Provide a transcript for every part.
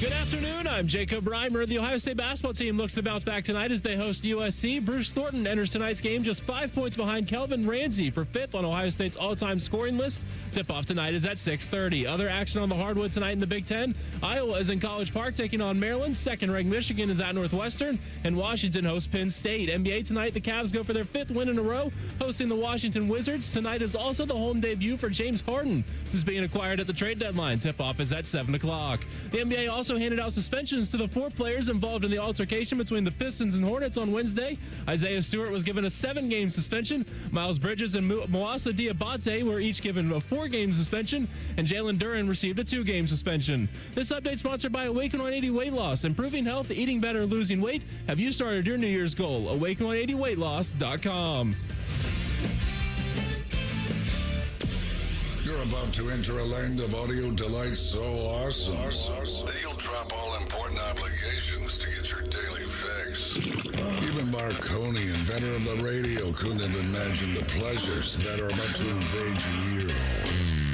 Good afternoon. I'm Jacob Reimer. The Ohio State basketball team looks to bounce back tonight as they host USC. Bruce Thornton enters tonight's game just 5 points behind Kelvin Ramsey for fifth on Ohio State's all-time scoring list. Tip-off tonight is at 6:30. Other action on the hardwood tonight in the Big Ten. Iowa is in College Park taking on Maryland. Second-ranked Michigan is at Northwestern. And Washington hosts Penn State. NBA tonight, the Cavs go for their fifth win in a row, hosting the Washington Wizards. Tonight is also the home debut for James Harden since being acquired at the trade deadline. Tip-off is at 7 o'clock. The NBA also handed out suspensions to the 4 players involved in the altercation between the Pistons and Hornets on Wednesday. Isaiah Stewart was given a 7-game suspension. Miles Bridges and Moasa Diabate were each given a 4-game suspension, and Jalen Duren received a 2-game suspension. This update sponsored by Awaken 180 Weight Loss. Improving health, eating better, losing weight. Have you started your New Year's goal? Awaken180weightloss.com. You're about to enter a land of audio delight so awesome that you'll drop all important obligations to get your daily fix. Even Marconi, inventor of the radio, couldn't have imagined the pleasures that are about to invade your ear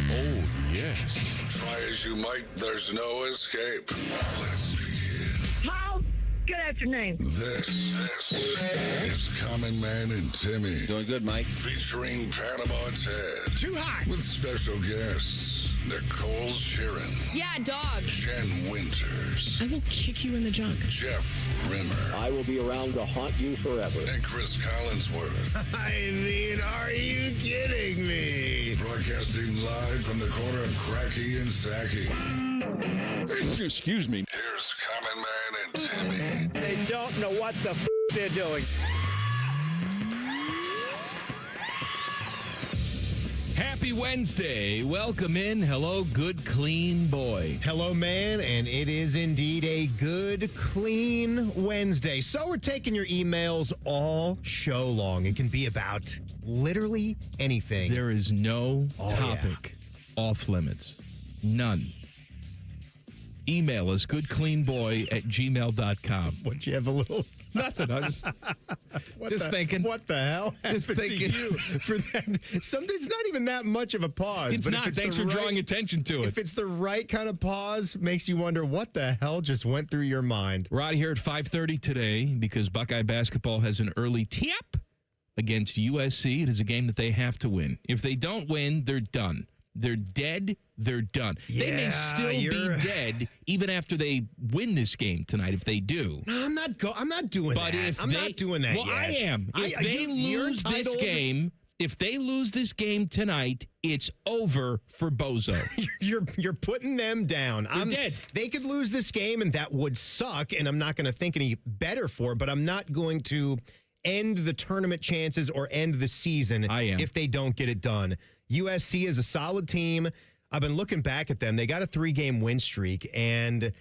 hole. Oh, yes. Try as you might, there's no escape. Let's begin. Paul, good afternoon. This is Common Man and Timmy. Doing good, Mike. Featuring Panama Ted. Too high. With special guests, Nicole Sheeran. Yeah, dog. Jen Winters. I will kick you in the junk. Jeff Rimmer. I will be around to haunt you forever. And Chris Collinsworth. I mean, are you kidding me? Broadcasting live from the corner of Cracky and Sacky. Excuse me. Here's Common Man and Timmy. They don't know what the they're doing. Happy Wednesday. Welcome in. Hello, good, clean boy. Hello, man, and it is indeed a good, clean Wednesday. So we're taking your emails all show long. It can be about literally anything. There is no topic off limits. None. Email us, goodcleanboy@gmail.com. Would you have a little... Nothing. I was just thinking. What the hell? Just happened thinking. to you for that. It's not even that much of a pause. It's but not. if Thanks the for right- drawing attention to it. If it's the right kind of pause, makes you wonder what the hell just went through your mind. We're out here at 5:30 today because Buckeye basketball has an early tee-up against USC. It is a game that they have to win. If they don't win, they're done. They're dead. They're done. They may still be dead even after they win this game tonight. If they do, No, I'm not doing but that. if I'm not doing that well, yet. I am. If they you're lose this entitled- game, if they lose this game tonight, it's over for Bozo. You're putting them down. I'm dead. They could lose this game, and that would suck. And I'm not going to think any better for it. But I'm not going to end the tournament chances or end the season. I am. If they don't get it done. USC is a solid team. I've been looking back at them. They got a 3-game win streak, and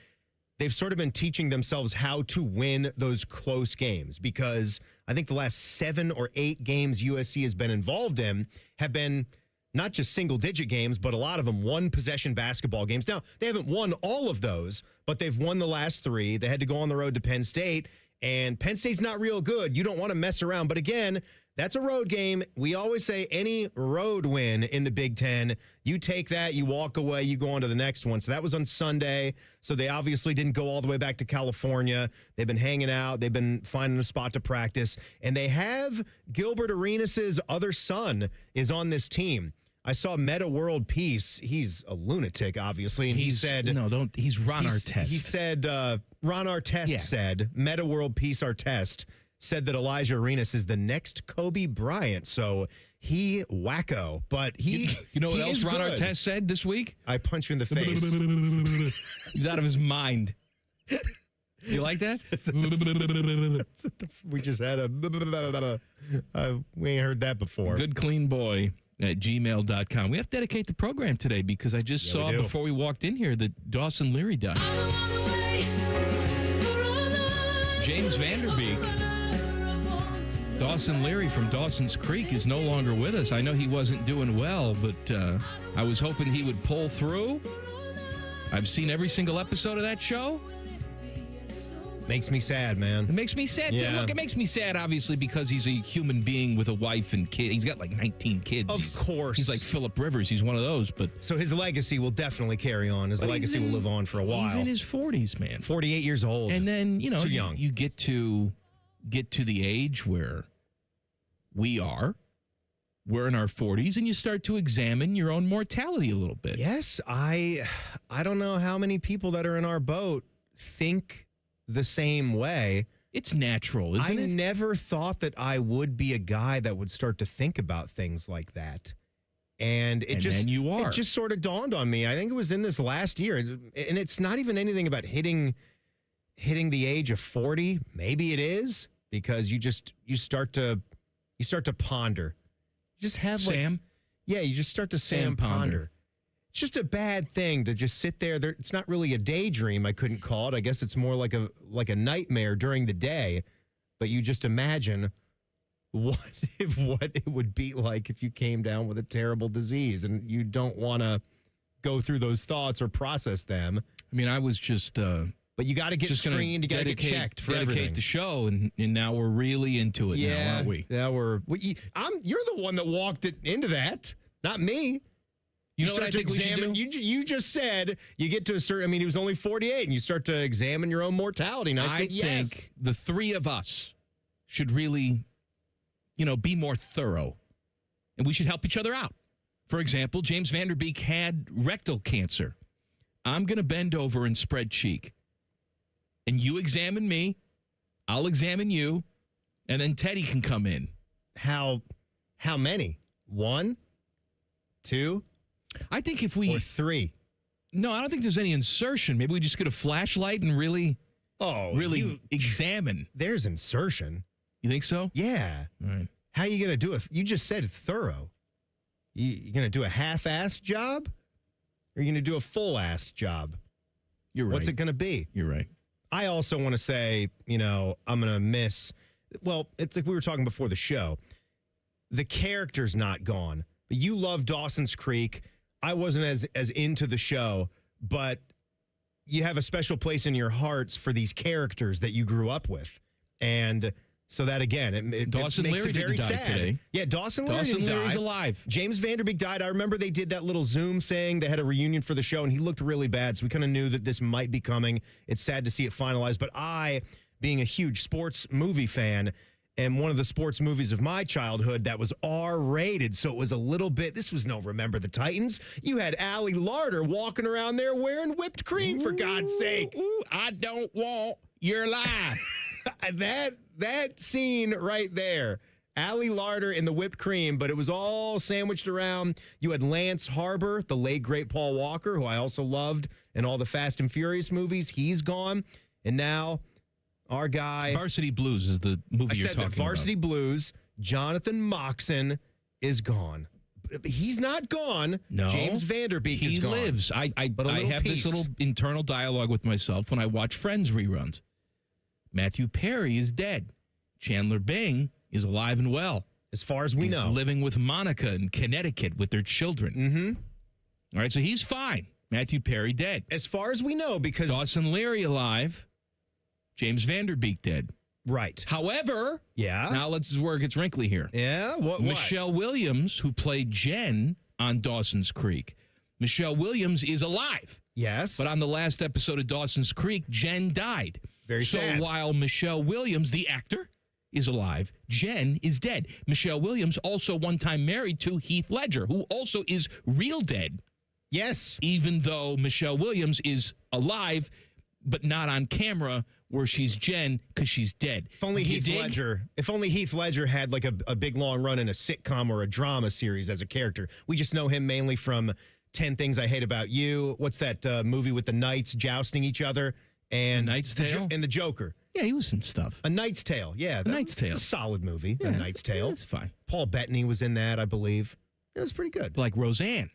they've sort of been teaching themselves how to win those close games because I think the last 7 or 8 games USC has been involved in have been not just single-digit games, but a lot of them one-possession basketball games. Now, they haven't won all of those, but they've won the last 3. They had to go on the road to Penn State, and Penn State's not real good. You don't want to mess around. But again, that's a road game. We always say any road win in the Big Ten, you take that, you walk away, you go on to the next one. So that was on Sunday. So they obviously didn't go all the way back to California. They've been hanging out. They've been finding a spot to practice. And they have Gilbert Arenas' other son is on this team. I saw Meta World Peace. He's a lunatic, obviously. And he said... No, don't. He's Ron Artest. He said, Ron Artest said, Meta World Peace Artest said that Elijah Arenas is the next Kobe Bryant. So he wacko. But he You know what he else is Ron good. Artest said this week? I punch you in the face. He's out of his mind. You like that? We just had a... we ain't heard that before. Good clean boy at gmail.com. We have to dedicate the program today because I just saw we do. before we walked in here that Dawson Leary died. James Van Der Beek. Dawson Leary from Dawson's Creek is no longer with us. I know he wasn't doing well, but I was hoping he would pull through. I've seen every single episode of that show. Makes me sad, man. It makes me sad, too. Yeah. Look, it makes me sad, obviously, because he's a human being with a wife and kid. He's got like 19 kids. Of course. He's like Phillip Rivers. He's one of those. But So his legacy will definitely carry on. His legacy will live on for a while. He's in his 40s, man. 48 years old. And then, you know, too young. you get to the age where we're in our 40s, and you start to examine your own mortality a little bit. Yes, I don't know how many people that are in our boat think the same way. It's natural, isn't it? I never thought that I would be a guy that would start to think about things like that. And then you are. It just sort of dawned on me. I think it was in this last year. And it's not even anything about hitting the age of 40. Maybe it is, because you start to ponder. You just have Sam? You just start to Sam ponder. It's just a bad thing to just sit there. It's not really a daydream, I couldn't call it. I guess it's more like a nightmare during the day. But you just imagine what it would be like if you came down with a terrible disease, and you don't want to go through those thoughts or process them. I mean, I was just... but you got to get screened. You got to get checked for everything. Dedicate the show, and now we're really into it now, aren't we? Yeah, you're the one that walked it into that, not me. You know what I think we should do? You just said you get to a certain... I mean, he was only 48, and you start to examine your own mortality. And I said, yes. think the three of us should really, be more thorough. And we should help each other out. For example, James Van Der Beek had rectal cancer. I'm going to bend over and spread cheek. And you examine me, I'll examine you, and then Teddy can come in. How many? 1, 2, I think if we... or 3? No, I don't think there's any insertion. Maybe we just get a flashlight and really examine. There's insertion. You think so? Yeah. All right. How are you going to do it? You just said thorough. You going to do a half-assed job? Or are you going to do a full-assed job? You're right. What's it going to be? You're right. I also want to say, I'm going to miss... Well, it's like we were talking before the show. The character's not gone. But you love Dawson's Creek. I wasn't as into the show, but you have a special place in your hearts for these characters that you grew up with. And so that, again, it Dawson makes Leary it very didn't die sad. today. Yeah, Dawson Leary's alive. James Van Der Beek died. I remember they did that little Zoom thing. They had a reunion for the show, and he looked really bad, so we kind of knew that this might be coming. It's sad to see it finalized, but I, being a huge sports movie fan, and one of the sports movies of my childhood that was R-rated, so it was a little bit, this was no Remember the Titans. You had Allie Larder walking around there wearing whipped cream, for God's sake. I don't want your life. That scene right there. Allie Larder in the whipped cream, but it was all sandwiched around. You had Lance Harbor, the late, great Paul Walker, who I also loved in all the Fast and Furious movies. He's gone. And now... our guy... Varsity Blues is the movie you're talking about. Varsity Blues, Jonathan Moxon is gone. He's not gone. No. James Van Der Beek is gone. He lives. I have piece. this little internal dialogue with myself when I watch Friends reruns. Matthew Perry is dead. Chandler Bing is alive and well. As far as we know. He's living with Monica in Connecticut with their children. Mm-hmm. All right, so he's fine. Matthew Perry dead. As far as we know, because... Dawson Leary alive. James Van Der Beek dead. Right. However, now this is where it gets wrinkly here. Yeah? What? Michelle Williams, who played Jen on Dawson's Creek, Michelle Williams is alive. Yes. But on the last episode of Dawson's Creek, Jen died. Very sad. So while Michelle Williams, the actor, is alive, Jen is dead. Michelle Williams also one time married to Heath Ledger, who also is real dead. Yes. Even though Michelle Williams is alive, but not on camera, where she's Jen because she's dead. If only Heath Ledger had like a big long run in a sitcom or a drama series as a character. We just know him mainly from 10 Things I Hate About You. What's that movie with the knights jousting each other? And Knight's Tale? And the Joker. Yeah, he was in stuff. A Knight's Tale. Yeah. A Knight's Tale. A solid movie. Yeah, A Knight's Tale. That's fine. Paul Bettany was in that, I believe. It was pretty good. Like Roseanne.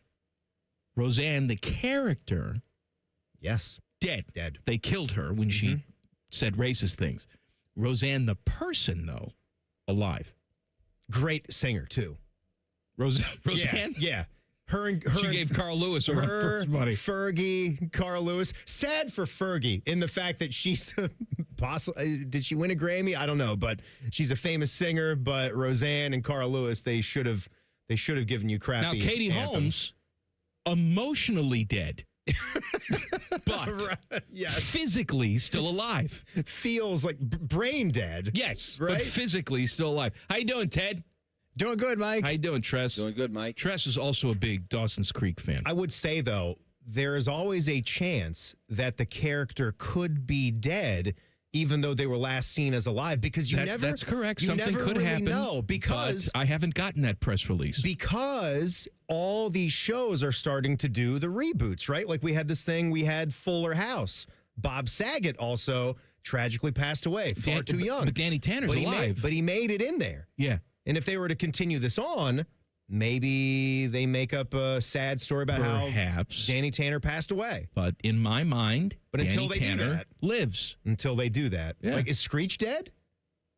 Roseanne, the character. Yes. Dead. Dead. They killed her when she said racist things. Roseanne, the person, though, alive. Great singer, too. Roseanne? Yeah. She gave Carl Lewis a run for his money. Fergie, Carl Lewis. Sad for Fergie in the fact that she's did she win a Grammy? I don't know, but she's a famous singer. But Roseanne and Carl Lewis, they should have given you crappy. Now Katie anthems. Holmes, emotionally dead, but physically still alive. Feels like brain dead. Yes, right? but physically still alive. How you doing, Ted? Doing good, Mike. How you doing, Tress? Doing good, Mike. Tress is also a big Dawson's Creek fan. I would say, though, there is always a chance that the character could be dead, even though they were last seen as alive, because That's correct. You Something never could really happen. know, because I haven't gotten that press release. Because all these shows are starting to do the reboots, right? Like we had Fuller House. Bob Saget also tragically passed away, far too young. But Danny Tanner's alive. But he made it in there. Yeah. And if they were to continue this on, maybe they make up a sad story about how Danny Tanner passed away. But in my mind, but until Danny they Tanner do that, lives. Until they do that. Yeah. Like, is Screech dead?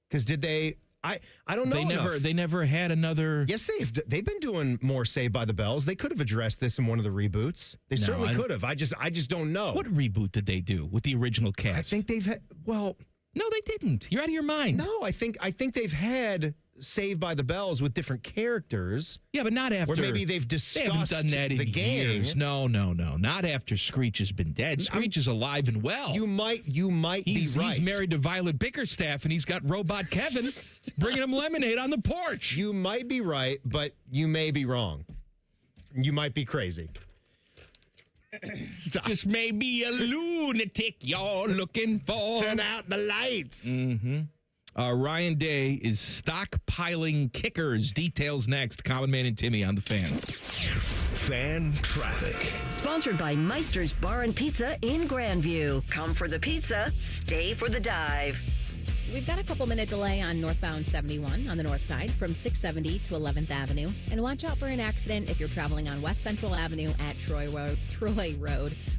Because did they... I don't know. They never had another... Yes, they've been doing more Saved by the Bells. They could have addressed this in one of the reboots. They certainly could have. I just don't know. What reboot did they do with the original cast? I think they've had... Well... No, they didn't. You're out of your mind. No, I think they've had Saved by the Bells with different characters. Yeah, but not after. Or maybe they've discussed they haven't done that the in gang. years. No. Not after Screech has been dead. Screech is alive and well. You might be right. He's married to Violet Bickerstaff, and he's got Robot Kevin bringing him lemonade on the porch. You might be right, but you may be wrong. You might be crazy. Stop. Just maybe a lunatic you're looking for. Turn out the lights. Mm-hmm. Ryan Day is stockpiling kickers. Details next. Common Man and Timmy on the Fan. Fan Traffic. Sponsored by Meister's Bar and Pizza in Grandview. Come for the pizza, stay for the dive. We've got a couple-minute delay on northbound 71 on the north side from 670 to 11th Avenue. And watch out for an accident if you're traveling on West Central Avenue at Troy Road,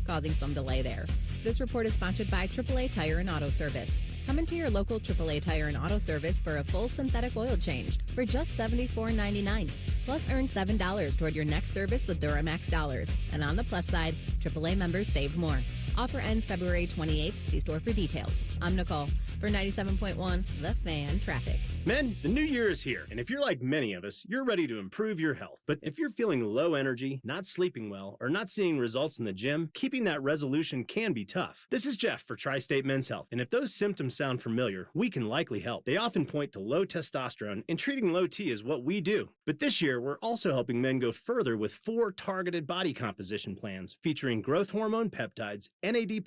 causing some delay there. This report is sponsored by AAA Tire and Auto Service. Come into your local AAA Tire and Auto Service for a full synthetic oil change for just $74.99. Plus, earn $7 toward your next service with Duramax dollars. And on the plus side, AAA members save more. Offer ends February 28th. See store for details. I'm Nicole for 97.1 The Fan Traffic. Men, the new year is here, and if you're like many of us, you're ready to improve your health. But if you're feeling low energy, not sleeping well, or not seeing results in the gym, keeping that resolution can be tough. This is Jeff for Tri-State Men's Health, and if those symptoms sound familiar, we can likely help. They often point to low testosterone, and treating low T is what we do. But this year, we're also helping men go further with 4 targeted body composition plans featuring growth hormone peptides, NAD+,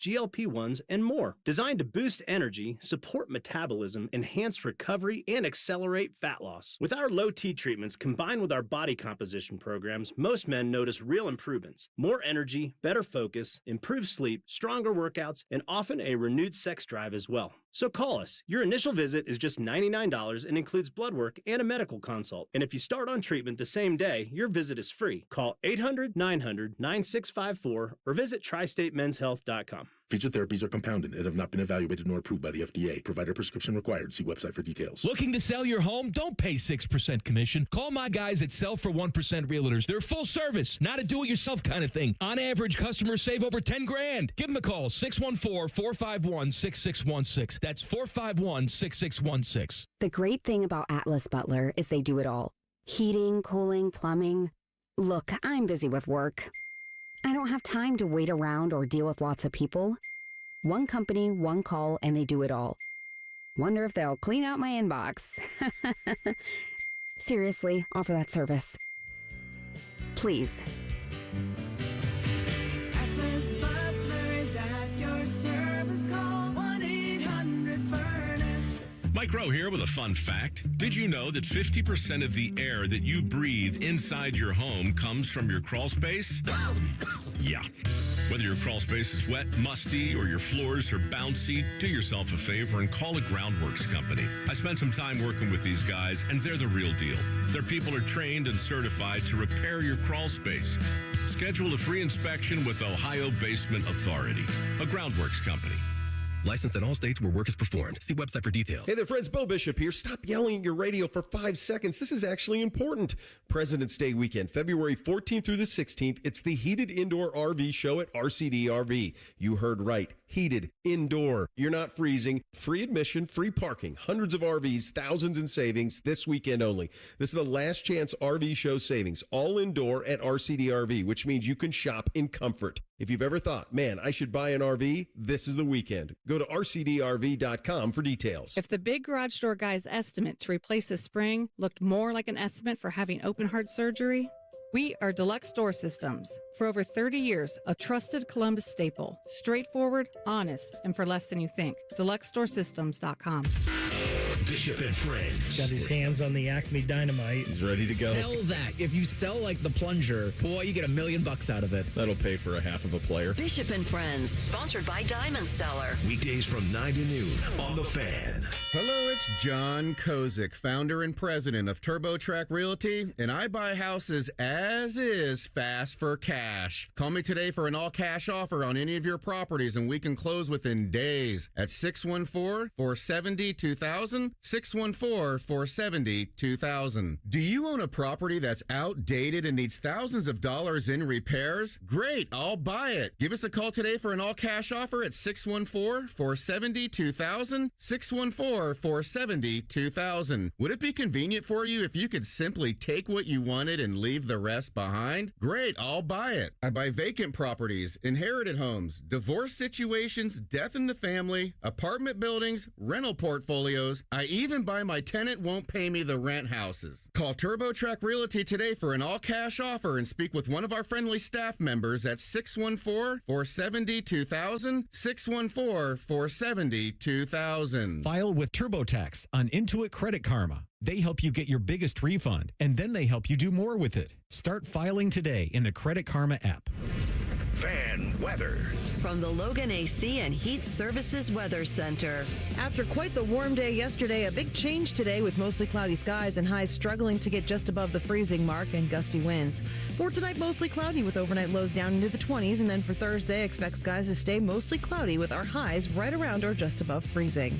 GLP-1s, and more. Designed to boost energy, support metabolism, enhance recovery, and accelerate fat loss. With our low T treatments combined with our body composition programs, most men notice real improvements. More energy, better focus, improved sleep, stronger workouts, and often a renewed sex drive as well. So call us. Your initial visit is just $99 and includes blood work and a medical consult. And if you start on treatment the same day, your visit is free. Call 800-900-9654 or visit tristatemenshealth.com. Featured therapies are compounded and have not been evaluated nor approved by the FDA. Provider prescription required. See website for details. Looking to sell your home? Don't pay 6% commission. Call my guys at Sell for 1% Realtors. They're full service, not a do-it-yourself kind of thing. On average, customers save over $10,000. Give them a call, 614-451-6616. That's 451-6616. The great thing about Atlas Butler is they do it all. Heating, cooling, plumbing. Look, I'm busy with work. I don't have time to wait around or deal with lots of people. One company, one call, and they do it all. Wonder if they'll clean out my inbox. Seriously, offer that service. Please. Atlas Butler is at your service. Call 1-800-FURNACE. Mike Rowe here with a fun fact. Did you know that 50% of the air that you breathe inside your home comes from your crawl space? Yeah. Whether your crawl space is wet, musty, or your floors are bouncy, do yourself a favor and call a Groundworks company. I spent some time working with these guys, and they're the real deal. Their people are trained and certified to repair your crawl space. Schedule a free inspection with Ohio Basement Authority, a Groundworks company. Licensed in all states where work is performed. See website for details. Hey there, friends. Bo Bishop here. Stop yelling at your radio for 5 seconds. This is actually important. President's Day weekend, February 14th through the 16th. It's the Heated Indoor RV Show at RCD RV. You heard right. Heated, indoor. You're not freezing. Free admission, free parking. Hundreds of RVs, thousands in savings this weekend only. This is the last chance RV show savings. All indoor at RCD RV, which means you can shop in comfort. If you've ever thought, man, I should buy an RV, this is the weekend. Go to rcdrv.com for details. If the big garage door guy's estimate to replace a spring looked more like an estimate for having open heart surgery, we are Deluxe Door Systems. For over 30 years, a trusted Columbus staple. Straightforward, honest, and for less than you think. DeluxeDoorSystems.com. Bishop and Friends. Got his hands on the Acme Dynamite. He's ready to go. Sell that. If you sell like the plunger, boy, you get $1 million out of it. That'll pay for a half of a player. Bishop and Friends, sponsored by Diamond Seller. Weekdays from 9 to noon on The Fan. Hello, it's John Kozik, founder and president of TurboTrack Realty, and I buy houses as is, fast for cash. Call me today for an all-cash offer on any of your properties, and we can close within days at 614-470-2000, 614-470-2000. Do you own a property that's outdated and needs thousands of dollars in repairs? Great, I'll buy it. Give us a call today for an all-cash offer at 614-470-2000, 614-470-2000. Would it be convenient for you if you could simply take what you wanted and leave the rest behind? Great, I'll buy it. I buy vacant properties, inherited homes, divorce situations, death in the family, apartment buildings, rental portfolios. I even buy my tenant won't pay me the rent houses. Call TurboTrack Realty today for an all-cash offer and speak with one of our friendly staff members at 614-470-2000, 614-470-2000. File with TurboTax on Intuit Credit Karma. They help you get your biggest refund, and then they help you do more with it. Start filing today in the Credit Karma app. Fan weather. From the Logan AC and Heat Services Weather Center. After quite the warm day yesterday, a big change today with mostly cloudy skies and highs struggling to get just above the freezing mark and gusty winds. For tonight, mostly cloudy with overnight lows down into the 20s. And then for Thursday, expect skies to stay mostly cloudy with our highs right around or just above freezing.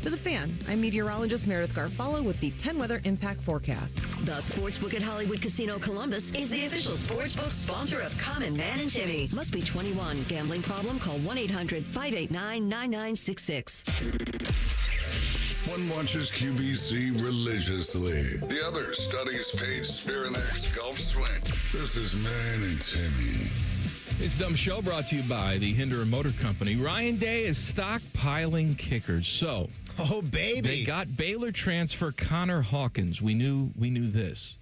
For The Fan, I'm meteorologist Meredith Garfalo with the 10 Weather Impact Forecast. The Sportsbook at Hollywood Casino Columbus is the official sportsbook sponsor of Common Man and Timmy. Must be 21. Gambling problem? Call 1-800-589-9966. One watches QVC religiously. The other studies Paige Spirinak's golf swing. This is Man and Timmy. It's Dumb Show brought to you by the Hinder Motor Company. Ryan Day is stockpiling kickers. So, oh baby, they got Baylor transfer Connor Hawkins. We knew this,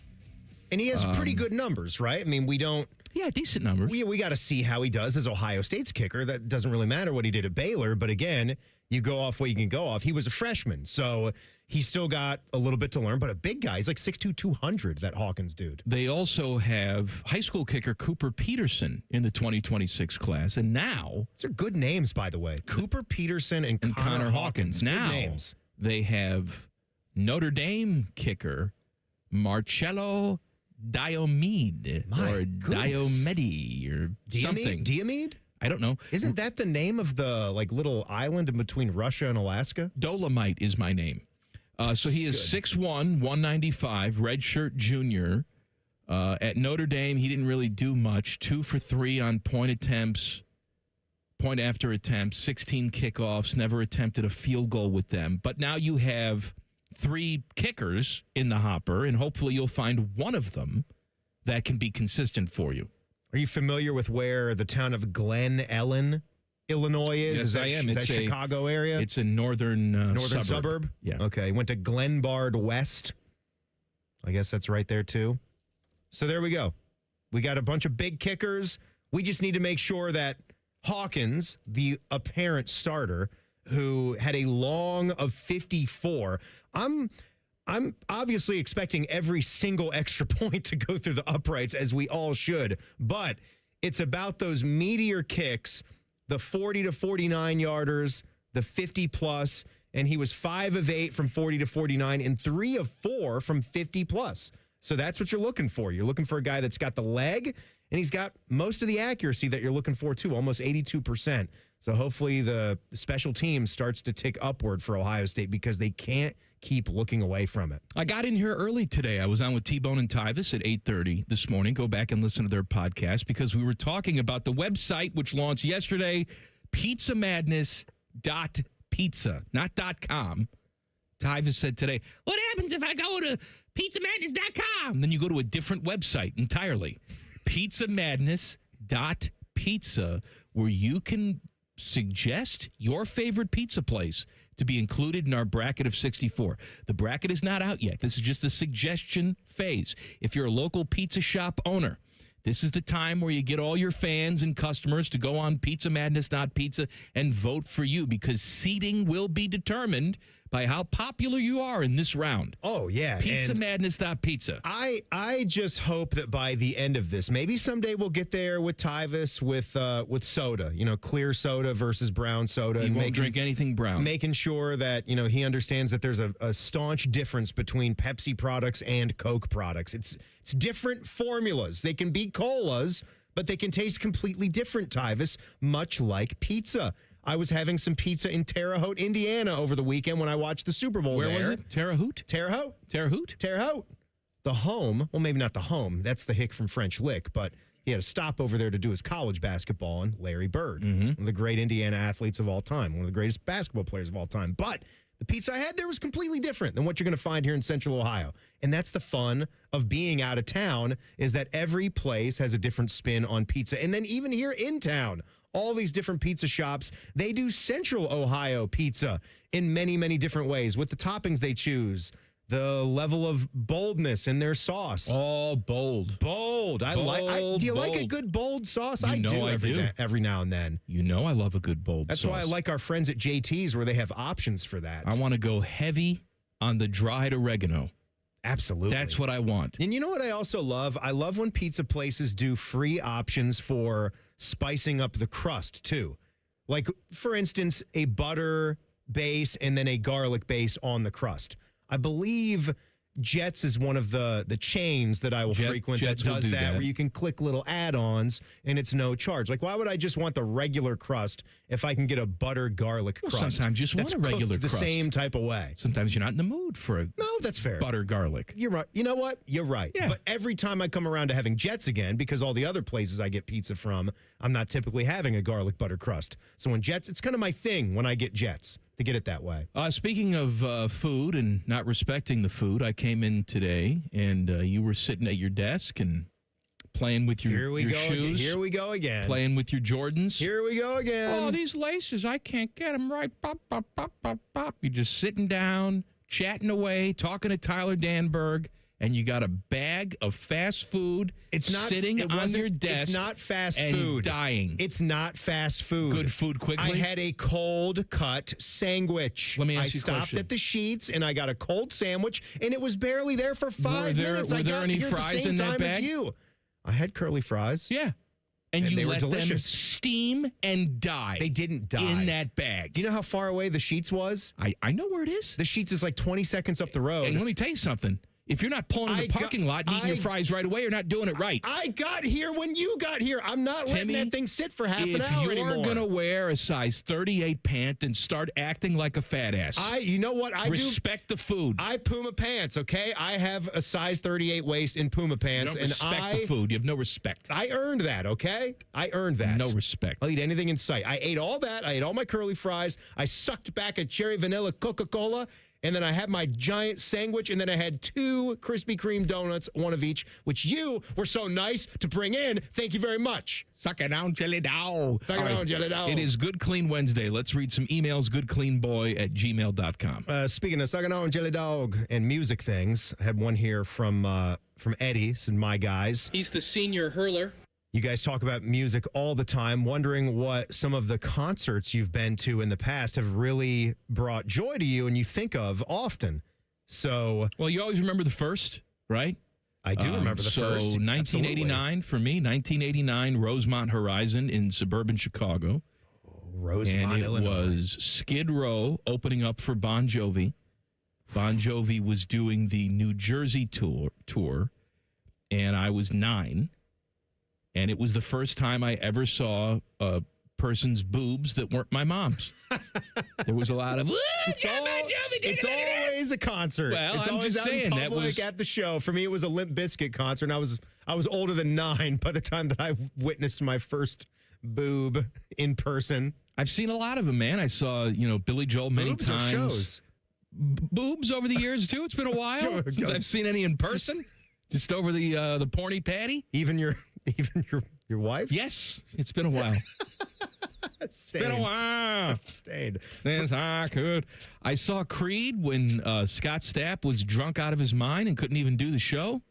and he has pretty good numbers, right? I mean, we don't. Yeah, decent numbers. We got to see how he does as Ohio State's kicker. That doesn't really matter what he did at Baylor, but again, you go off what you can go off. He was a freshman, so he's still got a little bit to learn, but a big guy. He's like 6'2", 200, that Hawkins dude. They also have high school kicker Cooper Peterson in the 2026 class, and now... These are good names, by the way. Cooper Peterson and Connor Hawkins. Now, good names. They have Notre Dame kicker Marcello Diomede or Diomede or something. Diomede? I don't know. Isn't that the name of the little island in between Russia and Alaska? Dolomite is my name. So he is 6'1", 195, redshirt junior. At Notre Dame, he didn't really do much. 2 for 3 on point after attempt, 16 kickoffs, never attempted a field goal with them. But now you have 3 kickers in the hopper, and hopefully you'll find one of them that can be consistent for you. Are you familiar with where the town of Glen Ellen, Illinois is? Yes, I am. Is that Chicago area? It's a northern suburb? Yeah. Okay. Went to Glenbard West. I guess that's right there, too. So there we go. We got a bunch of big kickers. We just need to make sure that Hawkins, the apparent starter, who had a long of 54, I'm obviously expecting every single extra point to go through the uprights, as we all should. But it's about those meteor kicks, the 40 to 49 yarders, the 50 plus, and he was 5 of 8 from 40 to 49 and 3 of 4 from 50 plus. So that's what you're looking for. You're looking for a guy that's got the leg And he's got most of the accuracy that you're looking for, too, almost 82%. So hopefully the special team starts to tick upward for Ohio State because they can't keep looking away from it. I got in here early today. I was on with T-Bone and Tyvis at 8:30 this morning. Go back and listen to their podcast because we were talking about the website which launched yesterday, pizzamadness.pizza, not .com. Tyvis said today, what happens if I go to pizzamadness.com? Then you go to a different website entirely. Pizzamadness.pizza, where you can suggest your favorite pizza place to be included in our bracket of 64. The bracket is not out yet. This is just the suggestion phase. If you're a local pizza shop owner, this is the time where you get all your fans and customers to go on pizzamadness.pizza and vote for you because seating will be determined by how popular you are in this round. Oh, yeah. Pizzamadness.pizza. I just hope that by the end of this, maybe someday we'll get there with Tyvis with soda, clear soda versus brown soda. He won't drink anything brown. Making sure that, he understands that there's a staunch difference between Pepsi products and Coke products. It's different formulas. They can be colas, but they can taste completely different, Tyvis, much like pizza. I was having some pizza in Terre Haute, Indiana over the weekend when I watched the Super Bowl. Where was it? Terre Haute? Terre Haute. Terre Haute? Terre Haute. The home, well, maybe not the home. That's the hick from French Lick, but he had a stop over there to do his college basketball, and Larry Bird, one of the great Indiana athletes of all time, one of the greatest basketball players of all time. But the pizza I had there was completely different than what you're going to find here in Central Ohio. And that's the fun of being out of town, is that every place has a different spin on pizza. And then even here in town, all these different pizza shops, they do Central Ohio pizza in many, many different ways with the toppings they choose, the level of boldness in their sauce. Oh, bold. Bold. Do you like a good bold sauce? I do every now and then. You know I love a good bold That's sauce. why I like our friends at JT's where they have options for that. I want to go heavy on the dried oregano. Absolutely. That's what I want. And you know what I also love? I love when pizza places do free options for spicing up the crust, too. Like, for instance, a butter base and then a garlic base on the crust. I believe Jets is one of the chains that I will frequent that does that, where you can click little add-ons and it's no charge. Like, why would I just want the regular crust if I can get a butter garlic crust? Sometimes you just want a regular crust. The same type of way. Sometimes you're not in the mood for a that's fair. Butter garlic. You're right. You know what? You're right. Yeah. But every time I come around to having Jets again, because all the other places I get pizza from, I'm not typically having a garlic butter crust. So when Jets, it's kind of my thing when I get Jets to get it that way. Speaking of food and not respecting the food, I came in today and you were sitting at your desk and playing with your shoes. Here we go again. Playing with your Jordans. Here we go again. Oh, these laces, I can't get them right. Pop, pop, pop, pop, pop. You're just sitting down, chatting away, talking to Tyler Danberg, and you got a bag of fast food sitting on your desk. It's not fast and food. Dying. It's not fast food. Good food quickly. I had a cold cut sandwich. Let me ask you a stopped question. at the Sheets and I got a cold sandwich and it was barely there for 5 minutes. Were there any fries in that bag? As you. I had curly fries. Yeah. And you they let were delicious. them steam and die. They didn't die. In that bag. Do you know how far away the Sheets was? I know where it is. The Sheets is like 20 seconds up the road. And let me tell you something. If you're not pulling in the parking lot and eating your fries right away, you're not doing it right. I got here when you got here. I'm not letting that thing sit for half an hour anymore. If you're going to wear a size 38 pant and start acting like a fat ass. You know what I respect the food. I Puma pants, okay? I have a size 38 waist in Puma pants. You don't respect the food. You have no respect. I earned that, okay? I earned that. No respect. I'll eat anything in sight. I ate all that. I ate all my curly fries. I sucked back a cherry vanilla Coca-Cola. And then I had my giant sandwich, and then I had 2 Krispy Kreme donuts, one of each, which you were so nice to bring in. Thank you very much. Suck it down, jelly dog. Suck it down, jelly dog. It is Good Clean Wednesday. Let's read some emails, goodcleanboy@gmail.com. Speaking of suck it down, jelly dog, and music things, I had one here from Eddie, said, my guys. He's the senior hurler. You guys talk about music all the time, wondering what some of the concerts you've been to in the past have really brought joy to you and you think of often. So, well, you always remember the first, right? I do remember the first. So 1989 for me, 1989 Rosemont Horizon in suburban Chicago. Rosemont, Illinois. And it was Skid Row opening up for Bon Jovi. Bon Jovi was doing the New Jersey tour, and I was 9. And it was the first time I ever saw a person's boobs that weren't my mom's. There was a lot of, It's always a concert. Well, it's I'm always just out in saying, that public was- at the show. For me, it was a Limp Bizkit concert, and I was older than 9 by the time that I witnessed my first boob in person. I've seen a lot of them, man. I saw, Billy Joel many Boobs or times. shows? Boobs over the years, too. It's been a while since I've seen any in person. Just over the porny patty. Even your wife? Yes, it's been a while. It's been a while. Stayed. Since I could. I saw Creed when Scott Stapp was drunk out of his mind and couldn't even do the show.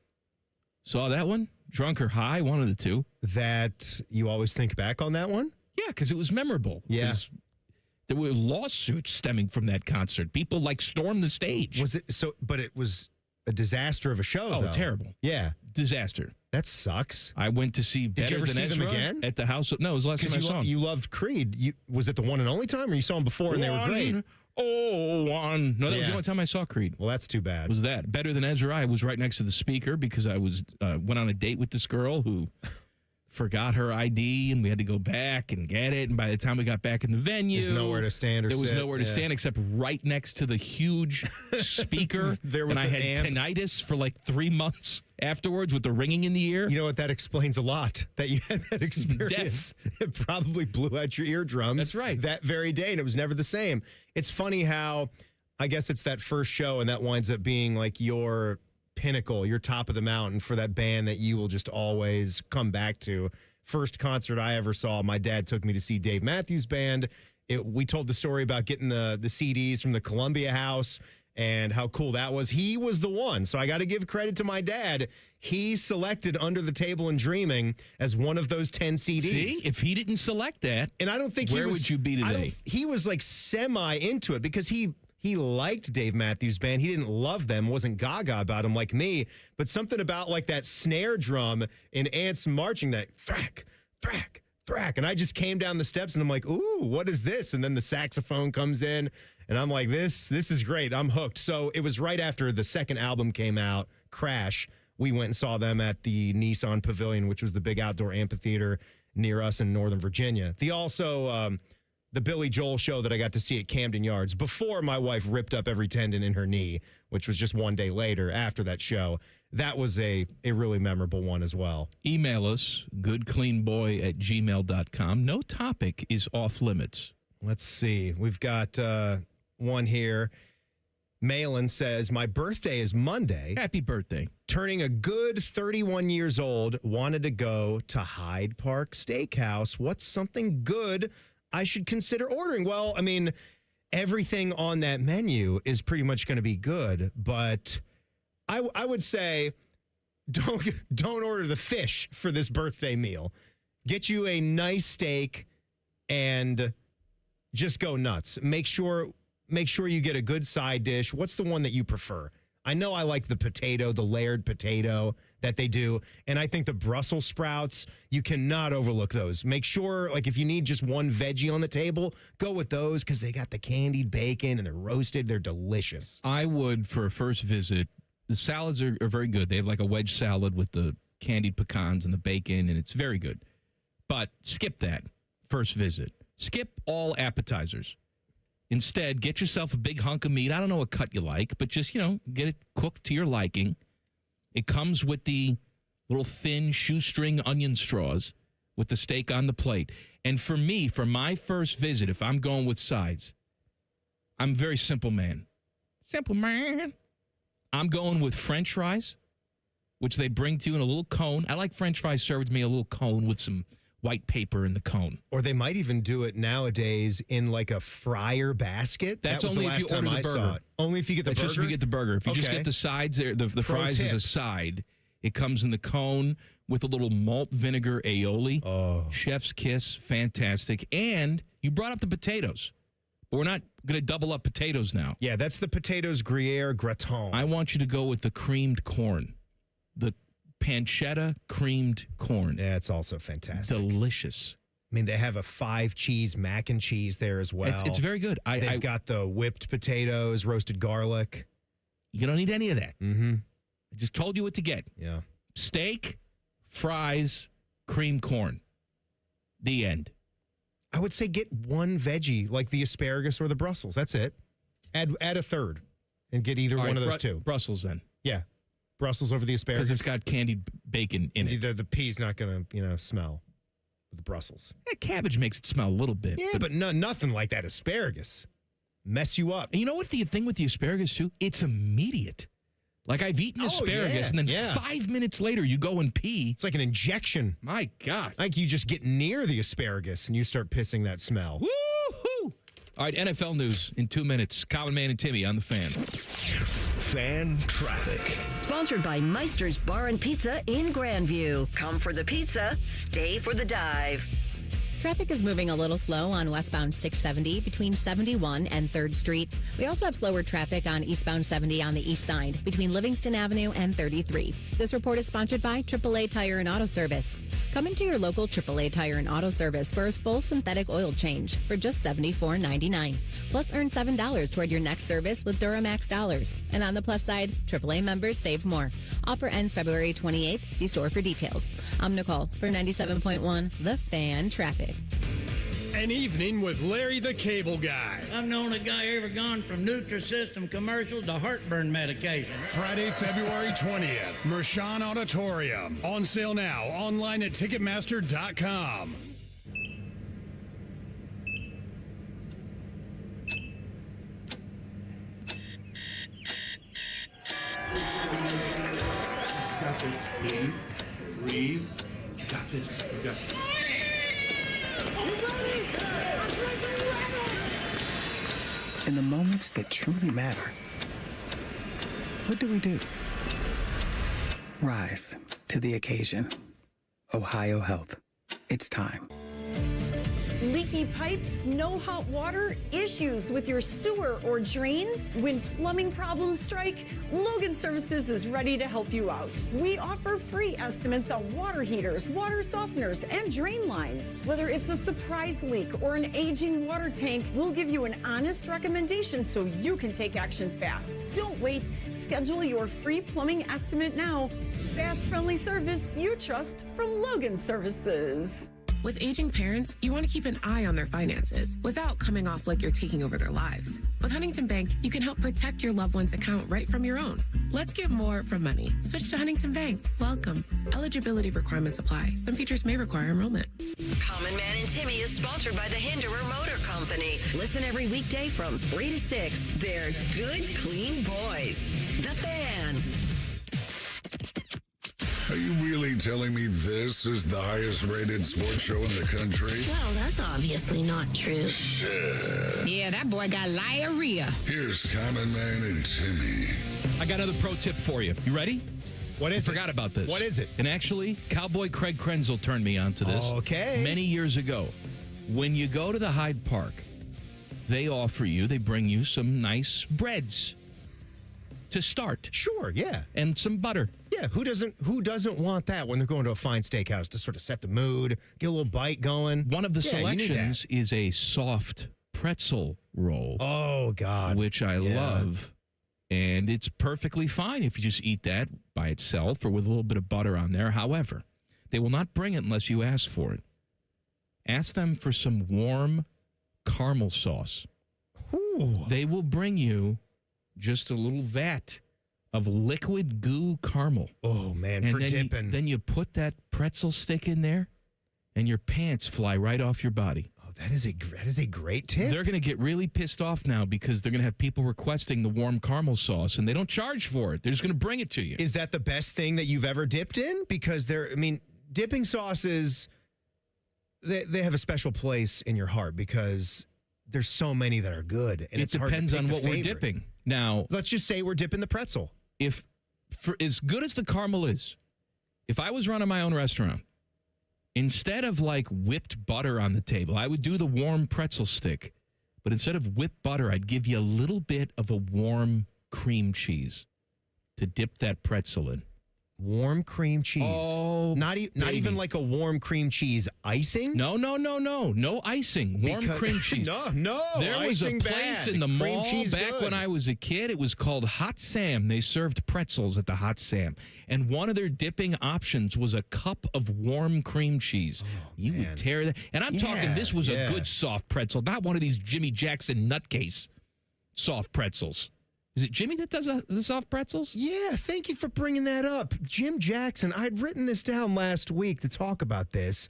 Saw that one. Drunk or high, one of the two. That you always think back on that one? Yeah, because it was memorable. Yeah. 'Cause there were lawsuits stemming from that concert. People stormed the stage. Was it so? But it was a disaster of a show. Oh, though. terrible. Yeah, disaster. That sucks. I went to see Did you Better ever Than see them Ezra again? at the house. No, it was the last time I saw them. You loved Creed. Was it the one and only time, or you saw them before and they were great? One. No, that was the only time I saw Creed. Well, that's too bad. Was that Better Than Ezra? I was right next to the speaker because I was went on a date with this girl who forgot her ID, and we had to go back and get it. And by the time we got back in the venue, There's nowhere to stand or there was sit. nowhere to Yeah. stand except right next to the huge speaker. There with and I the had amp. tinnitus for like 3 months afterwards with the ringing in the ear. You know what? That explains a lot. That you had that experience. It probably blew out your eardrums. That's right. That very day, and it was never the same. It's funny how, I guess it's that first show, and that winds up being like your pinnacle, your top of the mountain for that band that you will just always come back to. First concert I ever saw, my dad took me to see Dave Matthews Band. We told the story about getting the CDs from the Columbia House and how cool that was. He was the one. So I got to give credit to my dad. He selected Under the Table and Dreaming as one of those 10 CDs. See, if he didn't select that, and I don't think where would you be today? He was like semi into it because he liked Dave Matthews Band. He didn't love them, wasn't gaga about them like me, but something about like that snare drum in Ants marching, that thrack, thrack, thrack. And I just came down the steps and I'm like, ooh, what is this? And then the saxophone comes in and I'm like, this is great. I'm hooked. So it was right after the second album came out, Crash. We went and saw them at the Nissan Pavilion, which was the big outdoor amphitheater near us in Northern Virginia. The Billy Joel show that I got to see at Camden Yards before my wife ripped up every tendon in her knee, which was just one day later after that show. That was a really memorable one as well. Email us, goodcleanboy@gmail.com. No topic is off limits. Let's see. We've got one here. Malin says, my birthday is Monday. Happy birthday. Turning a good 31 years old, wanted to go to Hyde Park Steakhouse. What's something good I should consider ordering? Well, I mean, everything on that menu is pretty much going to be good, but I would say don't order the fish for this birthday meal. Get you a nice steak and just go nuts. Make sure you get a good side dish. What's the one that you prefer? I know I like the layered potato that they do. And I think the Brussels sprouts, you cannot overlook those. Make sure, like, if you need just one veggie on the table, go with those because they got the candied bacon and they're roasted. They're delicious. I would, for a first visit, the salads are very good. They have like a wedge salad with the candied pecans and the bacon, and it's very good. But skip that first visit. Skip all appetizers. Instead, get yourself a big hunk of meat. I don't know what cut you like, but just, get it cooked to your liking. It comes with the little thin shoestring onion straws with the steak on the plate. And for me, for my first visit, if I'm going with sides, I'm a very simple man. Simple man. I'm going with French fries, which they bring to you in a little cone. I like French fries served to me a little cone with some white paper in the cone. Or they might even do it nowadays in like a fryer basket. That's that was only the if last you order time the I burger. saw it. Only if you get the That's burger? just if you get the burger. If you just Okay. get the sides, the fries as a side, it comes in the cone with a little malt vinegar aioli. Oh. Chef's kiss. Fantastic. And you brought up the potatoes. But we're not going to double up potatoes now. Yeah, that's the potatoes Gruyere gratin. I want you to go with the creamed corn. The pancetta creamed corn. Yeah, it's also fantastic. Delicious. I mean, they have a 5-cheese mac and cheese there as well. It's very good. They've got the whipped potatoes, roasted garlic. You don't need any of that. Mm-hmm. I just told you what to get. Yeah. Steak, fries, cream corn. The end. I would say get one veggie, like the asparagus or the Brussels. That's it. Add a third and get either one of those two. Brussels then. Yeah. Brussels over the asparagus. Because it's got candied bacon in it. The pea's not going to, smell with the Brussels. Cabbage makes it smell a little bit. Yeah, but nothing like that asparagus. Mess you up. And you know what the thing with the asparagus, too? It's immediate. Like, I've eaten asparagus, and then 5 minutes later, you go and pee. It's like an injection. My God. Like you just get near the asparagus, and you start pissing that smell. Woo-hoo! All right, NFL news in 2 minutes. Common Man and Timmy on the Fan. Fan traffic. Sponsored by Meister's Bar and Pizza in Grandview. Come for the pizza, stay for the dive. Traffic is moving a little slow on westbound 670 between 71 and 3rd Street. We also have slower traffic on eastbound 70 on the east side between Livingston Avenue and 33. This report is sponsored by AAA Tire and Auto Service. Come into your local AAA Tire and Auto Service for a full synthetic oil change for just $74.99. Plus, earn $7 toward your next service with Duramax dollars. And on the plus side, AAA members save more. Offer ends February 28th. See store for details. I'm Nicole for 97.1 The Fan Traffic. An evening with Larry the Cable Guy. I've known a guy ever gone from Nutrisystem commercials to heartburn medication. Friday, February 20th, Mershon Auditorium. On sale now, online at Ticketmaster.com. Got this. Breathe. You got this. You got this. In the moments that truly matter, what do? Rise to the occasion. Ohio Health. It's time. Leaky pipes, no hot water, issues with your sewer or drains? When plumbing problems strike, Logan Services is ready to help you out. We offer free estimates on water heaters, water softeners, and drain lines. Whether it's a surprise leak or an aging water tank, we'll give you an honest recommendation so you can take action fast. Don't wait. Schedule your free plumbing estimate now. Fast, friendly service you trust from Logan Services. With aging parents, you want to keep an eye on their finances without coming off like you're taking over their lives. With Huntington Bank, you can help protect your loved one's account right from your own. Let's get more from money. Switch to Huntington Bank. Welcome. Eligibility requirements apply. Some features may require enrollment. Common Man and Timmy is sponsored by the Hinderer Motor Company. Listen every weekday from 3 to 6. They're good, clean boys. The Fan. Are you really telling me this is the highest rated sports show in the country? Well, that's obviously not true. Shit. Yeah, that boy got diarrhea. Here's Common Man and Timmy. I got another pro tip for you. You ready? What is it? Forgot about this. What is it? And actually, Cowboy Craig Krenzel turned me on to this. Okay. Many years ago. When you go to the Hyde Park, they bring you some nice breads to start. Sure, yeah. And some butter. Yeah, who doesn't want that when they're going to a fine steakhouse to sort of set the mood, get a little bite going? One of the selections is a soft pretzel roll. Oh, God. Which I love. And it's perfectly fine if you just eat that by itself or with a little bit of butter on there. However, they will not bring it unless you ask for it. Ask them for some warm caramel sauce. Ooh. They will bring you just a little vat of liquid goo caramel. Oh, man, and for then dipping. Then you put that pretzel stick in there, and your pants fly right off your body. Oh, that is a great tip. They're going to get really pissed off now because they're going to have people requesting the warm caramel sauce, and they don't charge for it. They're just going to bring it to you. Is that the best thing that you've ever dipped in? Because dipping sauces, they have a special place in your heart because there's so many that are good. And it depends on what we're dipping. Now, let's just say we're dipping the pretzel. If for as good as the caramel is, if I was running my own restaurant, instead of like whipped butter on the table, I would do the warm pretzel stick. But instead of whipped butter, I'd give you a little bit of a warm cream cheese to dip that pretzel in. Warm cream cheese. Oh, not even like a warm cream cheese icing? No. No icing. Warm cream cheese. No. There was a icing place bad. in the Cream mall cheese back good. when I was a kid. It was called Hot Sam. They served pretzels at the Hot Sam. And one of their dipping options was a cup of warm cream cheese. You would tear that. And I'm talking, this was a good soft pretzel, not one of these Jimmy Jackson nutcase soft pretzels. Is it Jimmy that does the soft pretzels? Yeah, thank you for bringing that up. Jim Jackson, I'd written this down last week to talk about this,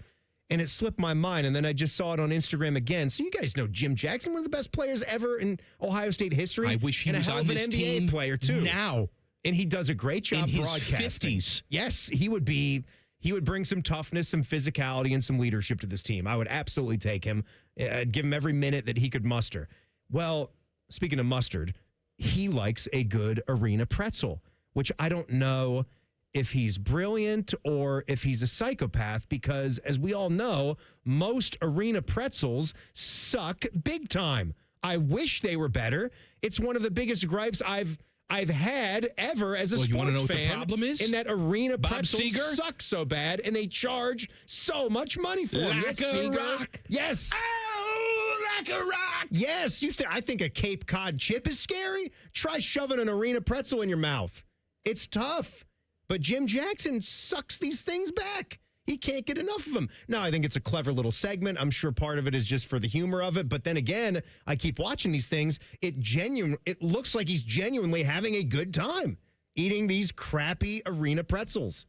and it slipped my mind, and then I just saw it on Instagram again. So you guys know Jim Jackson, one of the best players ever in Ohio State history. I wish he and was a hell on of an this NBA team player, too. now. And he does a great job in his broadcasting. 50s. Yes, he would bring some toughness, some physicality, and some leadership to this team. I would absolutely take him. I'd give him every minute that he could muster. Well, speaking of mustard, he likes a good arena pretzel, which I don't know if he's brilliant or if he's a psychopath, because as we all know, most arena pretzels suck big time. I wish they were better. It's one of the biggest gripes I've had ever as a you sports want to know what fan. the problem is? In that arena Bob pretzels Seger? suck so bad, and they charge so much money for them. Like Yes, a Seger. rock. Yes. Oh, like a rock. Yes, I think a Cape Cod chip is scary. Try shoving an arena pretzel in your mouth. It's tough. But Jim Jackson sucks these things back. He can't get enough of them. Now, I think it's a clever little segment. I'm sure part of it is just for the humor of it. But then again, I keep watching these things. It looks like he's genuinely having a good time eating these crappy arena pretzels.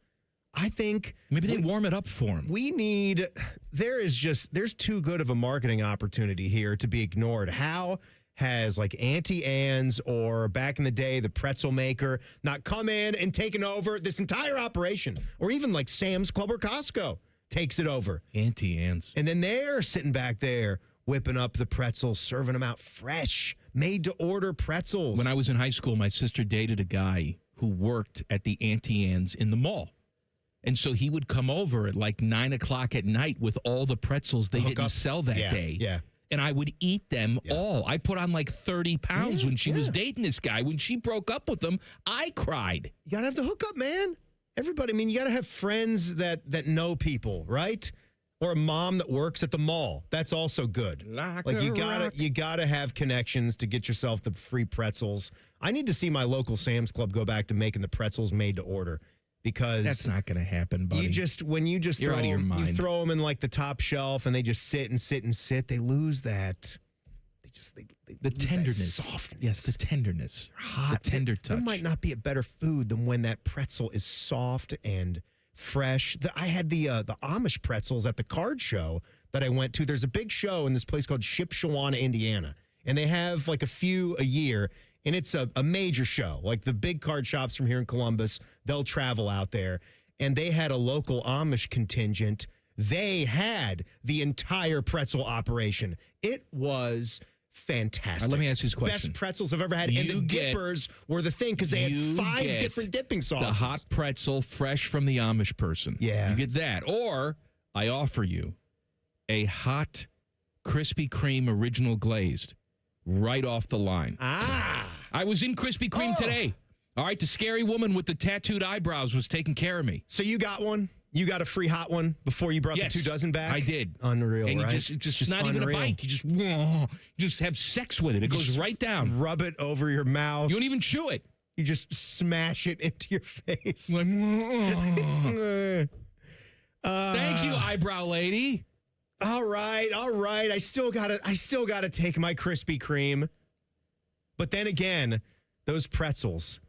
I think maybe they warm it up for him. There's too good of a marketing opportunity here to be ignored. How has like Auntie Anne's or back in the day, the pretzel maker not come in and taken over this entire operation? Or even like Sam's Club or Costco takes it over. Auntie Anne's. And then they're sitting back there whipping up the pretzels, serving them out fresh, made to order pretzels. When I was in high school, my sister dated a guy who worked at the Auntie Anne's in the mall. And so he would come over at like 9 o'clock at night with all the pretzels they didn't sell that day. Yeah. And I would eat them all. I put on like 30 pounds when she was dating this guy. When she broke up with him, I cried. You got to have the hookup, man. Everybody, you got to have friends that know people, right? Or a mom that works at the mall. That's also good. Like you gotta have connections to get yourself the free pretzels. I need to see my local Sam's Club go back to making the pretzels made to order. Because that's not going to happen, buddy. You're out of your mind. You throw them in like the top shelf, and they just sit and sit and sit. They lose that. The tenderness, softness. Yes, the tenderness, hot, the tender touch. There might not be a better food than when that pretzel is soft and fresh. I had the Amish pretzels at the card show that I went to. There's a big show in this place called Shipshewana, Indiana, and they have like a few a year. And it's a major show. Like the big card shops from here in Columbus, they'll travel out there. And they had a local Amish contingent. They had the entire pretzel operation. It was fantastic. Right, let me ask you this question. Best pretzels I've ever had. And the dippers were the thing because they had 5 different dipping sauces. The hot pretzel fresh from the Amish person. Yeah. You get that. Or I offer you a hot Krispy Kreme original glazed right off the line. I was in Krispy Kreme today. All right, the scary woman with the tattooed eyebrows was taking care of me. So you got one? You got a free hot one before you brought the 2 dozen back? I did. Unreal, and right? And just not unreal. even a bite. You just have sex with it. It goes right down. Rub it over your mouth. You don't even chew it. You just smash it into your face. Like, thank you, eyebrow lady. All right. I still gotta take my Krispy Kreme. But then again, those pretzels.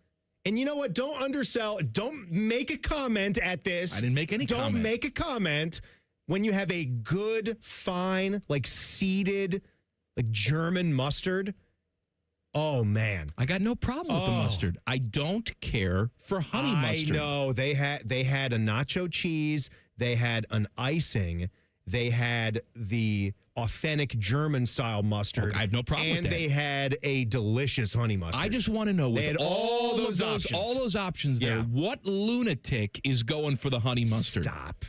And you know what? Don't undersell. Don't make a comment at this. I didn't make any comment. Don't make a comment when you have a good, fine, like seeded, like German mustard. Oh, man. I got no problem with the mustard. I don't care for honey mustard. I know. They had a nacho cheese. They had an icing. They had the authentic German-style mustard. I have no problem with that. And they had a delicious honey mustard. I just want to know, they had with all those options there, Yeah. what lunatic is going for the honey mustard? Stop.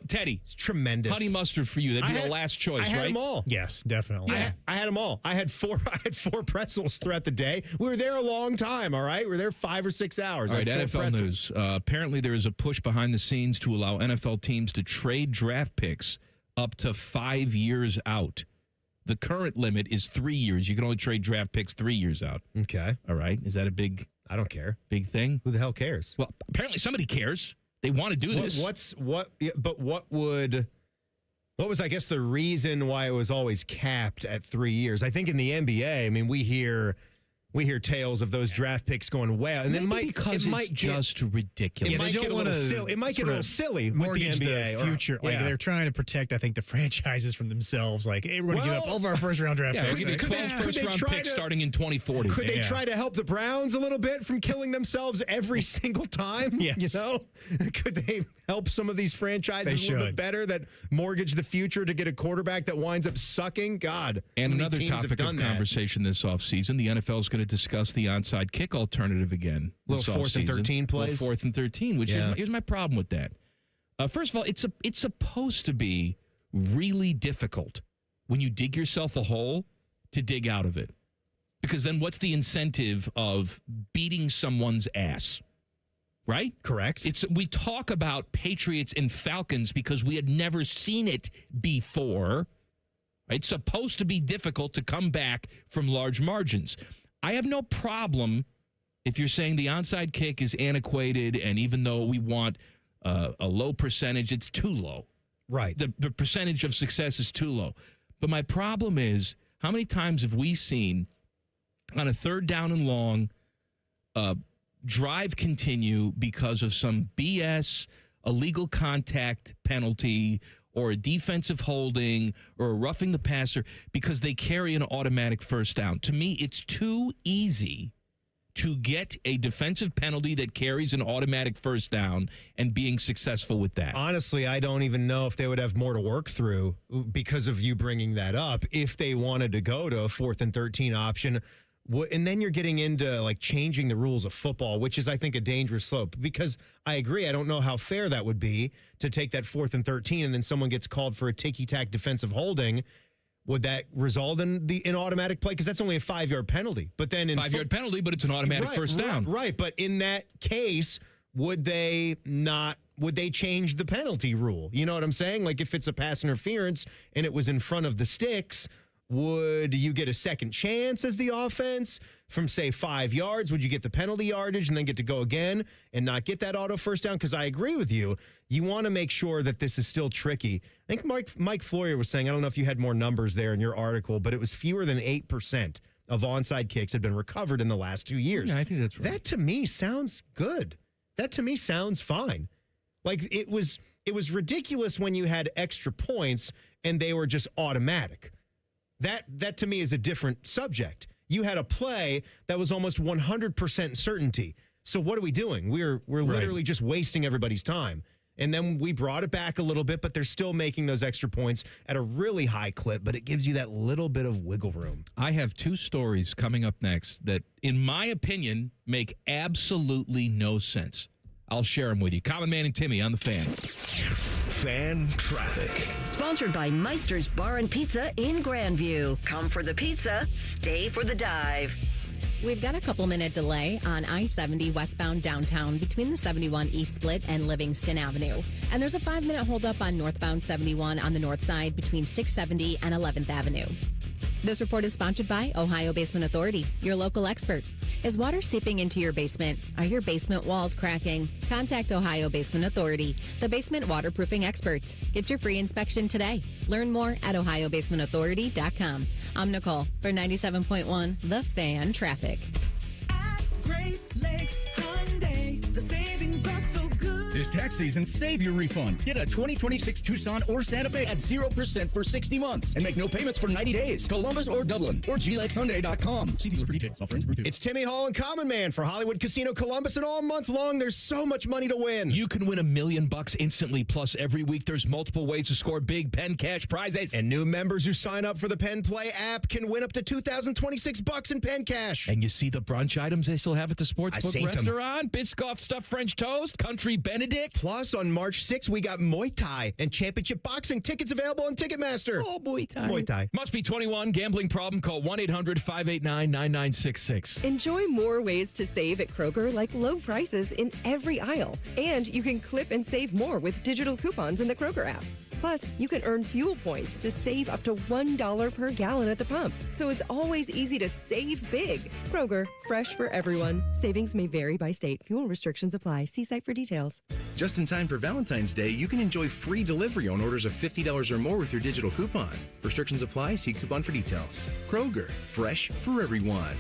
Teddy. It's tremendous. Honey mustard for you. That'd be the last choice, I had right? them all. Yes, definitely. I had them all. I had four pretzels throughout the day. We were there a long time, all right? We were there 5 or 6 hours. All right, I had 4 NFL pretzels. news. Apparently, there is a push behind the scenes to allow NFL teams to trade draft picks up to 5 years out. The current limit is 3 years. You can only trade draft picks 3 years out. Okay. All right. Is that a big... I don't care. Big thing? Who the hell cares? Well, apparently somebody cares. They want to do this. What was, I guess, the reason why it was always capped at 3 years? I think in the NBA, I mean, we hear tales of those draft picks going well, and then it's just ridiculous. It might get a little silly. It might get a little silly with the mortgage NBA. the future. Like they're trying to protect, I think, the franchises from themselves. Like, hey, we're going to give up all of our first-round draft picks. We're going to give you 12 first-round picks starting in 2040. Could they try to help the Browns a little bit from killing themselves every single time? Yes. You know? Could they help some of these franchises a little bit better that mortgage the future to get a quarterback that winds up sucking? God. And another topic of conversation this offseason, the NFL is going to discuss the onside kick alternative again. Little 4th and 13 plays. 4th and 13, which here's my problem with that. First of all, it's supposed to be really difficult when you dig yourself a hole to dig out of it. Because then what's the incentive of beating someone's ass? Right? Correct. We talk about Patriots and Falcons because we had never seen it before. It's supposed to be difficult to come back from large margins. I have no problem if you're saying the onside kick is antiquated, and even though we want a low percentage, it's too low. Right. The percentage of success is too low. But my problem is, how many times have we seen on a 3rd down and long drive continue because of some BS illegal contact penalty or a defensive holding or a roughing the passer because they carry an automatic first down? To me, it's too easy to get a defensive penalty that carries an automatic first down and being successful with that. Honestly, I don't even know if they would have more to work through because of you bringing that up if they wanted to go to a 4th and 13 option. And then you're getting into like changing the rules of football, which is, I think, a dangerous slope, because I agree. I don't know how fair that would be to take that 4th and 13 and then someone gets called for a ticky-tack defensive holding. Would that result in an automatic play? Because that's only a 5-yard penalty. But then 5-yard penalty, but it's an automatic first down. Right. But in that case, would they change the penalty rule? You know what I'm saying? Like if it's a pass interference and it was in front of the sticks, would you get a second chance as the offense from, say, 5 yards? Would you get the penalty yardage and then get to go again and not get that auto first down? Because I agree with you. You want to make sure that this is still tricky. I think Mike Floyer was saying, I don't know if you had more numbers there in your article, but it was fewer than 8% of onside kicks had been recovered in the last 2 years. Yeah, I think that's right. That to me sounds good. That to me sounds fine. Like it was ridiculous when you had extra points and they were just automatic. That to me is a different subject. You had a play that was almost 100% certainty. So what are we doing? We're literally just wasting everybody's time. And then we brought it back a little bit, but they're still making those extra points at a really high clip, but it gives you that little bit of wiggle room. I have 2 stories coming up next that, in my opinion, make absolutely no sense. I'll share them with you. Common Man and Timmy on the Fan. Fan Traffic. Sponsored by Meister's Bar and Pizza in Grandview. Come for the pizza, stay for the dive. We've got a couple-minute delay on I-70 westbound downtown between the 71 East Split and Livingston Avenue. And there's a 5-minute holdup on northbound 71 on the north side between 670 and 11th Avenue. This report is sponsored by Ohio Basement Authority, your local expert. Is water seeping into your basement? Are your basement walls cracking? Contact Ohio Basement Authority, the basement waterproofing experts. Get your free inspection today. Learn more at ohiobasementauthority.com. I'm Nicole for 97.1 The Fan Traffic. Great Lakes Hyundai, the savings are so good. This tax season, save your refund. Get a 2026 Tucson or Santa Fe at 0% for 60 months and make no payments for 90 days. Columbus or Dublin or GLXHyundai.com. See dealer for details. Offer ends through 2. It's Timmy Hall and Common Man for Hollywood Casino Columbus, and all month long there's so much money to win. You can win $1 million instantly, plus every week there's multiple ways to score big Penn Cash prizes. And new members who sign up for the Penn Play app can win up to $2,026 in Penn Cash. And you see the brunch items they still have at the Sportsbook restaurant? Biscoff stuffed French toast, country Benedict. Plus, on March 6th, we got Muay Thai and Championship Boxing tickets available on Ticketmaster. Oh, Muay Thai. Muay Thai. Must be 21. Gambling problem? Call 1-800-589-9966. Enjoy more ways to save at Kroger, like low prices in every aisle. And you can clip and save more with digital coupons in the Kroger app. Plus, you can earn fuel points to save up to $1 per gallon at the pump. So it's always easy to save big. Kroger, fresh for everyone. Savings may vary by state. Fuel restrictions apply. See site for details. Just in time for Valentine's Day, you can enjoy free delivery on orders of $50 or more with your digital coupon. Restrictions apply. See coupon for details. Kroger, fresh for everyone.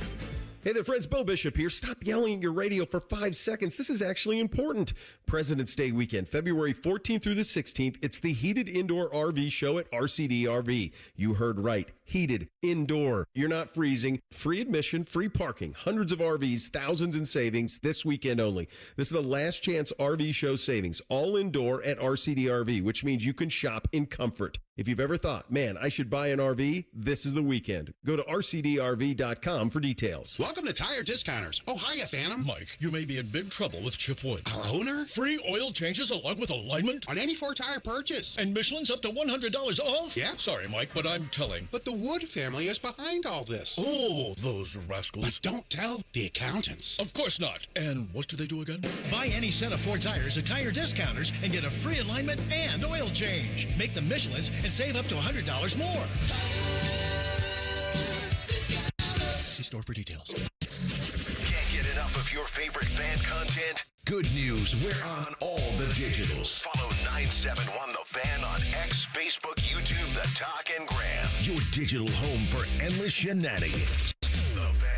Hey there, friends. Bo Bishop here. Stop yelling at your radio for 5 seconds. This is actually important. President's Day weekend, February 14th through the 16th. It's the Heated Indoor RV Show at RCD RV. You heard right. Heated indoor. You're not freezing. Free admission, free parking. Hundreds of RVs, thousands in savings this weekend only. This is the last chance RV show savings. All indoor at RCD RV, which means you can shop in comfort. If you've ever thought, man, I should buy an RV, this is the weekend. Go to rcdrv.com for details. Welcome to Tire Discounters. Oh, hiya, Phantom. Mike, you may be in big trouble with Chip Wood. Our owner? Free oil changes along with alignment on any 4-tire purchase. And Michelin's up to $100 off? Yeah. Sorry, Mike, but I'm telling. But the Wood family is behind all this. Oh, those rascals. But don't tell the accountants. Of course not. And what do they do again? Buy any set of 4 tires at Tire Discounters and get a free alignment and oil change. Make them Michelin's and save up to $100 more. See store for details. Can't get enough of your favorite fan content? Good news, we're on all the digitals. Follow 971 The Fan on X, Facebook, YouTube, The Talk, and Gram. Your digital home for endless shenanigans. The Fan.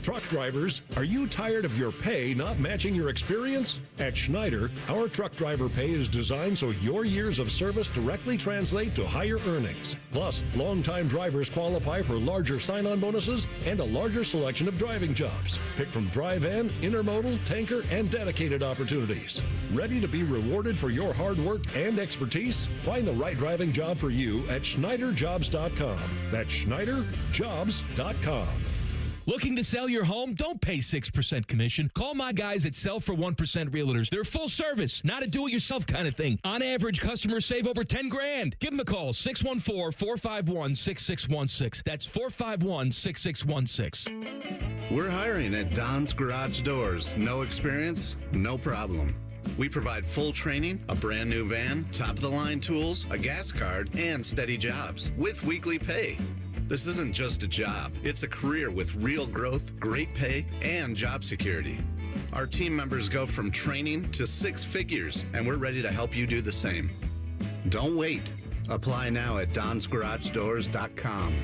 Truck drivers, are you tired of your pay not matching your experience? At Schneider, our truck driver pay is designed so your years of service directly translate to higher earnings. Plus, longtime drivers qualify for larger sign-on bonuses and a larger selection of driving jobs. Pick from dry van, intermodal, tanker, and dedicated opportunities. Ready to be rewarded for your hard work and expertise? Find the right driving job for you at SchneiderJobs.com. That's SchneiderJobs.com. Looking to sell your home? Don't pay 6% commission. Call my guys at Sell for 1% Realtors. They're full service, not a do-it-yourself kind of thing. On average, customers save over $10,000. Give them a call, 614-451-6616. That's 451-6616. We're hiring at Don's Garage Doors. No experience? No problem. We provide full training, a brand new van, top-of-the-line tools, a gas card, and steady jobs with weekly pay. This isn't just a job. It's a career with real growth, great pay, and job security. Our team members go from training to 6 figures, and we're ready to help you do the same. Don't wait. Apply now at donsgaragedoors.com.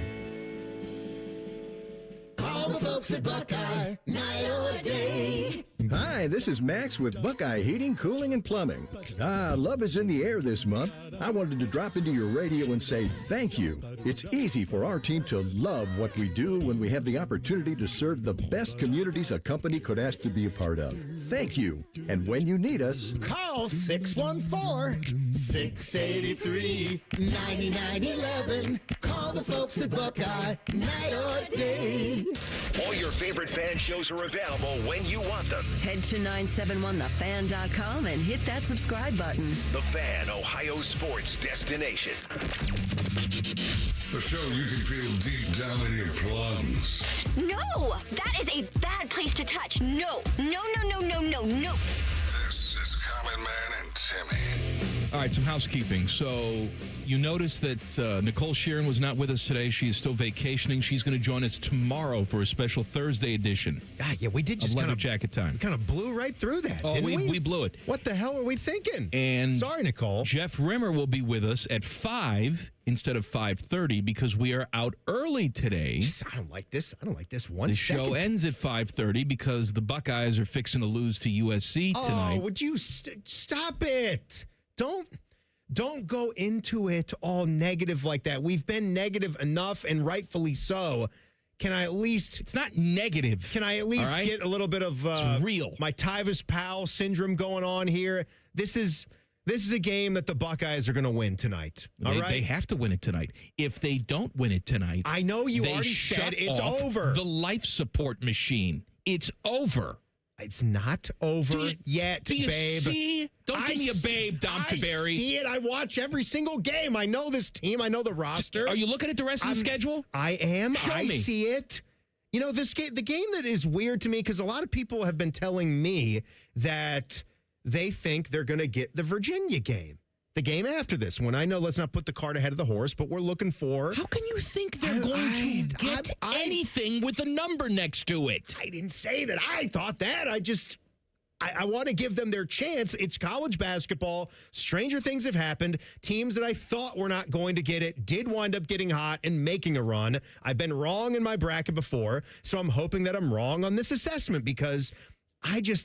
Call the folks at Buckeye, night or day. Hi, this is Max with Buckeye Heating, Cooling, and Plumbing. Love is in the air this month. I wanted to drop into your radio and say thank you. It's easy for our team to love what we do when we have the opportunity to serve the best communities a company could ask to be a part of. Thank you. And when you need us, call 614-683-9911. Call the folks at Buckeye, night or day. All your favorite fan shows are available when you want them. Head to 971thefan.com and hit that subscribe button. The Fan, Ohio sports destination. The show you can feel deep down in your plums. No! That is a bad place to touch. No. No, no, no, no, no, no. This is Common Man and Timmy. All right, some housekeeping. So you noticed that Nicole Sheeran was not with us today. She is still vacationing. She's going to join us tomorrow for a special Thursday edition. God, yeah, we did just Leather Jacket Time. Kind of blew right through that, didn't we? We blew it. What the hell are we thinking? And sorry, Nicole. Jeff Rimmer will be with us at 5 instead of 5:30 because we are out early today. I don't like this. I don't like this one The second. show ends at 5:30 because the Buckeyes are fixing to lose to USC tonight. Oh, would you stop it? Don't go into it all negative like that. We've been negative enough, and rightfully so. Can I at least... It's not negative. Can I at least get a little bit of... it's real. My Tyvis Powell syndrome going on here. This is a game that the Buckeyes are going to win tonight. All right? They have to win it tonight. If they don't win it tonight... I know you they already shut said it's off over. The life support machine. It's over. It's not over yet, do you babe. See? Don't give me a babe, Dom Taberry. I see it. I watch every single game. I know this team. I know the roster. Are you looking at the rest of the schedule? I am. Show I me. see it. You know, the game that is weird to me, because a lot of people have been telling me that they think they're going to get the Virginia game. The game after this, when I know, let's not put the cart ahead of the horse, but we're looking for... How can you think they're going to get anything with a number next to it? I didn't say that. I thought that. I want to give them their chance. It's college basketball. Stranger things have happened. Teams that I thought were not going to get it did wind up getting hot and making a run. I've been wrong in my bracket before, so I'm hoping that I'm wrong on this assessment because...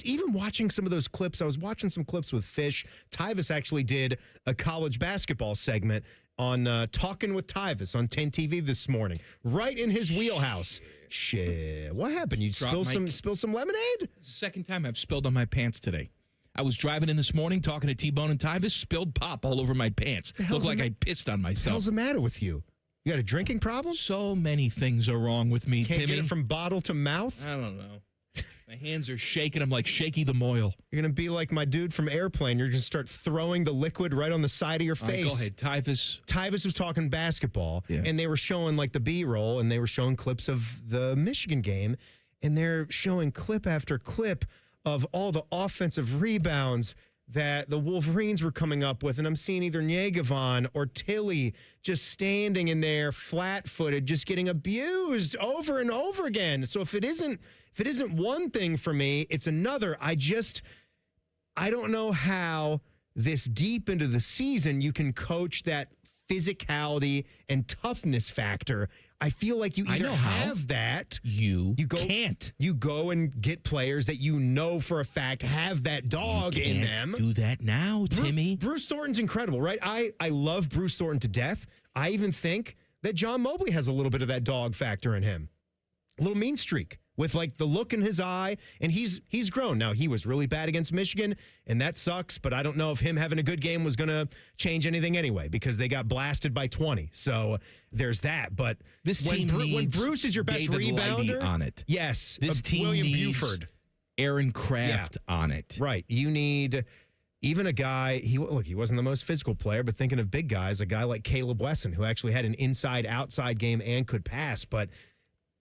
even watching some of those clips, I was watching some clips with Fish. Tyvis actually did a college basketball segment on Talking with Tyvis on 10 TV this morning, right in his wheelhouse. Shit. What happened? You spill some lemonade? Second time I've spilled on my pants today. I was driving in this morning talking to T-Bone and Tyvis, spilled pop all over my pants. Looked like I pissed on myself. What the hell's the matter with you? You got a drinking problem? So many things are wrong with me, Can't Timmy. get it from bottle to mouth? I don't know. My hands are shaking. I'm like Shaky the Moyle. You're going to be like my dude from Airplane. You're going to start throwing the liquid right on the side of your face. All right, go ahead, Tyvis. Tyvis was talking basketball, and they were showing like the B-roll, and they were showing clips of the Michigan game, and they're showing clip after clip of all the offensive rebounds that the Wolverines were coming up with, and I'm seeing either Nyegevon or Tilly just standing in there flat-footed, just getting abused over and over again. So if it isn't one thing for me, it's another. I don't know how this deep into the season you can coach that physicality and toughness factor. I feel like you either have that. You can't. You go and get players that you know for a fact have that dog in them. Do that now, Timmy. Bruce Thornton's incredible, right? I love Bruce Thornton to death. I even think that John Mobley has a little bit of that dog factor in him. A little mean streak with like the look in his eye, and he's grown. Now, he was really bad against Michigan, and that sucks, but I don't know if him having a good game was going to change anything anyway because they got blasted by 20. So there's that. But this team when Bruce is your best David rebounder, Lighty on it. Yes, this team William needs Buford, Aaron Kraft on it. Right. You need even a guy. He wasn't the most physical player, but thinking of big guys, a guy like Caleb Wesson, who actually had an inside-outside game and could pass, but.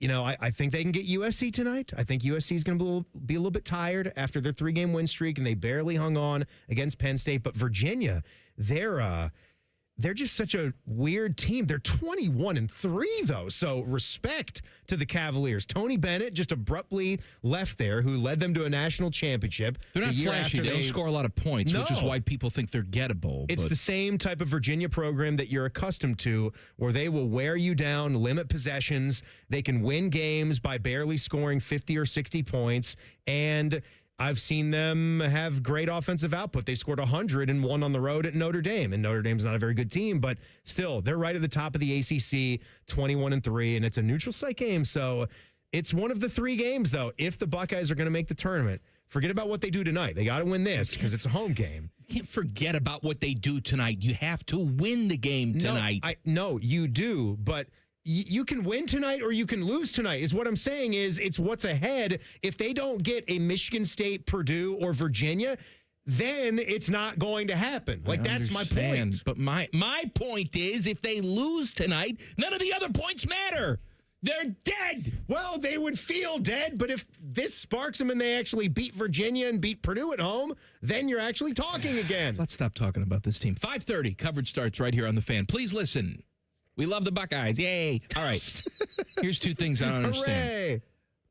You know, I think they can get USC tonight. I think USC is going to be a little bit tired after their 3-game win streak, and they barely hung on against Penn State. But Virginia, they're just such a weird team. They're 21-3, though, so respect to the Cavaliers. Tony Bennett just abruptly left there, who led them to a national championship. They're not flashy. They don't score a lot of points, which is why people think they're gettable. It's the same type of Virginia program that you're accustomed to, where they will wear you down, limit possessions. They can win games by barely scoring 50 or 60 points, and I've seen them have great offensive output. They scored 100 and won on the road at Notre Dame, and Notre Dame's not a very good team, but still, they're right at the top of the ACC, 21-3, and it's a neutral site game, so it's one of the 3 games, though. If the Buckeyes are going to make the tournament, forget about what they do tonight. They got to win this because it's a home game. You can't forget about what they do tonight. You have to win the game tonight. No, you do, but you can win tonight or you can lose tonight is what I'm saying is it's what's ahead. If they don't get a Michigan State, Purdue, or Virginia, then it's not going to happen. Like, that's my point. But my point is if they lose tonight, none of the other points matter. They're dead. Well, they would feel dead, but if this sparks them and they actually beat Virginia and beat Purdue at home, then you're actually talking again. Let's stop talking about this team. 5:30, coverage starts right here on The Fan. Please listen. We love the Buckeyes. Yay. All right. Here's two things I don't understand.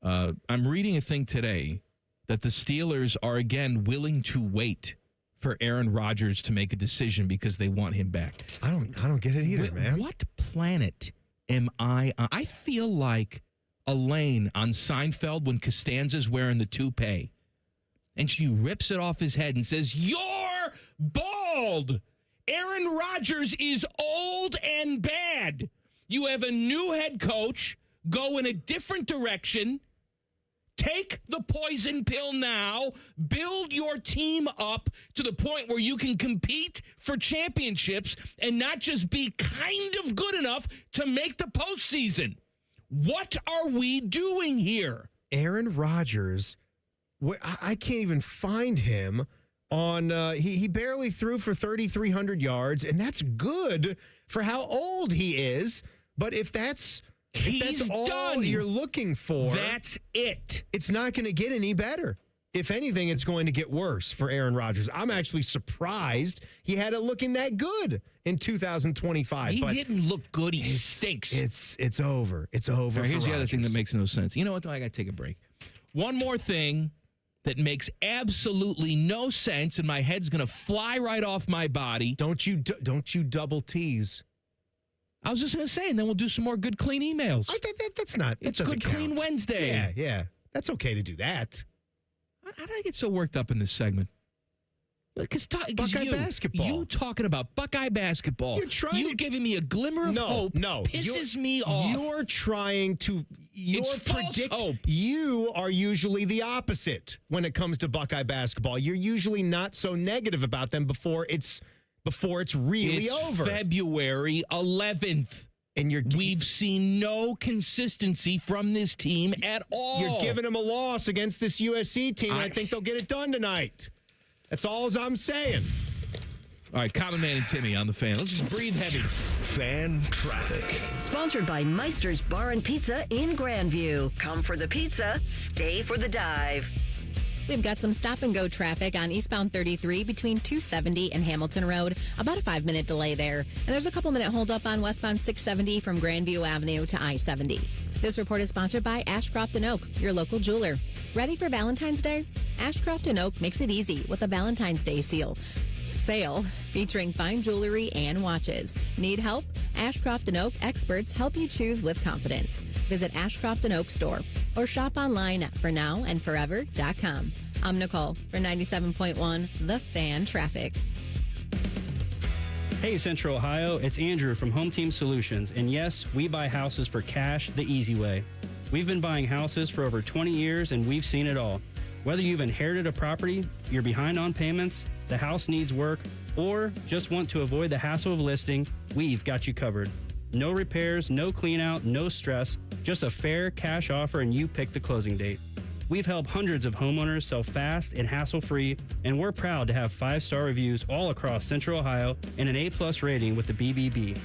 I'm reading a thing today that the Steelers are again willing to wait for Aaron Rodgers to make a decision because they want him back. I don't get it either, man. What planet am I on? I feel like Elaine on Seinfeld when Costanza's wearing the toupee and she rips it off his head and says, "You're bald. Aaron Rodgers is old and bad. You have a new head coach. Go in a different direction. Take the poison pill now. Build your team up to the point where you can compete for championships and not just be kind of good enough to make the postseason. What are we doing here?" Aaron Rodgers, I can't even find him on. He barely threw for 3,300 yards, and that's good for how old he is. But if that's all done. You're looking for, that's it. It's not going to get any better. If anything, it's going to get worse for Aaron Rodgers. I'm actually surprised he had it looking that good in 2025. He didn't look good. He stinks. It's over. It's over. Right, here's for the other thing Rodgers. that makes no sense. You know what? I got to take a break. One more thing that makes absolutely no sense, and my head's going to fly right off my body. Don't you double tease. I was just going to say, and then we'll do some more good, clean emails. That's not. It's doesn't Good Clean count. Wednesday. Yeah. That's okay to do that. How did I get so worked up in this segment? Because Buckeye basketball. You talking about Buckeye basketball. You're giving me a glimmer of hope. Pisses me off. You're trying to. It's false hope. You are usually the opposite when it comes to Buckeye basketball. You're usually not so negative about them before it's really over. February 11th. And we've seen no consistency from this team at all. You're giving them a loss against this USC team, and I think they'll get it done tonight. That's all I'm saying. All right, Common Man and Timmy on The Fan. Let's just breathe heavy. Fan traffic. Sponsored by Meister's Bar and Pizza in Grandview. Come for the pizza, stay for the dive. We've got some stop-and-go traffic on eastbound 33 between 270 and Hamilton Road. About a 5-minute delay there. And there's a couple-minute holdup on westbound 670 from Grandview Avenue to I-70. This report is sponsored by Ashcroft & Oak, your local jeweler. Ready for Valentine's Day? Ashcroft & Oak makes it easy with a Valentine's Day sale featuring fine jewelry and watches. Need help? Ashcroft & Oak experts help you choose with confidence. Visit Ashcroft & Oak store or shop online at fornowandforever.com. I'm Nicole for 97.1 The Fan Traffic. Hey Central Ohio, it's Andrew from Home Team Solutions, and yes, we buy houses for cash the easy way. We've been buying houses for over 20 years and we've seen it all. Whether you've inherited a property, you're behind on payments, the house needs work, or just want to avoid the hassle of listing, we've got you covered. No repairs, no clean out, no stress, just a fair cash offer and you pick the closing date. We've helped hundreds of homeowners sell fast and hassle-free, and we're proud to have 5-star reviews all across Central Ohio and an A+ rating with the BBB.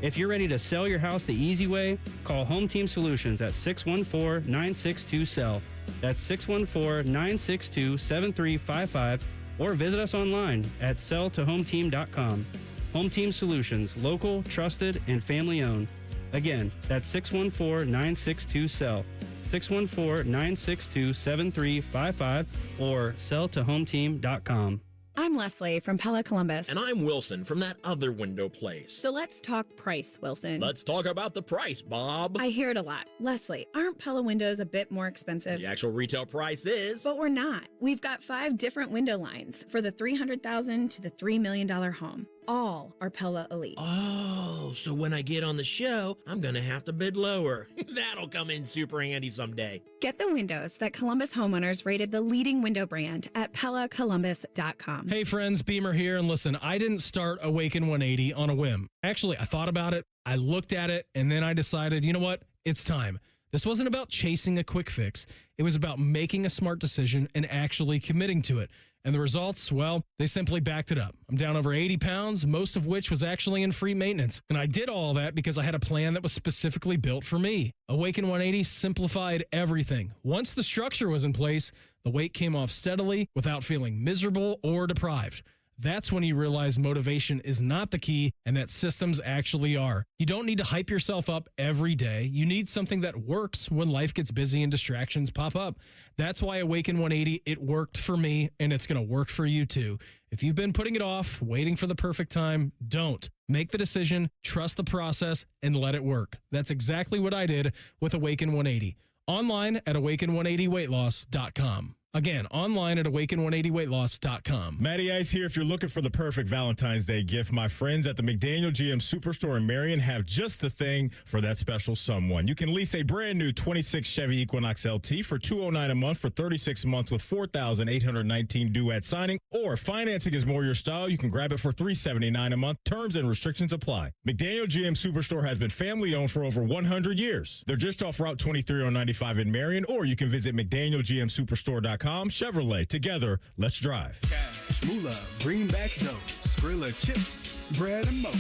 If you're ready to sell your house the easy way, call Home Team Solutions at 614-962-SELL. That's 614-962-7355, or visit us online at selltohometeam.com. Home Team Solutions, local, trusted, and family-owned. Again, that's 614-962-SELL. 614-962-7355 or selltohometeam.com. I'm Leslie from Pella Columbus. And I'm Wilson from that other window place. So let's talk price, Wilson. Let's talk about the price, Bob. I hear it a lot. Leslie, aren't Pella windows a bit more expensive? The actual retail price is. But we're not. We've got 5 different window lines for the $300,000 to the $3 million home. All are Pella Elite. Oh, so when I get on the show, I'm going to have to bid lower. That'll come in super handy someday. Get the windows that Columbus homeowners rated the leading window brand at PellaColumbus.com. Hey friends, Beamer here, and listen, I didn't start Awaken 180 on a whim. Actually, I thought about it, I looked at it, and then I decided, you know what? It's time. This wasn't about chasing a quick fix. It was about making a smart decision and actually committing to it. And the results, well, they simply backed it up. I'm down over 80 pounds, most of which was actually in free maintenance. And I did all that because I had a plan that was specifically built for me. Awaken 180 simplified everything. Once the structure was in place, the weight came off steadily without feeling miserable or deprived. That's when you realize motivation is not the key and that systems actually are. You don't need to hype yourself up every day. You need something that works when life gets busy and distractions pop up. That's why Awaken 180, it worked for me and it's going to work for you too. If you've been putting it off, waiting for the perfect time, don't. Make the decision, trust the process, and let it work. That's exactly what I did with Awaken 180. Online at awaken180weightloss.com. Again, online at awaken180weightloss.com. Matty Ice here. If you're looking for the perfect Valentine's Day gift, my friends at the McDaniel GM Superstore in Marion have just the thing for that special someone. You can lease a brand new 26 Chevy Equinox LT for $209 a month for 36 months with $4,819 due at signing, or financing is more your style. You can grab it for $379 a month. Terms and restrictions apply. McDaniel GM Superstore has been family owned for over 100 years. They're just off Route 23 on 95 in Marion, or you can visit McDanielGMSuperstore.com. Chevrolet. Together, let's drive. Cash, moolah, greenbacks dough, Skrilla chips, bread and mo.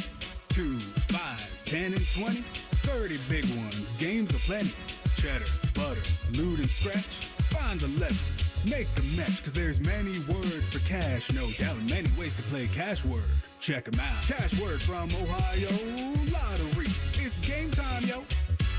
2, 5, 10, and 20, 30 big ones, games aplenty. Cheddar, butter, loot and scratch, find the letters, make the match, cause there's many words for cash, no doubt, many ways to play cash word. Check 'em out. Cash word from Ohio Lottery. It's game time, yo.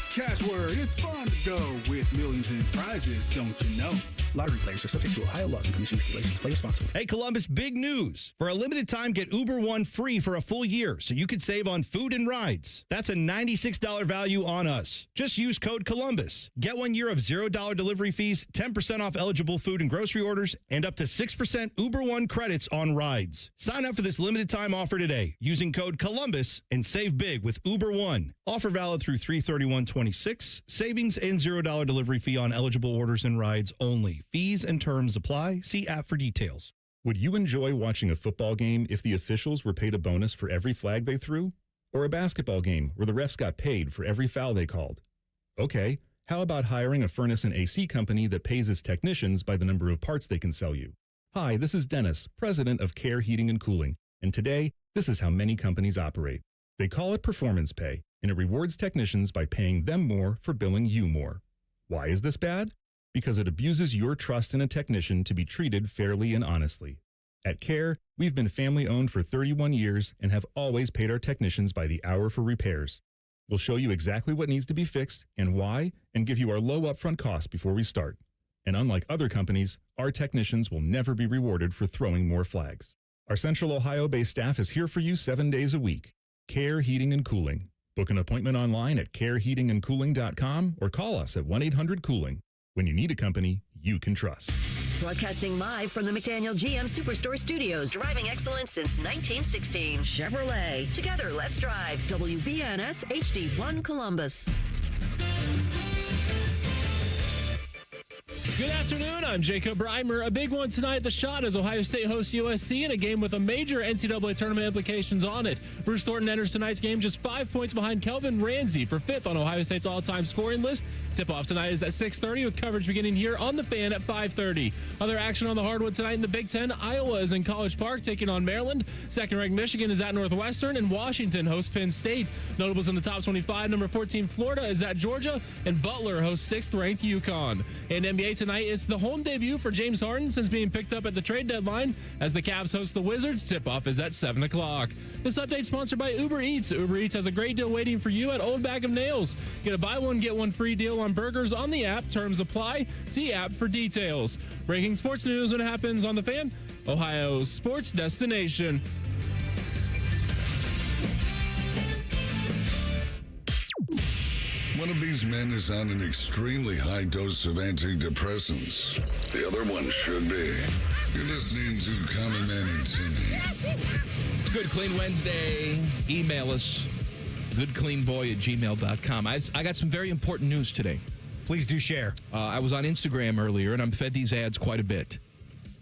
Cash word, it's fun to go with millions in prizes, don't you know? Lottery players are subject to Ohio laws and commission regulations. Play responsibly. Hey, Columbus, big news. For a limited time, get Uber One free for a full year so you could save on food and rides. That's a $96 value on us. Just use code Columbus. Get 1 year of $0 delivery fees, 10% off eligible food and grocery orders, and up to 6% Uber One credits on rides. Sign up for this limited time offer today using code Columbus and save big with Uber One. Offer valid through 3/31/26. Savings and $0 delivery fee on eligible orders and rides only. Fees and terms apply. See app for details. Would you enjoy watching a football game if the officials were paid a bonus for every flag they threw? Or a basketball game where the refs got paid for every foul they called? Okay, how about hiring a furnace and AC company that pays its technicians by the number of parts they can sell you? Hi, this is Dennis, president of Care Heating and Cooling, and today, this is how many companies operate. They call it performance pay, and it rewards technicians by paying them more for billing you more. Why is this bad? Because it abuses your trust in a technician to be treated fairly and honestly. At Care, we've been family-owned for 31 years and have always paid our technicians by the hour for repairs. We'll show you exactly what needs to be fixed and why, and give you our low upfront cost before we start. And unlike other companies, our technicians will never be rewarded for throwing more flags. Our Central Ohio-based staff is here for you 7 days a week. Care Heating and Cooling. Book an appointment online at careheatingandcooling.com or call us at 1-800-COOLING. When you need a company you can trust. Broadcasting live from the McDaniel GM Superstore Studios. Driving excellence since 1916. Chevrolet. Together, let's drive. WBNS HD1 Columbus. Good afternoon. I'm Jacob Reimer. A big one tonight at the Shot as Ohio State hosts USC in a game with a major NCAA tournament implications on it. Bruce Thornton enters tonight's game just 5 points behind Kelvin Ramsey for 5th on Ohio State's all-time scoring list. Tip-off tonight is at 6:30 with coverage beginning here on The Fan at 5:30. Other action on the hardwood tonight in the Big Ten. Iowa is in College Park taking on Maryland. Second-ranked Michigan is at Northwestern, and Washington hosts Penn State. Notables in the top 25, number 14 Florida is at Georgia, and Butler hosts 6th-ranked UConn. In NBA tonight, it's the home debut for James Harden since being picked up at the trade deadline as the Cavs host the Wizards. Tip-off is at 7 o'clock. This update sponsored by Uber Eats. Uber Eats has a great deal waiting for you at Old Bag of Nails. Get a buy one, get one free deal on burgers on the app. Terms apply. See app for details. Breaking sports news when it happens on The Fan, Ohio's sports destination. One of these men is on an extremely high dose of antidepressants. The other one should be. You're listening to Common Man and Timmy. Good Clean Wednesday. Email us, goodcleanboy@gmail.com. I got some very important news today. Please do share. I was on Instagram earlier, and I'm fed these ads quite a bit,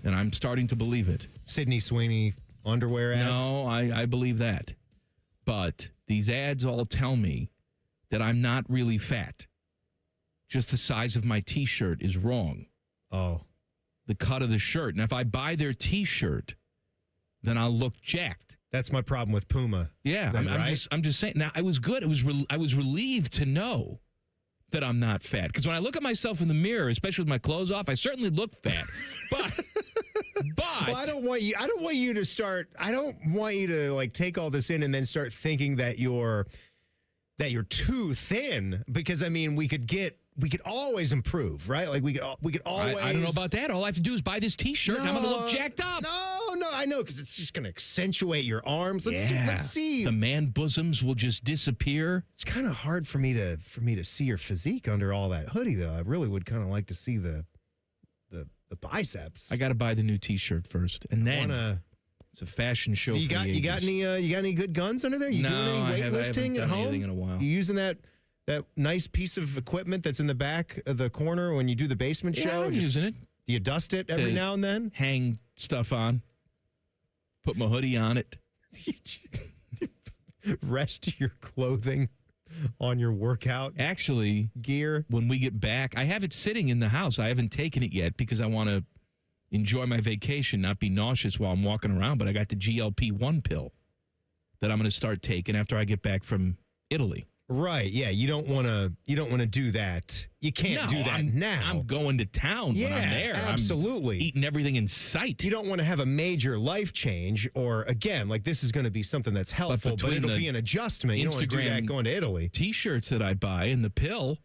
and I'm starting to believe it. Sydney Sweeney underwear ads? No, I believe that. But these ads all tell me that I'm not really fat. Just the size of my T-shirt is wrong. Oh. the cut of the shirt. And if I buy their T-shirt, then I'll look jacked. That's my problem with Puma. Yeah, then, I'm just saying. Now, I was good. I was relieved to know that I'm not fat. Because when I look at myself in the mirror, especially with my clothes off, I certainly look fat. But well, I don't want you to like take all this in and then start thinking that you're too thin, because I mean we could always improve, right? Like we could always. I don't know about that. All I have to do is buy this T-shirt and I'm going to look jacked up. No, I know, because it's just going to accentuate your arms. Let's see. The man bosoms will just disappear. It's kind of hard for me to see your physique under all that hoodie, though. I really would kind of like to see the biceps. I got to buy the new T-shirt first, and then it's a fashion show. You got any good guns under there? You doing any weightlifting at home? Anything in a while. You using that nice piece of equipment that's in the back of the corner when you do the basement show? I'm using it. Do you dust it every now and then? Hang stuff on. Put my hoodie on it. Rest your clothing on your workout gear. When we get back, I have it sitting in the house. I haven't taken it yet because I want to enjoy my vacation, not be nauseous while I'm walking around. But I got the GLP-1 pill that I'm going to start taking after I get back from Italy. Right, yeah. You don't want to do that. You can't do that now. I'm going to town when I'm there. Absolutely. I'm eating everything in sight. You don't want to have a major life change, or again, like this is going to be something that's helpful, but it'll be an adjustment. You don't want to do that going to Italy. T-shirts that I buy and the pill,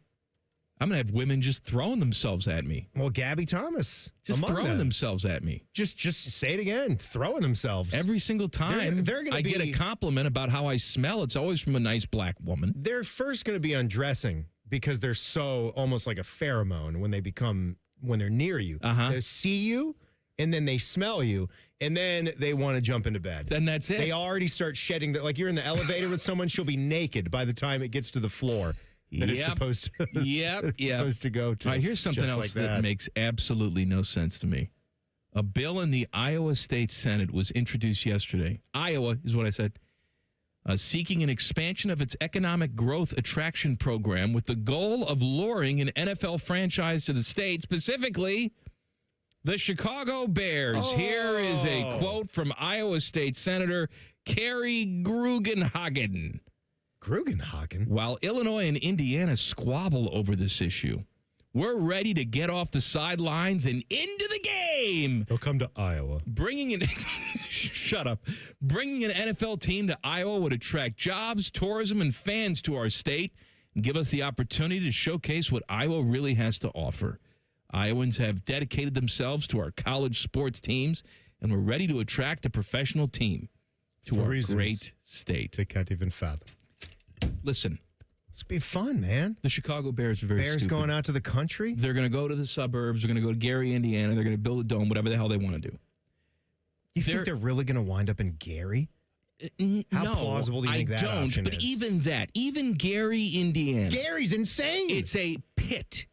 I'm going to have women just throwing themselves at me. Well, Gabby Thomas. Just throwing themselves at me. Just say it again. Throwing themselves. Every single time I get a compliment about how I smell, it's always from a nice black woman. They're first going to be undressing because they're so almost like a pheromone when they're near you. They see you, and then they smell you, and then they want to jump into bed. Then that's it. They already start shedding like you're in the elevator with someone, she'll be naked by the time it gets to the floor. That it's supposed to. Supposed to go to. All right, here's something else like that makes absolutely no sense to me. A bill in the Iowa State Senate was introduced yesterday. Iowa is what I said. Seeking an expansion of its economic growth attraction program with the goal of luring an NFL franchise to the state, specifically the Chicago Bears. Here is a quote from Iowa State Senator Carrie Grugenhagen. While Illinois and Indiana squabble over this issue, we're ready to get off the sidelines and into the game. They'll come to Iowa. Bringing an NFL team to Iowa would attract jobs, tourism, and fans to our state and give us the opportunity to showcase what Iowa really has to offer. Iowans have dedicated themselves to our college sports teams, and we're ready to attract a professional team to our great state. They can't even fathom. Listen. It's going to be fun, man. The Chicago Bears are very stupid. Going out to the country? They're going to go to the suburbs. They're going to go to Gary, Indiana. They're going to build a dome, whatever the hell they want to do. You think they're really going to wind up in Gary? How plausible do you think that option is? But even Gary, Indiana. Gary's insane. It's a pit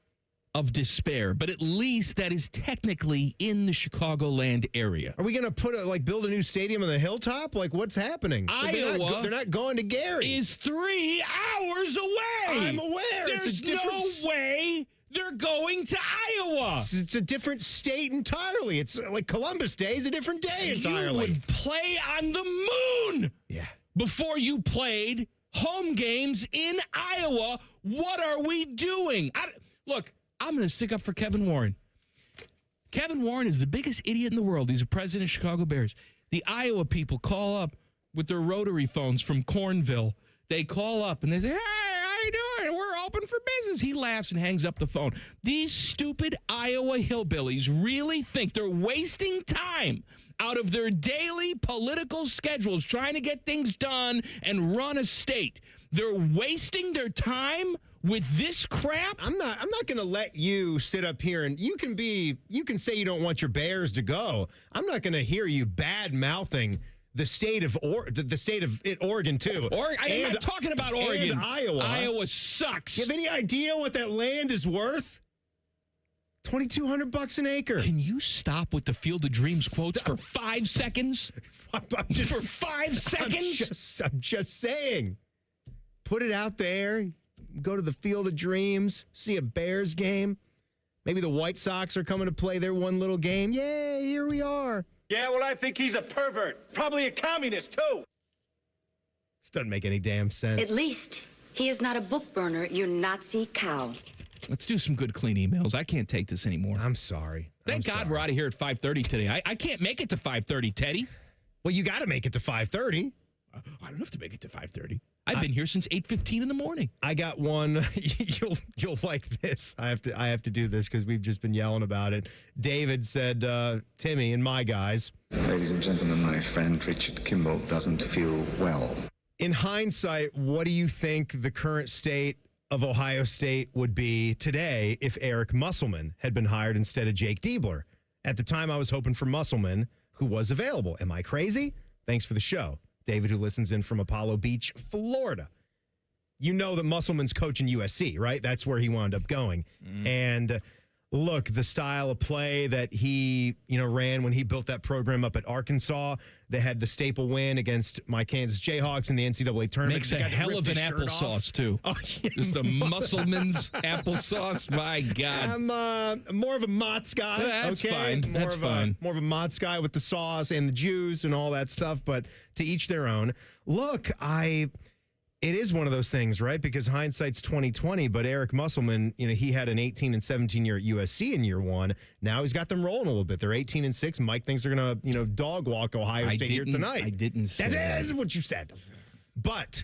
of despair, but at least that is technically in the Chicagoland area. Are we going to build a new stadium on the hilltop? Like, what's happening? Iowa, they're not going to Gary. Is 3 hours away. I'm aware. There's no way they're going to Iowa. It's a different state entirely. It's like Columbus Day is a different day entirely. You would play on the moon. Yeah. Before you played home games in Iowa. What are we doing? Look, I'm going to stick up for Kevin Warren. Kevin Warren is the biggest idiot in the world. He's the president of Chicago Bears. The Iowa people call up with their rotary phones from Cornville. They call up and they say, hey, how you doing? We're open for business. He laughs and hangs up the phone. These stupid Iowa hillbillies really think they're wasting time out of their daily political schedules trying to get things done and run a state. They're wasting their time with this crap. I'm not going to let you sit up here and you can say you don't want your Bears to go. I'm not going to hear you bad mouthing the state of Oregon too. I'm not talking about Oregon. And Iowa. Iowa sucks. You have any idea what that land is worth? $2,200 an acre. Can you stop with the Field of Dreams quotes for 5 seconds? For 5 seconds? I'm just saying. Put it out there. Go to the Field of Dreams. See a Bears game. Maybe the White Sox are coming to play their one little game. Yay, here we are. Yeah, well, I think he's a pervert. Probably a communist, too. This doesn't make any damn sense. At least he is not a book burner, you Nazi cow. Let's do some good, clean emails. I can't take this anymore. I'm sorry. Thank God we're out of here at 5:30 today. I can't make it to 5:30, Teddy. Well, you got to make it to 5:30. I don't have to make it to 5:30. I've been here since 8:15 in the morning. I got one. You'll like this. I have to do this because we've just been yelling about it. David said, Timmy and my guys. Ladies and gentlemen, my friend Richard Kimball doesn't feel well. In hindsight, what do you think the current state of Ohio State would be today if Eric Musselman had been hired instead of Jake Diebler? At the time, I was hoping for Musselman, who was available. Am I crazy? Thanks for the show. David, who listens in from Apollo Beach, Florida. You know that Musselman's coaching USC, right? That's where he wound up going. And look, the style of play that he, ran when he built that program up at Arkansas, they had the staple win against my Kansas Jayhawks in the NCAA tournament. Makes a hell of an applesauce, too. Oh, yeah. Just the Musselman's applesauce. My God. I'm more of a Mott's guy. That's okay? fine. That's fine. More of a Mott's guy with the sauce and the juice and all that stuff, but to each their own. Look, it is one of those things, right? Because hindsight's 20/20, but Eric Musselman, he had an 18 and 17 year at USC in year one. Now he's got them rolling a little bit. They're 18-6. Mike thinks they're going to, dog walk Ohio State here tonight. I didn't say that. Is what you said. But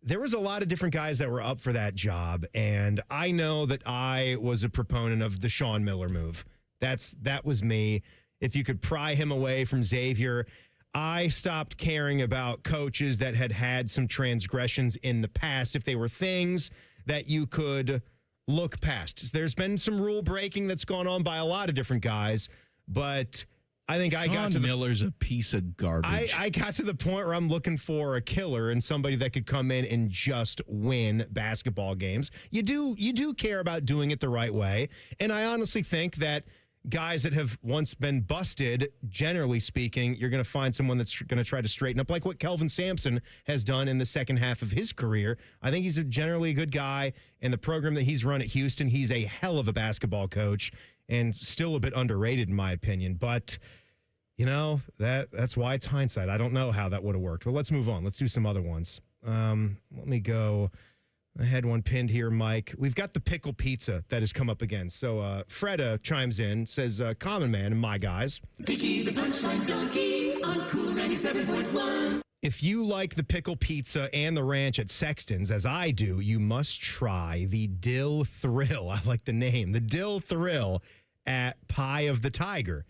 there was a lot of different guys that were up for that job, and I know that I was a proponent of the Sean Miller move. That was me. If you could pry him away from Xavier, I stopped caring about coaches that had some transgressions in the past if they were things that you could look past. There's been some rule breaking that's gone on by a lot of different guys, but I think Miller's a piece of garbage. I got to the point where I'm looking for a killer and somebody that could come in and just win basketball games. You do care about doing it the right way, and I honestly think that guys that have once been busted, generally speaking, you're going to find someone that's going to try to straighten up, like what Kelvin Sampson has done in the second half of his career. I think he's generally a good guy, and the program that he's run at Houston, he's a hell of a basketball coach and still a bit underrated in my opinion. But, that's why it's hindsight. I don't know how that would have worked. But let's move on. Let's do some other ones. Let me go. I had one pinned here, Mike. We've got the pickle pizza that has come up again. So Freda chimes in, says, common man and my guys. Vicky the Punchline Donkey on Cool 97.1. If you like the pickle pizza and the ranch at Sexton's, as I do, you must try the Dill Thrill. I like the name. The Dill Thrill at Pie of the Tiger.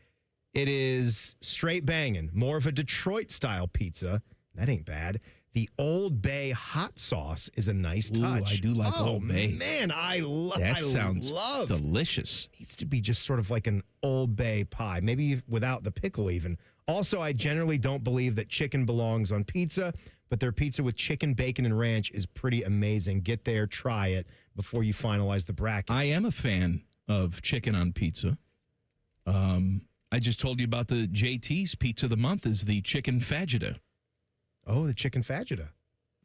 It is straight banging. More of a Detroit-style pizza. That ain't bad. The Old Bay hot sauce is a nice touch. I do like Old Bay. Man, That sounds delicious. Needs to be just sort of like an Old Bay pie, maybe without the pickle even. Also, I generally don't believe that chicken belongs on pizza, but their pizza with chicken, bacon, and ranch is pretty amazing. Get there, try it before you finalize the bracket. I am a fan of chicken on pizza. I just told you about the JT's Pizza of the Month is the chicken fajita. Oh, the chicken fajita.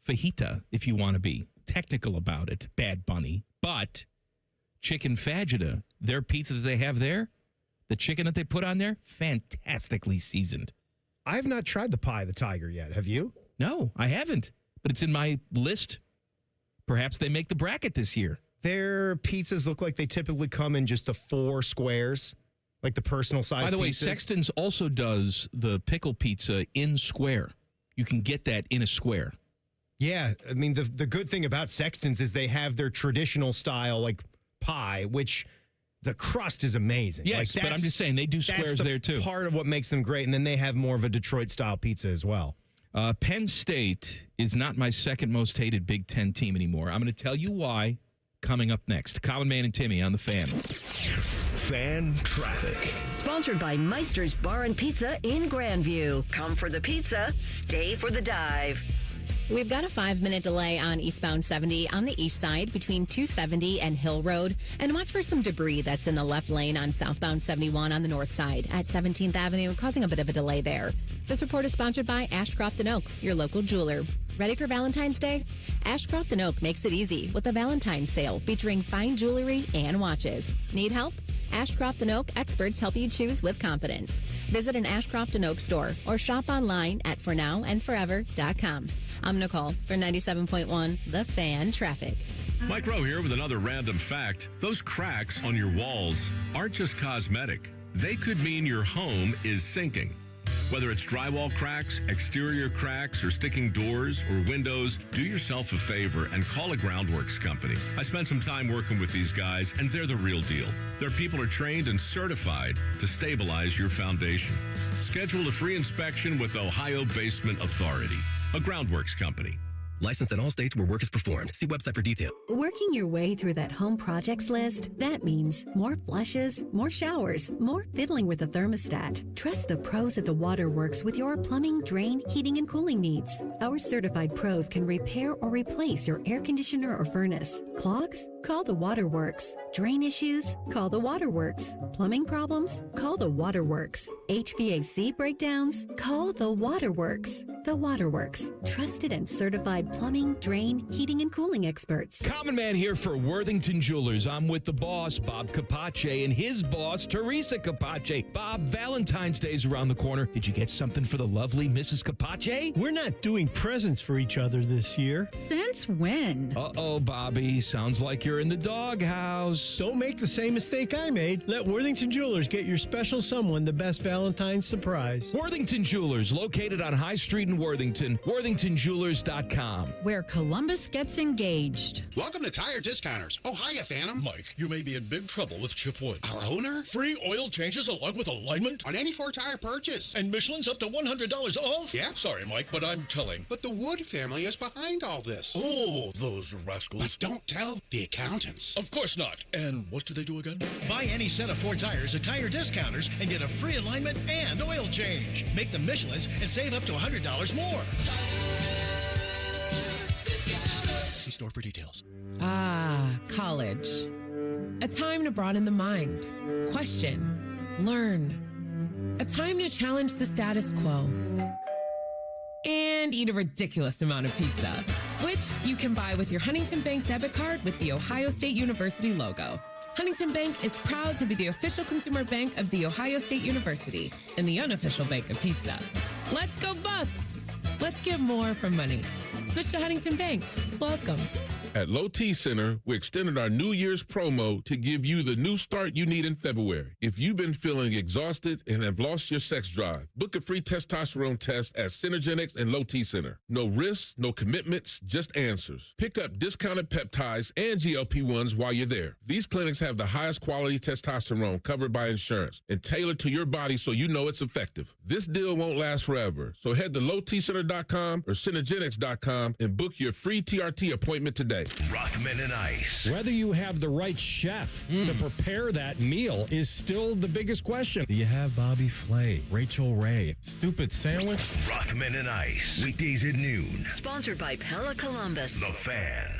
Fajita, if you want to be technical about it, Bad Bunny. But chicken fajita, their pizza that they have there, the chicken that they put on there, fantastically seasoned. I have not tried the Pie of the Tiger yet. Have you? No, I haven't. But it's in my list. Perhaps they make the bracket this year. Their pizzas look like they typically come in just the 4 squares, like the personal size pizzas. By the way, Sexton's also does the pickle pizza in square. You can get that in a square. Yeah, I mean, the good thing about Sexton's is they have their traditional style, like pie, which the crust is amazing. Yes, but I'm just saying they do squares there too. Part of what makes them great, and then they have more of a Detroit-style pizza as well. Penn State is not my second most hated Big Ten team anymore. I'm going to tell you why coming up next. Common Man and Timmy on The Fan. Fan traffic. Sponsored by Meister's Bar and Pizza in Grandview. Come for the pizza, stay for the dive. We've got a 5-minute delay on eastbound 70 on the east side between 270 and Hill Road. And watch for some debris that's in the left lane on southbound 71 on the north side at 17th Avenue, causing a bit of a delay there. This report is sponsored by Ashcroft & Oak, your local jeweler. Ready for Valentine's Day? Ashcroft & Oak makes it easy with a Valentine's sale featuring fine jewelry and watches. Need help? Ashcroft & Oak experts help you choose with confidence. Visit an Ashcroft & Oak store or shop online at fornowandforever.com. I'm Nicole for 97.1 The Fan Traffic. Mike Rowe here with another random fact. Those cracks on your walls aren't just cosmetic. They could mean your home is sinking. Whether it's drywall cracks, exterior cracks, or sticking doors or windows, do yourself a favor and call a Groundworks company. I spent some time working with these guys, and they're the real deal. Their people are trained and certified to stabilize your foundation. Schedule a free inspection with Ohio Basement Authority, a Groundworks company. Licensed in all states where work is performed. See website for detail. Working your way through that home projects list, that means more flushes, more showers, more fiddling with the thermostat. Trust the pros at the Waterworks with your plumbing, drain, heating, and cooling needs. Our certified pros can repair or replace your air conditioner or furnace. Clogs? Call the Waterworks. Drain issues? Call the Waterworks. Plumbing problems? Call the Waterworks. HVAC breakdowns? Call the Waterworks. The Waterworks. Trusted and certified plumbing, drain, heating, and cooling experts. Common Man here for Worthington Jewelers. I'm with the boss, Bob Capace, and his boss, Teresa Capace. Bob, Valentine's Day's around the corner. Did you get something for the lovely Mrs. Capace? We're not doing presents for each other this year. Since when? Uh-oh, Bobby. Sounds like you're in the doghouse. Don't make the same mistake I made. Let Worthington Jewelers get your special someone the best Valentine's surprise. Worthington Jewelers, located on High Street in Worthington. WorthingtonJewelers.com. Where Columbus gets engaged. Welcome to Tire Discounters. Oh, hiya, Phantom. Mike, you may be in big trouble with Chip Wood. Our owner? Free oil changes along with alignment on any Ford tire purchase. And Michelin's up to $100 off? Yeah. Sorry, Mike, but I'm telling. But the Wood family is behind all this. Oh, those rascals. But don't tell the accountants. Of course not. And what do they do again? Buy any set of Ford tires at Tire Discounters and get a free alignment and oil change. Make them Michelin's and save up to $100 more. See store for details. Ah, college. A time to broaden the mind, question, learn. A time to challenge the status quo. And eat a ridiculous amount of pizza, which you can buy with your Huntington Bank debit card with the Ohio State University logo. Huntington Bank is proud to be the official consumer bank of The Ohio State University and the unofficial bank of pizza. Let's go Bucks! Let's get more from money. Switch to Huntington Bank. Welcome. At Low T Center, we extended our New Year's promo to give you the new start you need in February. If you've been feeling exhausted and have lost your sex drive, book a free testosterone test at Synergenics and Low T Center. No risks, no commitments, just answers. Pick up discounted peptides and GLP-1s while you're there. These clinics have the highest quality testosterone covered by insurance and tailored to your body so you know it's effective. This deal won't last forever, so head to lowtcenter.com or Synergenics.com and book your free TRT appointment today. Rockman and Ice. Whether you have the right chef to prepare that meal is still the biggest question. Do you have Bobby Flay, Rachel Ray, Stupid Sandwich? Rockman and Ice. Weekdays at noon. Sponsored by Pella Columbus. The Fan.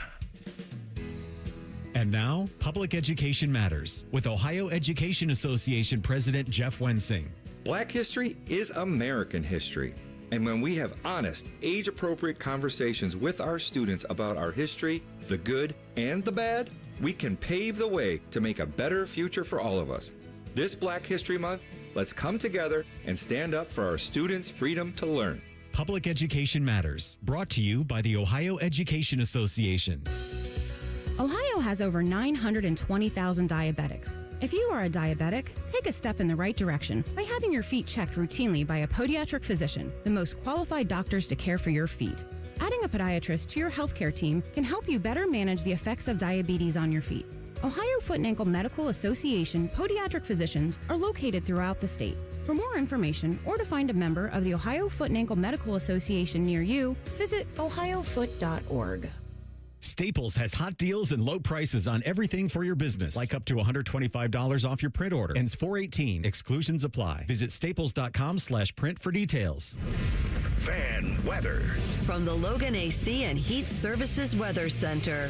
And now, Public Education Matters with Ohio Education Association President Jeff Wensing. Black history is American history. And when we have honest, age-appropriate conversations with our students about our history, the good and the bad, we can pave the way to make a better future for all of us. This Black History Month, let's come together and stand up for our students' freedom to learn. Public Education Matters, brought to you by the Ohio Education Association. Ohio has over 920,000 diabetics. If you are a diabetic, take a step in the right direction by having your feet checked routinely by a podiatric physician, the most qualified doctors to care for your feet. Adding a podiatrist to your healthcare team can help you better manage the effects of diabetes on your feet. Ohio Foot and Ankle Medical Association podiatric physicians are located throughout the state. For more information or to find a member of the Ohio Foot and Ankle Medical Association near you, visit ohiofoot.org. Staples has hot deals and low prices on everything for your business, like up to $125 off your print order. Ends 4/18. Exclusions apply. Visit staples.com/print for details. Fan weather. From the Logan AC and Heat Services Weather Center.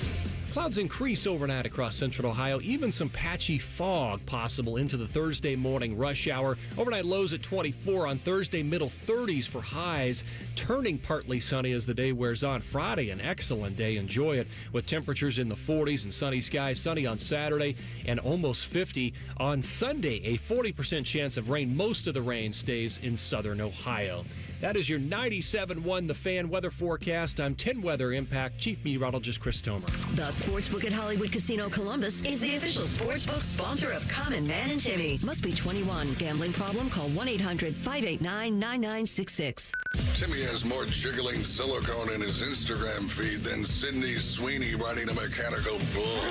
Clouds increase overnight across central Ohio, even some patchy fog possible into the Thursday morning rush hour. Overnight lows at 24 on Thursday, middle 30s for highs, turning partly sunny as the day wears on. Friday, an excellent day. Enjoy it with temperatures in the 40s and sunny skies. Sunny on Saturday and almost 50 on Sunday. A 40% chance of rain. Most of the rain stays in southern Ohio. That is your 97.1 The Fan weather forecast. I'm 10 Weather Impact Chief Meteorologist Chris Tomer. The Sportsbook at Hollywood Casino Columbus is the official sportsbook sponsor of Common Man and Timmy. Must be 21. Gambling problem? Call 1-800-589-9966. Timmy has more jiggling silicone in his Instagram feed than Sydney Sweeney riding a mechanical bull.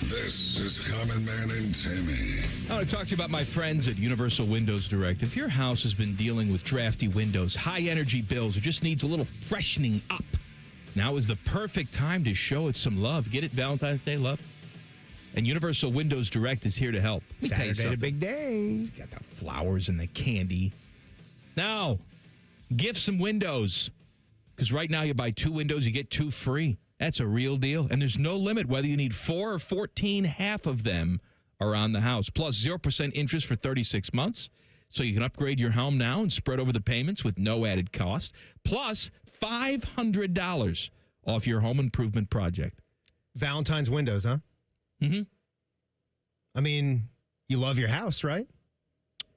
This is Common Man and Timmy. I want to talk to you about my friends at Universal Windows Direct. If your house has been dealing with drafty windows, high energy bills, or just needs a little freshening up, now is the perfect time to show it some love. Get it Valentine's Day love? And Universal Windows Direct is here to help. Let me tell you Saturday, something. the big day. Got the flowers and the candy. Now, give some windows. Because right now you buy 2 windows, you get 2 free. That's a real deal. And there's no limit whether you need 4 or 14. Half of them are on the house. Plus 0% interest for 36 months. So you can upgrade your home now and spread over the payments with no added cost. Plus $500 off your home improvement project. Valentine's windows, huh? Mm-hmm. I mean, you love your house, right?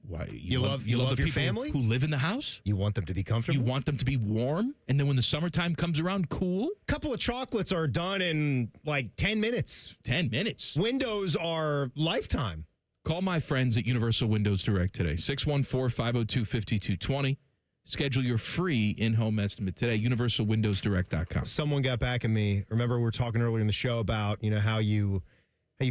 Why you love the your people family who live in the house? You want them to be comfortable? You want them to be warm? And then when the summertime comes around, cool? Couple of chocolates are done in like 10 minutes. 10 minutes. Windows are lifetime. Call my friends at Universal Windows Direct today. 614-502-5220. Schedule your free in-home estimate today. UniversalWindowsDirect.com. Someone got back at me. Remember we were talking earlier in the show about, how you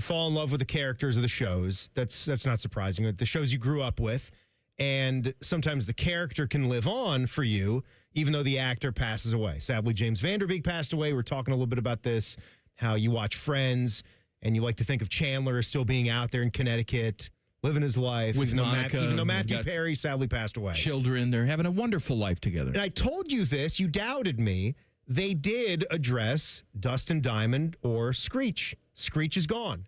fall in love with the characters of the shows. That's not surprising. The shows you grew up with. And sometimes the character can live on for you, even though the actor passes away. Sadly, James Van Der Beek passed away. We're talking a little bit about this, how you watch Friends, and you like to think of Chandler as still being out there in Connecticut, living his life. With Monica. Even though Matthew Perry sadly passed away. Children, they're having a wonderful life together. And I told you this. You doubted me. They did address Dustin Diamond or Screech. Screech is gone.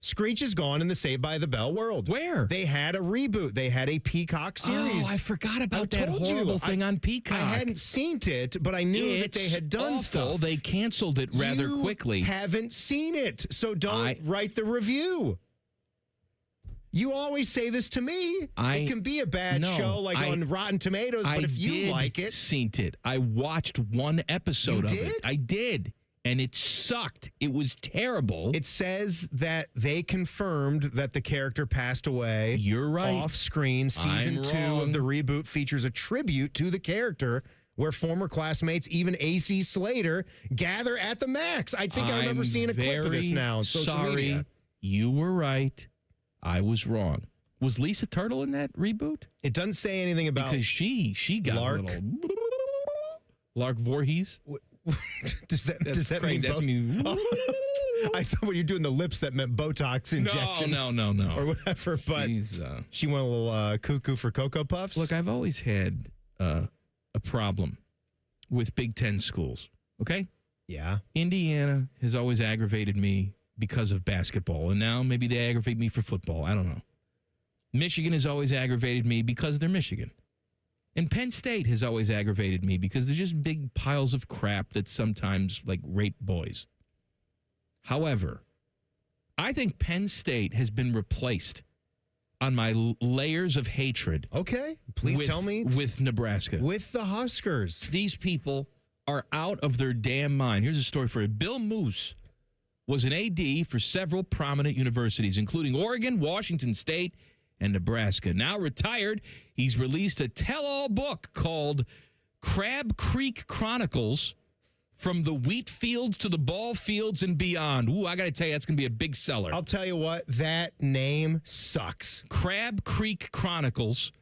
Screech is gone in the Saved by the Bell world. Where? They had a reboot. They had a Peacock series. Oh, I forgot about that horrible thing on Peacock. I hadn't seen it, but I knew that they had done awful. stuff. They canceled it rather quickly. You haven't seen it, so don't write the review. You always say this to me. It can be a bad show on Rotten Tomatoes, but if you like it. Seen it. I watched one episode of it. I did. And it sucked. It was terrible. It says that they confirmed that the character passed away. You're right. Off screen. Season 2 of the reboot features a tribute to the character where former classmates, even AC Slater, gather at the Max. I think I remember seeing a clip of this now on social media. You were right. I was wrong. Was Lisa Turtle in that reboot? It doesn't say anything about because she got Lark. a little Lark Voorhees. does that mean I thought when you're doing the lips that meant Botox injections. No. Or whatever, but she went a little cuckoo for Cocoa Puffs. Look, I've always had a problem with Big Ten schools, okay? Yeah. Indiana has always aggravated me because of basketball, and now maybe they aggravate me for football. I don't know. Michigan has always aggravated me because they're Michigan. And Penn State has always aggravated me because they're just big piles of crap that sometimes, rape boys. However, I think Penn State has been replaced on my layers of hatred. Okay, please tell me. With Nebraska. With the Huskers. These people are out of their damn mind. Here's a story for you. Bill Moose was an AD for several prominent universities, including Oregon, Washington State, and Nebraska. Now retired, he's released a tell-all book called Crab Creek Chronicles, From the Wheat Fields to the Ball Fields and Beyond. Ooh, I got to tell you, that's going to be a big seller. I'll tell you what, that name sucks. Crab Creek Chronicles,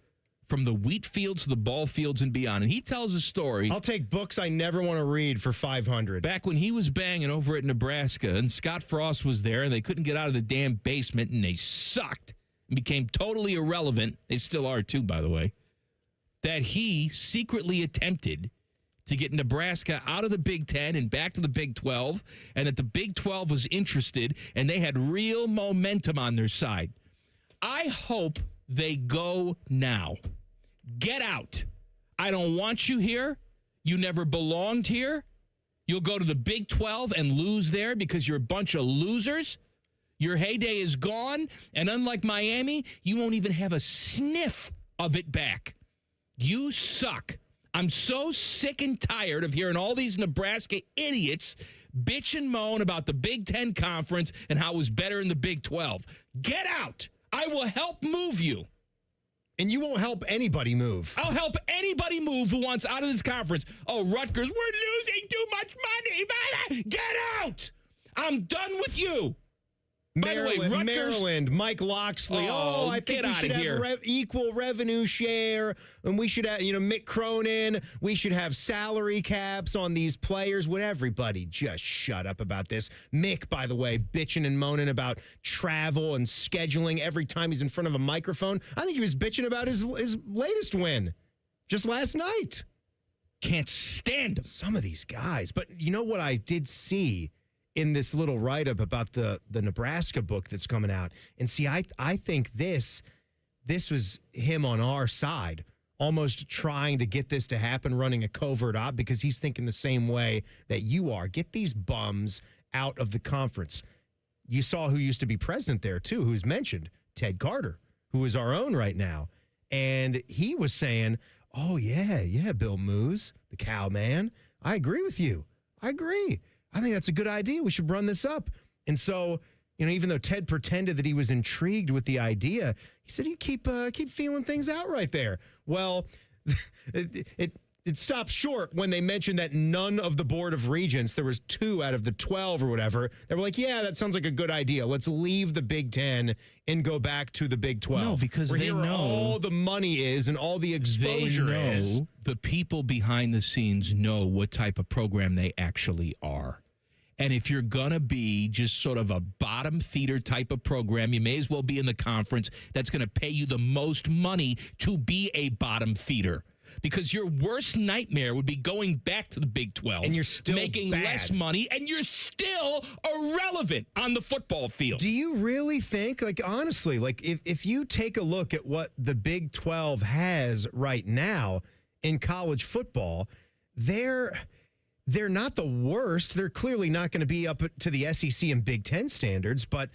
From the Wheat Fields to the Ball Fields and Beyond. And he tells a story. I'll take books I never want to read for $500. Back when he was banging over at Nebraska, and Scott Frost was there, and they couldn't get out of the damn basement, and they sucked. And became totally irrelevant, they still are too, by the way, that he secretly attempted to get Nebraska out of the Big Ten and back to the Big 12, and that the Big 12 was interested, and they had real momentum on their side. I hope they go now. Get out. I don't want you here. You never belonged here. You'll go to the Big 12 and lose there because you're a bunch of losers. Your heyday is gone, and unlike Miami, you won't even have a sniff of it back. You suck. I'm so sick and tired of hearing all these Nebraska idiots bitch and moan about the Big Ten Conference and how it was better in the Big 12. Get out. I will help move you. And you won't help anybody move. I'll help anybody move who wants out of this conference. Oh, Rutgers, we're losing too much money. Get out. I'm done with you. Maryland, Mike Loxley. I think we should have equal revenue share, and we should have, Mick Cronin. We should have salary caps on these players. Would everybody just shut up about this? Mick, by the way, bitching and moaning about travel and scheduling every time he's in front of a microphone. I think he was bitching about his latest win just last night. Can't stand him. Some of these guys. But you know what I did see in this little write-up about the Nebraska book that's coming out? And see, I think this was him on our side, almost trying to get this to happen, running a covert op, because he's thinking the same way that you are. Get these bums out of the conference. You saw who used to be president there, too, who's mentioned, Ted Carter, who is our own right now. And he was saying, oh, yeah, Bill Moose, the cow man, I agree with you. I agree. I think that's a good idea. We should run this up. And so, even though Ted pretended that he was intrigued with the idea, he said, you keep feeling things out right there. Well, it stopped short when they mentioned that none of the Board of Regents, there was 2 out of the 12 or whatever, they were like, yeah, that sounds like a good idea. Let's leave the Big Ten and go back to the Big 12. No, because they know all the money is and all the exposure is. The people behind the scenes know what type of program they actually are. And if you're going to be just sort of a bottom feeder type of program, you may as well be in the conference that's going to pay you the most money to be a bottom feeder. Because your worst nightmare would be going back to the Big 12. And you're still making bad. less money, and you're still irrelevant on the football field. Do you really think, honestly, if you take a look at what the Big 12 has right now in college football, they're not the worst. They're clearly not going to be up to the SEC and Big Ten standards, but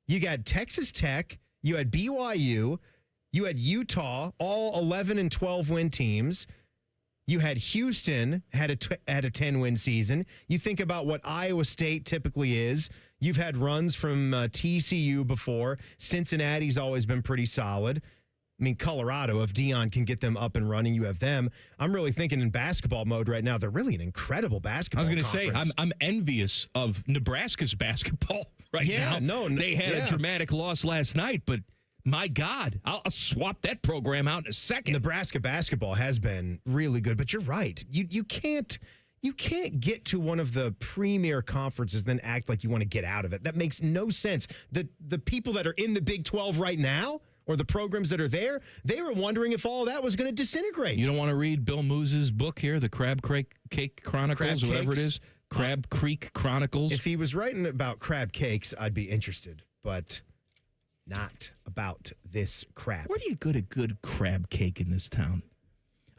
you got Texas Tech, you had BYU, you had Utah, all 11 and 12 win teams. You had Houston had a 10-win season. You think about what Iowa State typically is. You've had runs from TCU before. Cincinnati's always been pretty solid. I mean, Colorado, if Dion can get them up and running, you have them. I'm really thinking in basketball mode right now. They're really an incredible basketball conference. I was going to say, I'm envious of Nebraska's basketball right now. No, they had a dramatic loss last night, but my God, I'll swap that program out in a second. Nebraska basketball has been really good, but you're right. You can't get to one of the premier conferences then act like you want to get out of it. That makes no sense. The people that are in the Big 12 right now, or the programs that are there, they were wondering if all that was going to disintegrate. You don't want to read Bill Moose's book here, the Crab Cake Chronicles, or whatever it is? Crab Creek Chronicles? If he was writing about crab cakes, I'd be interested, but not about this crab. Where do you get a good crab cake in this town?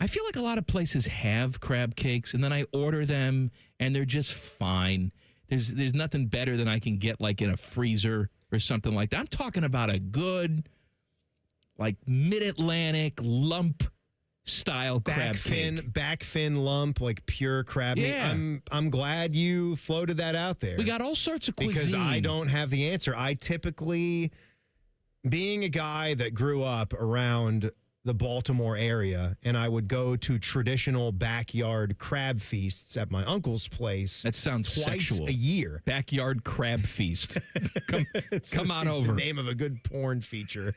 I feel like a lot of places have crab cakes, and then I order them, and they're just fine. There's nothing better than I can get, in a freezer or something like that. I'm talking about a good, mid-Atlantic lump style crab cake. Back fin lump, pure crab meat. I'm glad you floated that out there. We got all sorts of cuisine. Because I don't have the answer. I typically, being a guy that grew up around the Baltimore area, and I would go to traditional backyard crab feasts at my uncle's place. That sounds twice sexual. A year. Backyard crab feast. Come on over. The name of a good porn feature.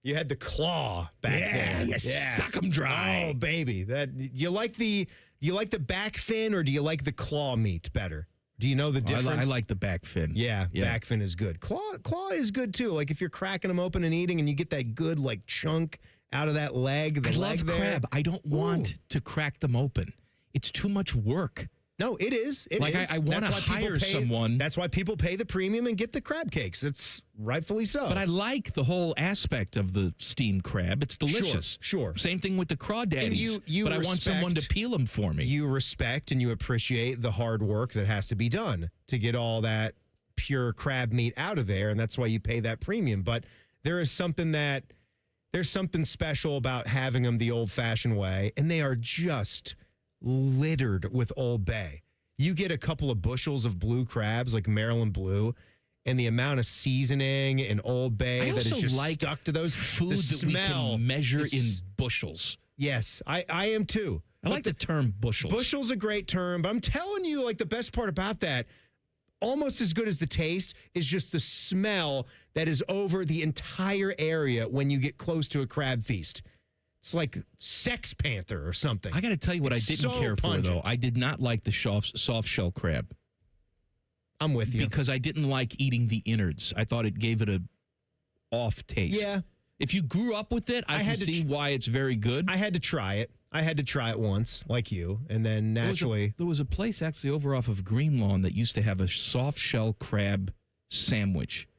You had the claw back there. You suck them dry. Oh, baby. You like the back fin, or do you like the claw meat better? Do you know the difference? I like the back fin. Yeah, back fin is good. Claw is good too. If you're cracking them open and eating, and you get that good chunk out of that leg. I love there. crab. I don't want to crack them open. It's too much work. No, it is. It is. I want to hire someone. That's why people pay the premium and get the crab cakes. It's rightfully so. But I like the whole aspect of the steamed crab. It's delicious. Sure. Same thing with the crawdaddies. You but I want someone to peel them for me. You respect and you appreciate the hard work that has to be done to get all that pure crab meat out of there, and that's why you pay that premium. But there's something special about having them the old-fashioned way, and they are just littered with Old Bay. You get a couple of bushels of blue crabs, like Maryland blue, and the amount of seasoning and Old Bay that is just stuck to those food that we can measure in bushels. Yes, I am too. I like the term bushels. Bushel's a great term, but I'm telling you, like, the best part about that, almost as good as the taste, is just the smell that is over the entire area when you get close to a crab feast. It's like Sex Panther or something. I got to tell you what I didn't care for, though. I did not like the soft shell crab. I'm with you. Because I didn't like eating the innards. I thought it gave it a off taste. Yeah. If you grew up with it, I can see why it's very good. I had to try it. I had to try it once, like you, and then naturally... There was a place actually over off of Green Lawn that used to have a soft shell crab sandwich.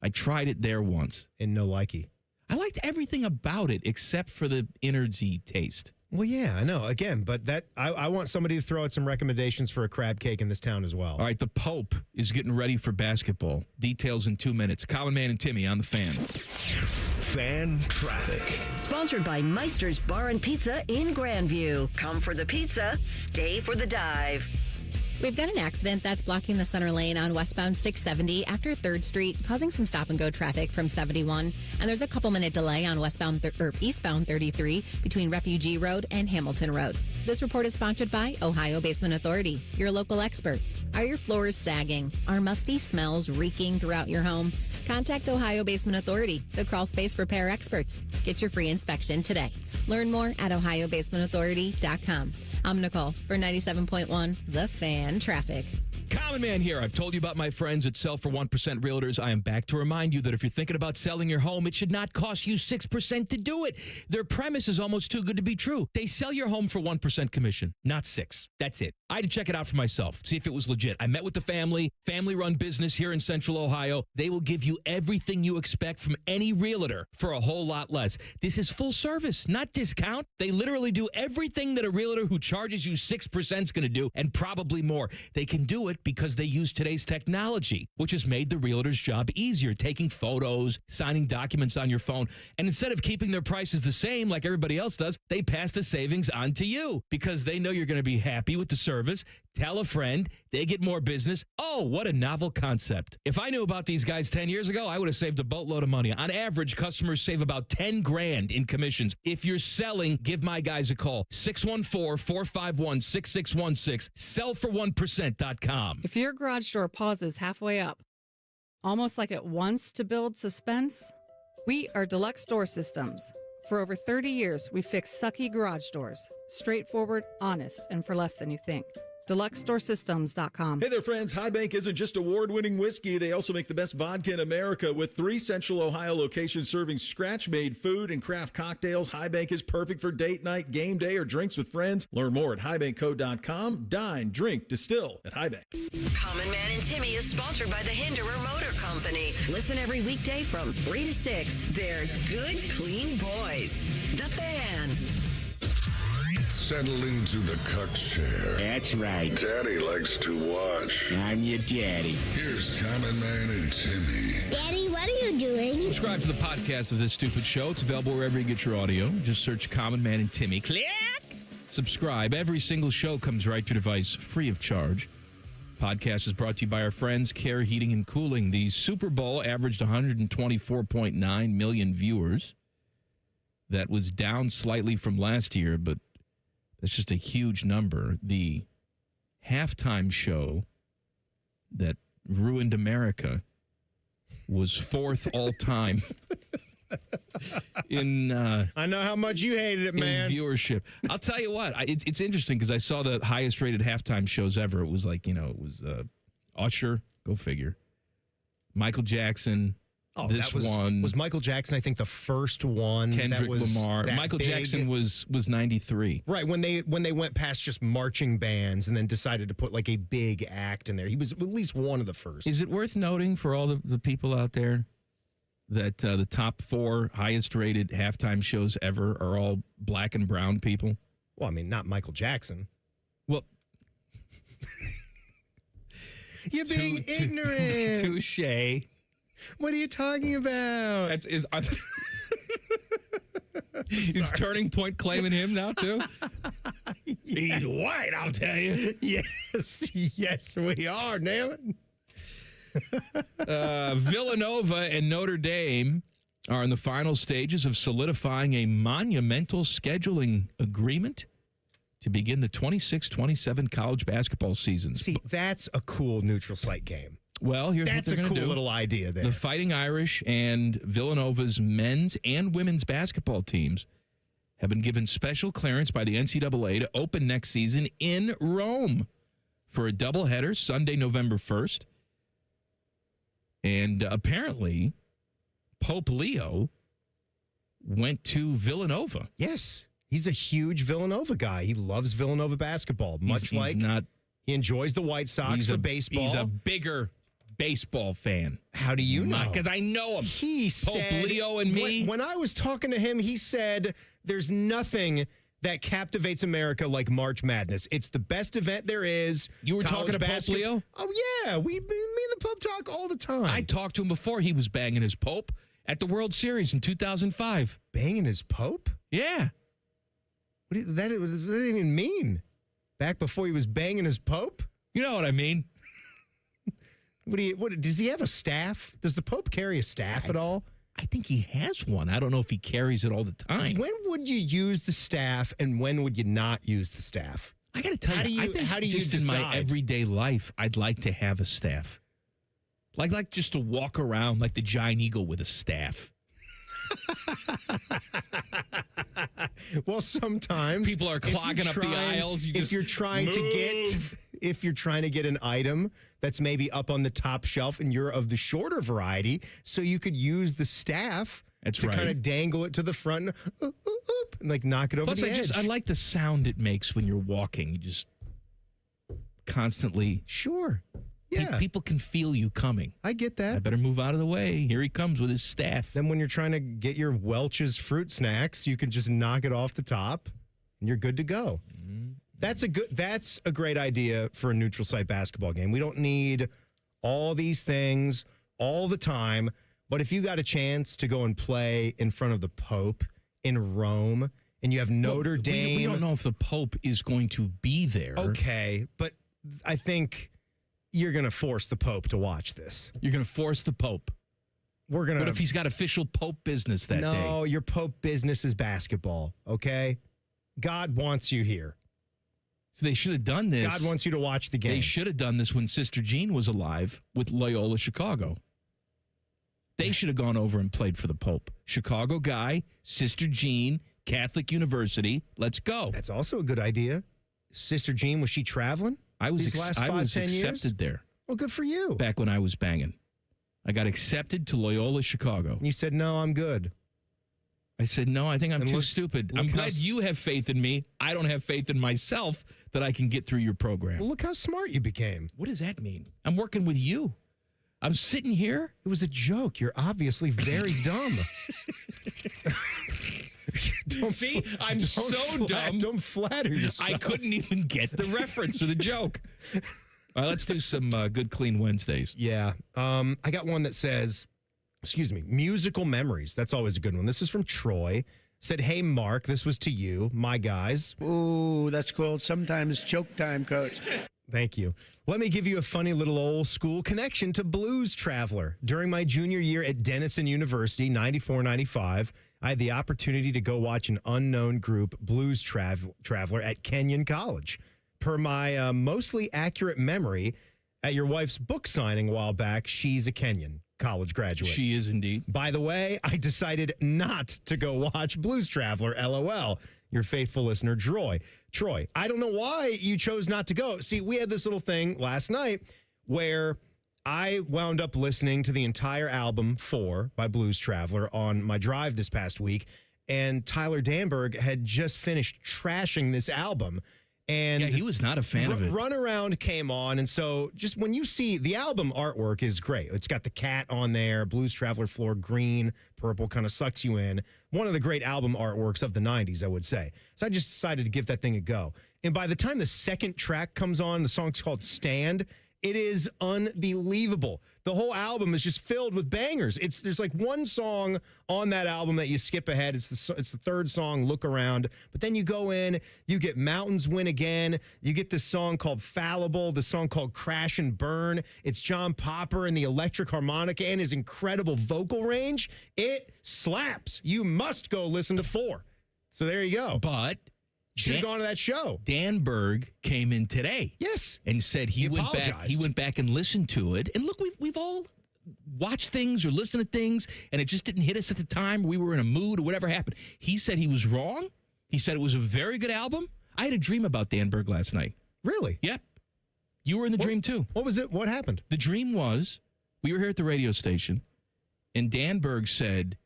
I tried it there once. And no likey. I liked everything about it except for the innardsy taste. Well, yeah, I know. Again, but I want somebody to throw out some recommendations for a crab cake in this town as well. All right, the Pope is getting ready for basketball. Details in 2 minutes. Common Man and Timmy on the Fan. Fan traffic. Sponsored by Meister's Bar and Pizza in Grandview. Come for the pizza, stay for the dive. We've got an accident that's blocking the center lane on westbound 670 after 3rd Street, causing some stop-and-go traffic from 71. And there's a couple-minute delay on eastbound 33 between Refugee Road and Hamilton Road. This report is sponsored by Ohio Basement Authority, your local expert. Are your floors sagging? Are musty smells reeking throughout your home? Contact Ohio Basement Authority, the crawl space repair experts. Get your free inspection today. Learn more at ohiobasementauthority.com. I'm Nicole for 97.1 The Fan Traffic. Common Man here. I've told you about my friends at Sell for 1% Realtors. I am back to remind you that if you're thinking about selling your home, it should not cost you 6% to do it. Their premise is almost too good to be true. They sell your home for 1% commission, not 6%. That's it. I had to check it out for myself, see if it was legit. I met with the family-run business here in Central Ohio. They will give you everything you expect from any realtor for a whole lot less. This is full service, not discount. They literally do everything that a realtor who charges you 6% is going to do, and probably more. They can do it because they use today's technology, which has made the realtor's job easier, taking photos, signing documents on your phone. And instead of keeping their prices the same like everybody else does, they pass the savings on to you because they know you're going to be happy with the service. Tell a friend, they get more business. Oh, what a novel concept. If I knew about these guys 10 years ago, I would have saved a boatload of money. On average, customers save about $10,000 in commissions. If you're selling, give my guys a call. 614-451-6616. Sellfor1%.com. If your garage door pauses halfway up, almost like it wants to build suspense, we are Deluxe Door Systems. For over 30 years, we fix sucky garage doors. Straightforward, honest, and for less than you think. DeluxeDoorSystems.com. Hey there, friends. High Bank isn't just award-winning whiskey. They also make the best vodka in America. With 3 Central Ohio locations serving scratch-made food and craft cocktails, High Bank is perfect for date night, game day, or drinks with friends. Learn more at highbankco.com. Dine, drink, distill at High Bank. Common Man and Timmy is sponsored by the Hinderer Motor Company. Listen every weekday from 3 to 6. They're good, clean boys. The Fan. Settle into the cuck chair. That's right. Daddy likes to watch. I'm your daddy. Here's Common Man and Timmy. Daddy, what are you doing? Subscribe to the podcast of This Stupid Show. It's available wherever you get your audio. Just search Common Man and Timmy. Click! Subscribe. Every single show comes right to your device free of charge. Podcast is brought to you by our friends, Care Heating and Cooling. The Super Bowl averaged 124.9 million viewers. That was down slightly from last year, but that's just a huge number. The halftime show that ruined America was 4th all time in I know how much you hated it, man. In viewership. I'll tell you what, it's interesting because I saw the highest rated halftime shows ever. It was like, it was Usher, go figure, Michael Jackson, Oh, this one was Michael Jackson, I think, the first one. Kendrick that was Lamar. that Michael big. Jackson was 93. Right, when they went past just marching bands and then decided to put like a big act in there. He was at least one of the first. Is it worth noting for all the people out there that the top 4 highest rated halftime shows ever are all black and brown people? Well, I mean, not Michael Jackson. Well, you're being ignorant. Touche. What are you talking about? Is Turning Point claiming him now, too? He's white, I'll tell you. Yes, we are, damn it. Villanova and Notre Dame are in the final stages of solidifying a monumental scheduling agreement to begin the 26-27 college basketball seasons. See, that's a cool neutral site game. Well, here's that's what they're a going to cool do. little idea there. The Fighting Irish and Villanova's men's and women's basketball teams have been given special clearance by the NCAA to open next season in Rome for a doubleheader Sunday, November 1st. And apparently, Pope Leo went to Villanova. Yes. He's a huge Villanova guy. He loves Villanova basketball, he enjoys the White Sox for baseball. He's a bigger baseball fan. How do you know? Because I know him. He Pope said, Leo and me. When I was talking to him, he said, there's nothing that captivates America like March Madness. It's the best event there is. You were talking to Pope Leo? Oh, yeah. Me and the Pope talk all the time. I talked to him before he was banging his Pope at the World Series in 2005. Banging his Pope? Yeah. What did that even mean? Back before he was banging his Pope? You know what I mean. What does he have a staff? Does the Pope carry a staff at all? I think he has one. I don't know if he carries it all the time. When would you use the staff and when would you not use the staff? I got to tell you, I think how do you just decide? In my everyday life, I'd like to have a staff. Like just to walk around like the giant eagle with a staff. Well, sometimes people are clogging up the aisles. If you're trying to get an item that's maybe up on the top shelf and you're of the shorter variety, so you could use the staff to kind of dangle it to the front and like knock it over the edge. I like the sound it makes when you're walking. You just constantly. Sure. Yeah. People can feel you coming. I get that. I better move out of the way. Here he comes with his staff. Then when you're trying to get your Welch's fruit snacks, you can just knock it off the top and you're good to go. Mm-hmm. That's a great idea for a neutral site basketball game. We don't need all these things all the time, but if you got a chance to go and play in front of the Pope in Rome and you have Notre Dame. We don't know if the Pope is going to be there. Okay, but I think you're going to force the Pope to watch this. You're going to force the Pope. What if he's got official Pope business that day? No, your Pope business is basketball, okay? God wants you here. So they should have done this. God wants you to watch the game. They should have done this when Sister Jean was alive with Loyola Chicago. They should have gone over and played for the Pope. Chicago guy, Sister Jean, Catholic University. Let's go. That's also a good idea. Sister Jean, was she traveling? I was accepted years? There. Well, good for you. Back when I was banging. I got accepted to Loyola Chicago. And you said, no, I'm good. I said, no, I think I'm too stupid. I'm glad you have faith in me. I don't have faith in myself that I can get through your program. Well, look how smart you became. What does that mean? I'm working with you. I'm sitting here. It was a joke. You're obviously very dumb. I'm so dumb. Don't flatter yourself. I couldn't even get the reference of the joke. All right, let's do some Good Clean Wednesdays. Yeah. I got one that says, musical memories. That's always a good one. This is from Troy. Said, hey, Mark, this was to you, my guys. Ooh, that's called sometimes choke time, Coach. Thank you. Let me give you a funny little old school connection to Blues Traveler. During my junior year at Denison University, 94-95, I had the opportunity to go watch an unknown group, Blues Traveler, at Kenyon College. Per my mostly accurate memory, at your wife's book signing a while back, she's a Kenyon college graduate. She is indeed. By the way, I decided not to go watch Blues Traveler, LOL. Your faithful listener, Troy, I don't know why you chose not to go. See, we had this little thing last night where I wound up listening to the entire album 4 by Blues Traveler on my drive this past week, and Tyler Danberg had just finished trashing this album. And he was not a fan of it. Runaround came on, and so just when you see the album artwork is great. It's got the cat on there, Blues Traveler floor, green, purple, kind of sucks you in. One of the great album artworks of the 90s, I would say. So I just decided to give that thing a go. And by the time the second track comes on, the song's called Stand, it is unbelievable. The whole album is just filled with bangers. There's like one song on that album that you skip ahead. It's the third song, Look Around. But then you go in, you get Mountains Win Again. You get this song called Fallible, the song called Crash and Burn. It's John Popper and the electric harmonica and his incredible vocal range. It slaps. You must go listen to 4. So there you go. But should have gone to that show. Danberg came in today. Yes. And said he went back and listened to it. And look, we've all watched things or listened to things, and it just didn't hit us at the time. We were in a mood or whatever happened. He said he was wrong. He said it was a very good album. I had a dream about Danberg last night. Really? Yep. You were in the dream, too. What was it? What happened? The dream was we were here at the radio station, and Danberg said,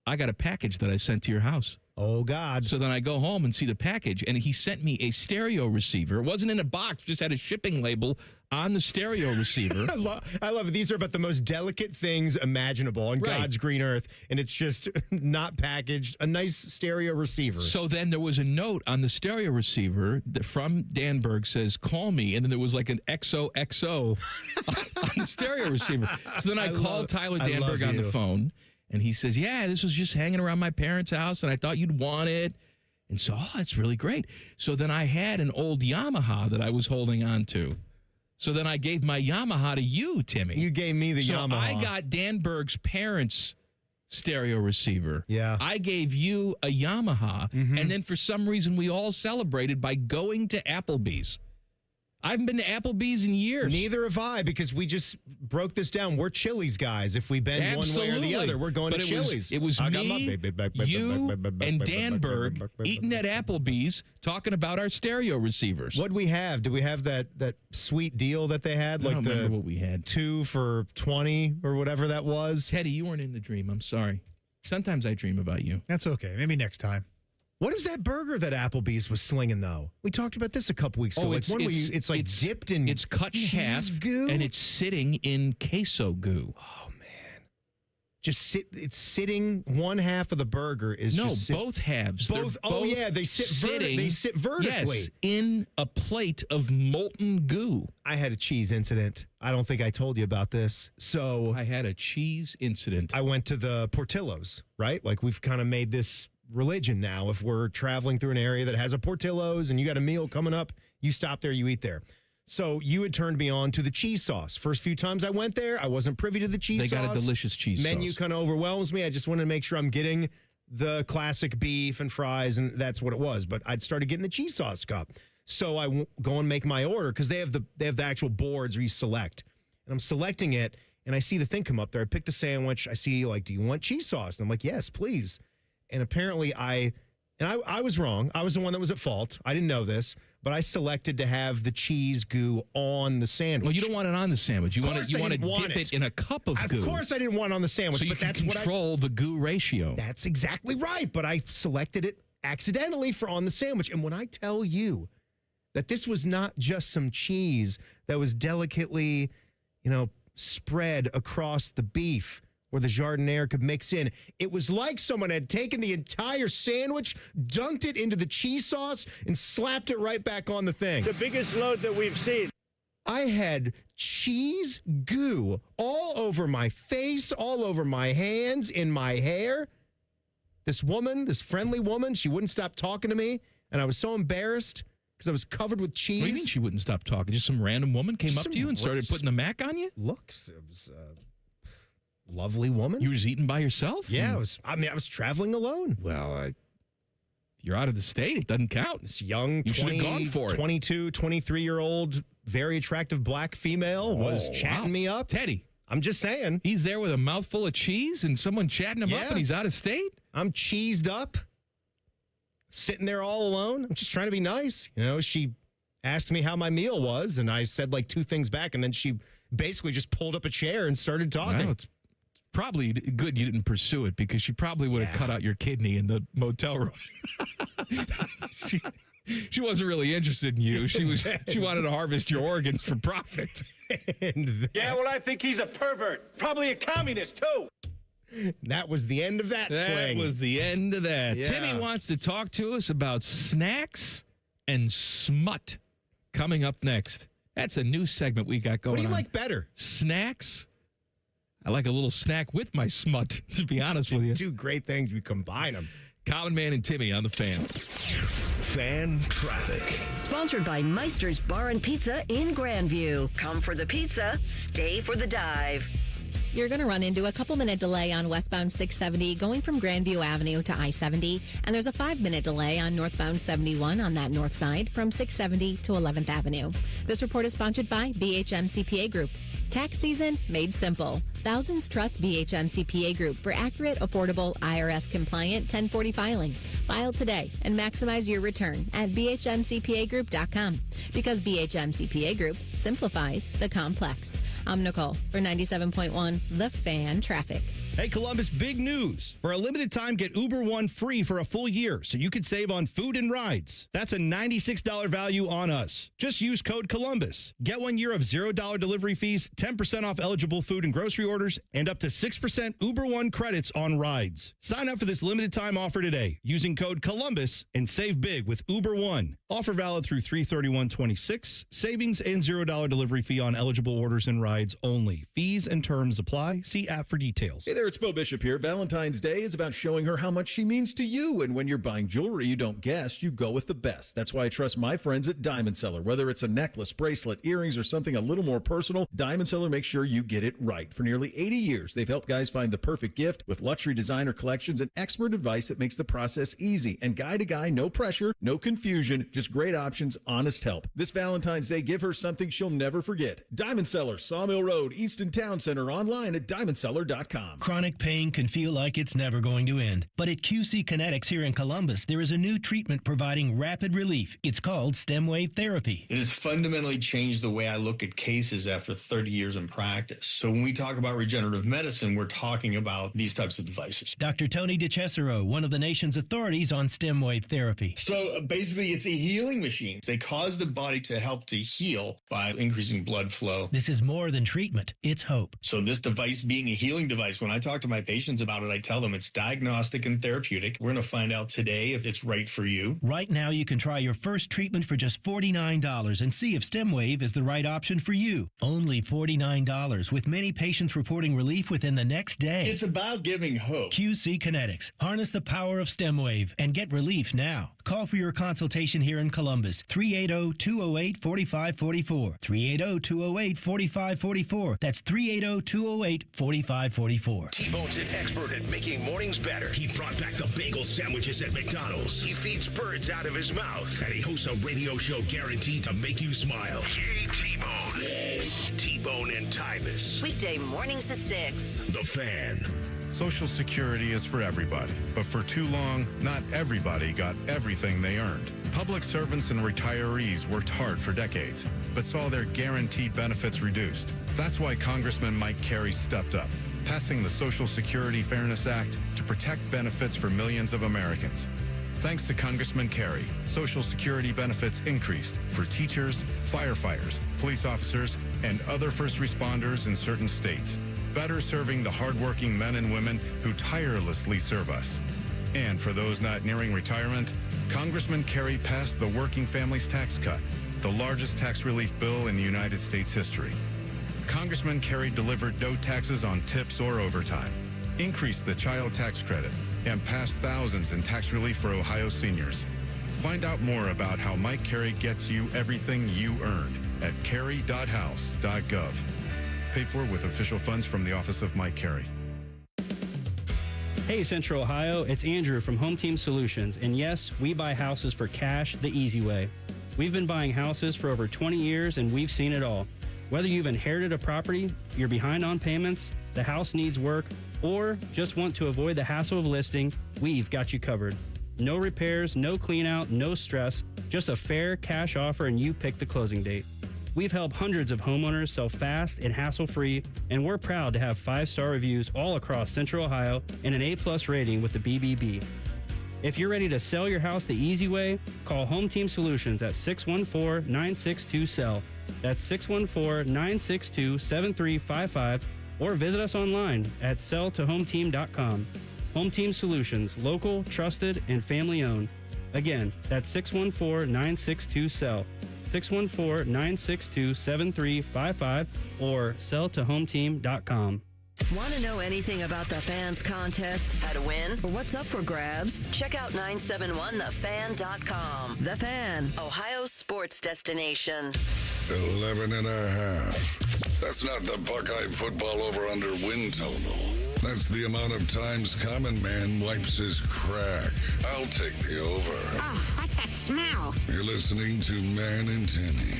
I got a package that I sent to your house. Oh, God. So then I go home and see the package, and he sent me a stereo receiver. It wasn't in a box, just had a shipping label on the stereo receiver. I love it. These are about the most delicate things imaginable on God's green earth, and it's just not packaged. A nice stereo receiver. So then there was a note on the stereo receiver that from Danberg says, call me, and then there was like an XOXO on the stereo receiver. So then I called Tyler Danberg on the phone. And he says, yeah, this was just hanging around my parents' house, and I thought you'd want it. And so, that's really great. So then I had an old Yamaha that I was holding on to. So then I gave my Yamaha to you, Timmy. You gave me the Yamaha. So I got Danberg's parents' stereo receiver. Yeah. I gave you a Yamaha. Mm-hmm. And then for some reason, we all celebrated by going to Applebee's. I haven't been to Applebee's in years. Neither have I, because we just broke this down. We're Chili's guys. If we bend one way or the other, we're going to Chili's. It was me, you, and Danberg eating at Applebee's, talking about our stereo receivers. What'd we have? Did we have that sweet deal that they had? I don't remember what we had. 2 for $20 or whatever that was? Teddy, you weren't in the dream. I'm sorry. Sometimes I dream about you. That's okay. Maybe next time. What is that burger that Applebee's was slinging, though? We talked about this a couple weeks ago. It's like dipped in It's cut in half, goo? and it's sitting in queso goo. Oh, man. It's sitting, one half of the burger is both halves. Both. They sit sitting. They sit vertically. Yes, in a plate of molten goo. I had a cheese incident. I don't think I told you about this. So I had a cheese incident. I went to the Portillo's, right? Like we've kind of made this religion now. If we're traveling through an area that has a Portillo's and you got a meal coming up, you stop there, you eat there. So you had turned me on to the cheese sauce. First few times I went there, I wasn't privy to the cheese sauce. They got a delicious cheese Menu sauce. kind of overwhelms me. I just wanted to make sure I'm getting the classic beef and fries, and that's what it was. But I'd started getting the cheese sauce cup. So I go and make my order because they have the actual boards where you select. And I'm selecting it, and I see the thing come up there. I pick the sandwich. I see, like, do you want cheese sauce? And I'm like, yes, please. And apparently I was wrong. I was the one that was at fault. I didn't know this, but I selected to have the cheese goo on the sandwich. Well, you don't want it on the sandwich. You want to dip it in a cup of goo. Of course I didn't want it on the sandwich, so but that's what I control the goo ratio. That's exactly right, but I selected it accidentally for on the sandwich. And when I tell you that this was not just some cheese that was delicately, spread across the beef, where the jardiniere could mix in. It was like someone had taken the entire sandwich, dunked it into the cheese sauce, and slapped it right back on the thing. The biggest load that we've seen. I had cheese goo all over my face, all over my hands, in my hair. This friendly woman, she wouldn't stop talking to me, and I was so embarrassed because I was covered with cheese. What do you mean she wouldn't stop talking? Just some random woman came up to you and started putting the mac on you? Looks, it was lovely woman. You were just eating by yourself? Yeah, I was traveling alone. Well, if you're out of the state, it doesn't count. This young, you should have gone for it. 22, 23-year-old, very attractive black female was chatting me up. Teddy. I'm just saying. He's there with a mouthful of cheese and someone chatting him up and he's out of state? I'm cheesed up, sitting there all alone. I'm just trying to be nice. She asked me how my meal was, and I said like 2 things back, and then she basically just pulled up a chair and started talking. Well, it's probably good you didn't pursue it because she probably would have cut out your kidney in the motel room. She wasn't really interested in you. She wanted to harvest your organs for profit. Well, I think he's a pervert. Probably a communist, too. That was the end of that fling. That was the end of that. Yeah. Timmy wants to talk to us about snacks and smut coming up next. That's a new segment we got going on. What do you like better? Snacks? I like a little snack with my smut, to be honest with you. Two great things. We combine them. Common Man and Timmy on the Fan. Fan traffic. Sponsored by Meister's Bar and Pizza in Grandview. Come for the pizza, stay for the dive. You're going to run into a couple-minute delay on westbound 670 going from Grandview Avenue to I-70, and there's a 5-minute delay on northbound 71 on that north side from 670 to 11th Avenue. This report is sponsored by BHM CPA Group. Tax season made simple. Thousands trust BHM CPA Group for accurate, affordable, IRS-compliant 1040 filing. File today and maximize your return at bhmcpagroup.com because BHM CPA Group simplifies the complex. I'm Nicole for 97.1 The Fan Traffic. Hey, Columbus, big news. For a limited time, get Uber One free for a full year so you could save on food and rides. That's a $96 value on us. Just use code Columbus. Get 1 year of $0 delivery fees, 10% off eligible food and grocery orders, and up to 6% Uber One credits on rides. Sign up for this limited time offer today using code Columbus and save big with Uber One. Offer valid through 3/31/26. Savings and $0 delivery fee on eligible orders and rides only. Fees and terms apply. See app for details. Hey there, it's Bo Bishop here. Valentine's Day is about showing her how much she means to you. And when you're buying jewelry you don't guess, you go with the best. That's why I trust my friends at Diamond Seller. Whether it's a necklace, bracelet, earrings, or something a little more personal, Diamond Seller makes sure you get it right. For nearly 80 years, they've helped guys find the perfect gift with luxury designer collections and expert advice that makes the process easy. And guy to guy, no pressure, no confusion, just great options, honest help. This Valentine's Day, give her something she'll never forget. Diamond Seller, Sawmill Road, Easton Town Center, online at diamondseller.com. Chronic pain can feel like it's never going to end. But at QC Kinetics here in Columbus, there is a new treatment providing rapid relief. It's called stem wave therapy. It has fundamentally changed the way I look at cases after 30 years in practice. So when we talk about regenerative medicine, we're talking about these types of devices. Dr. Tony DeCesaro, one of the nation's authorities on stem wave therapy. So basically, it's a healing machine. They cause the body to help to heal by increasing blood flow. This is more than treatment. It's hope. So this device being a healing device, when I talk to my patients about it, I tell them it's diagnostic and therapeutic. We're going to find out today if it's right for you. Right now, you can try your first treatment for just $49 and see if stem wave is the right option for you. Only $49, with many patients reporting relief within the next day. It's about giving hope. QC Kinetics. Harness the power of stem wave and get relief now. Call for your consultation here in Columbus. 380-208-4544. 380-208-4544. That's 380-208-4544. T-Bone's an expert at making mornings better. He brought back the bagel sandwiches at McDonald's. He feeds birds out of his mouth. And he hosts a radio show guaranteed to make you smile. Yay, T-Bone. Yes. T-Bone and Tyvis. Weekday mornings at 6. The Fan. Social Security is for everybody, but for too long, not everybody got everything they earned. Public servants and retirees worked hard for decades, but saw their guaranteed benefits reduced. That's why Congressman Mike Carey stepped up, passing the Social Security Fairness Act to protect benefits for millions of Americans. Thanks to Congressman Carey, Social Security benefits increased for teachers, firefighters, police officers, and other first responders in certain states, better serving the hardworking men and women who tirelessly serve us. And for those not nearing retirement, Congressman Carey passed the Working Families Tax Cut, the largest tax relief bill in United States history. Congressman Carey delivered no taxes on tips or overtime, increased the child tax credit, and passed thousands in tax relief for Ohio seniors. Find out more about how Mike Carey gets you everything you earned at carey.house.gov. Paid for with official funds from the Office of Mike Carey. Hey Central Ohio, it's Andrew from Home Team Solutions, and yes, we buy houses for cash the easy way. We've been buying houses for over 20 years and we've seen it all. Whether you've inherited a property, you're behind on payments, the house needs work, or just want to avoid the hassle of listing, we've got you covered. No repairs, no clean out, no stress, just a fair cash offer and you pick the closing date. We've helped hundreds of homeowners sell fast and hassle-free, and we're proud to have 5-star reviews all across Central Ohio and an A+ rating with the BBB. If you're ready to sell your house the easy way, call Home Team Solutions at 614-962-SELL. That's 614-962-7355, or visit us online at selltohometeam.com. Home Team Solutions, local, trusted, and family-owned. Again, that's 614-962-SELL. 614-962-7355 or selltohometeam.com. Want to know anything about the Fans contest, how to win, or what's up for grabs? Check out 971thefan.com. The Fan, Ohio's sports destination. 11 and a half. That's not the Buckeye football over-under win total. That's the amount of times Common Man wipes his crack. I'll take the over. Oh, what's that smell? You're listening to Man and Timmy.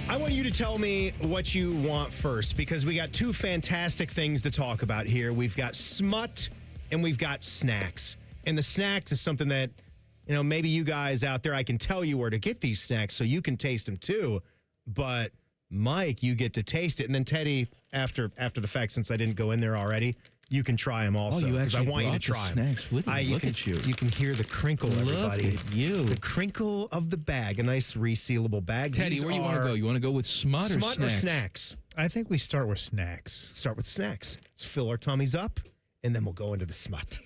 I want you to tell me what you want first, because we got two fantastic things to talk about here. We've got smut and we've got snacks. And the snacks is something that, maybe you guys out there, I can tell you where to get these snacks so you can taste them too. But Mike, you get to taste it. And then Teddy, after the fact, since I didn't go in there already, you can try them also. Oh, you because I actually want you to brought the try them. snacks with you. Look at you. You can hear the crinkle, everybody. Look at you. The crinkle of the bag. A nice resealable bag. Teddy, where you want to go? You want to go with smut or snacks? Smut or snacks? I think we start with snacks. Start with snacks. Let's fill our tummies up, and then we'll go into the smut.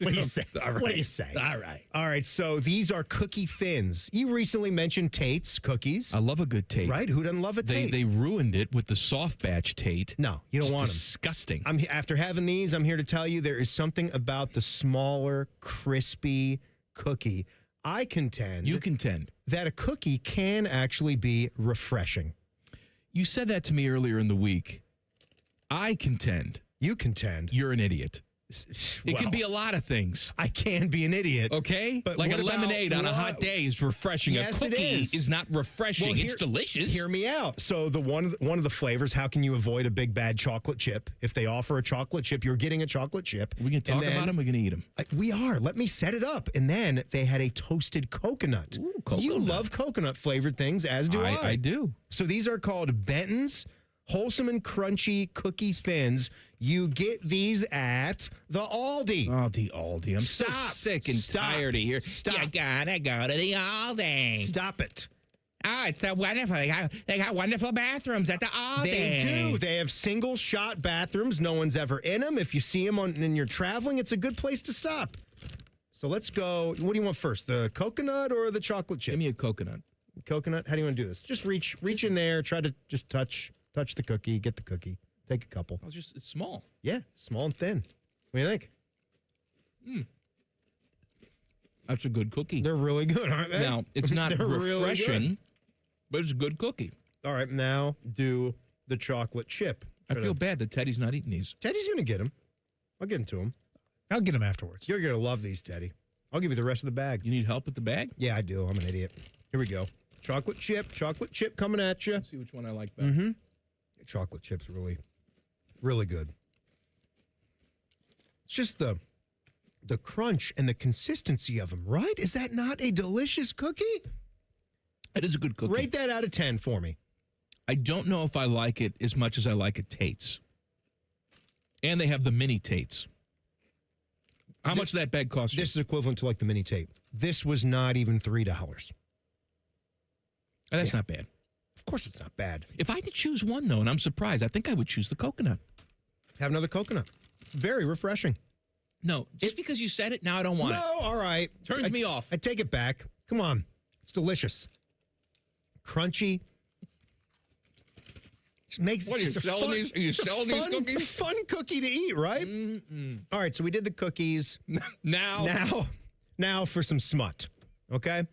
What do you say? All right. What do you say? All right. All right, so these are cookie thins. You recently mentioned Tate's cookies. I love a good Tate. Right? Who doesn't love a Tate? They ruined it with the soft batch Tate. No, you don't want them. Disgusting. After having these, I'm here to tell you there is something about the smaller, crispy cookie. I contend. You contend. That a cookie can actually be refreshing. You said that to me earlier in the week. I contend. You contend. You're an idiot. It Well, can be a lot of things. I can be an idiot. Okay? But like what a lemonade about- on a hot day is refreshing. Yes, a it cookie is. not refreshing. Well, It's delicious. Hear me out. So the one of the flavors, how can you avoid a big bad chocolate chip? If they offer a chocolate chip, you're getting a chocolate chip. We can talk about them. We're going to eat them. We are. Let me set it up. And then they had a toasted coconut. Ooh, coconut. You love coconut flavored things, as do I. I do. So these are called Benton's Wholesome and Crunchy Cookie Thins. You get these at the Aldi. Oh, the Aldi. I'm so sick and tired of here. Stop. You gotta go to the Aldi. Stop it. Oh, it's so wonderful. They got wonderful bathrooms at the Aldi. They do. They have single shot bathrooms. No one's ever in them. If you see them and you're traveling, it's a good place to stop. So let's go. What do you want first? The coconut or the chocolate chip? Give me a coconut. Coconut? How do you want to do this? Just reach in there. Try to just touch the cookie. Get the cookie. Take a couple. It's small. Yeah, small and thin. What do you think? That's a good cookie. They're really good, aren't they? Now, it's not They're really refreshing, good. but it's a good cookie. All right, now do the chocolate chip. I feel bad that Teddy's not eating these. Teddy's going to get them. I'll get them to him. I'll get them afterwards. You're going to love these, Teddy. I'll give you the rest of the bag. You need help with the bag? Yeah, I do. I'm an idiot. Here we go. Chocolate chip coming at you. Let's see which one I like better. Mm-hmm. Chocolate chip's really, really good. It's just the crunch and the consistency of them, right? Is that not a delicious cookie? It is a good cookie. Rate that out of 10 for me. I don't know if I like it as much as I like a Tate's. And they have the mini Tate's. How much did that bag cost you? This is equivalent to like the mini Tate. This was not even $3. That's not bad. Of course it's not bad. If I had to choose one, though, and I'm surprised, I think I would choose the coconut. Have another coconut. Very refreshing. No, just because you said it, now I don't want it. No, all right. Turns me off. I take it back. Come on. It's delicious. Crunchy. It makes What, are you selling these? Are you selling these cookies? A fun cookie to eat, right? All right, so we did the cookies. Now for some smut, okay?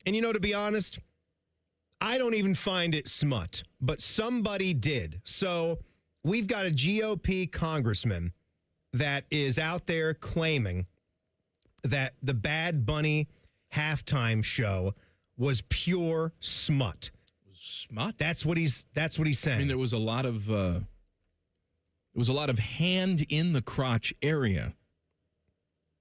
And to be honest, I don't even find it smut, but somebody did. So we've got a GOP congressman that is out there claiming that the Bad Bunny halftime show was pure smut. Smut? That's what he's saying. I mean, there was a lot of hand in the crotch area.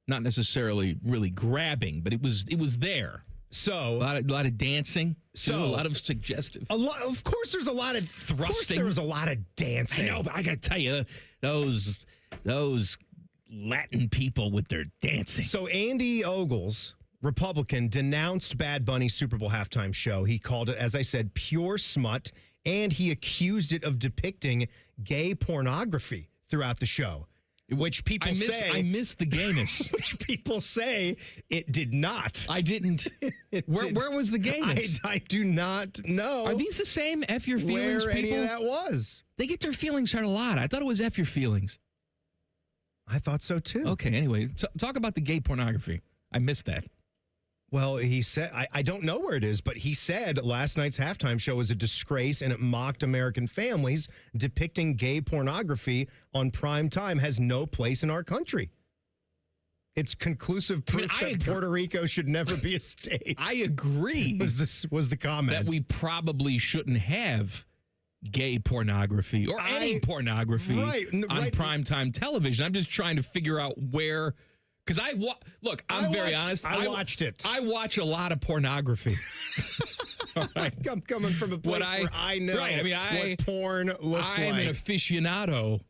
Not necessarily really grabbing, but it was there. So a lot of dancing. So a lot of suggestive. Of course, there's a lot of thrusting. There was a lot of dancing. I know, but I got to tell you, those Latin people with their dancing. So Andy Ogles, Republican, denounced Bad Bunny's Super Bowl halftime show. He called it, as I said, pure smut, and he accused it of depicting gay pornography throughout the show. Which people say... I missed the gayness. Which people say it did not. I didn't. Where was the gayness? I do not know. Are these the same F your feelings where people? Any of that was. They get their feelings hurt a lot. I thought it was F your feelings. I thought so, too. Okay, anyway, talk about the gay pornography. I missed that. Well, he said, I don't know where it is, but he said last night's halftime show was a disgrace and it mocked American families. Depicting gay pornography on prime time has no place in our country. It's conclusive proof that Puerto Rico should never be a state. I agree. Was the comment. That we probably shouldn't have gay pornography or any pornography on primetime television. I'm just trying to figure out where... Because I'm very honest. I watched it. I watch a lot of pornography. Right. I'm coming from a place where I know what porn looks like. I'm an aficionado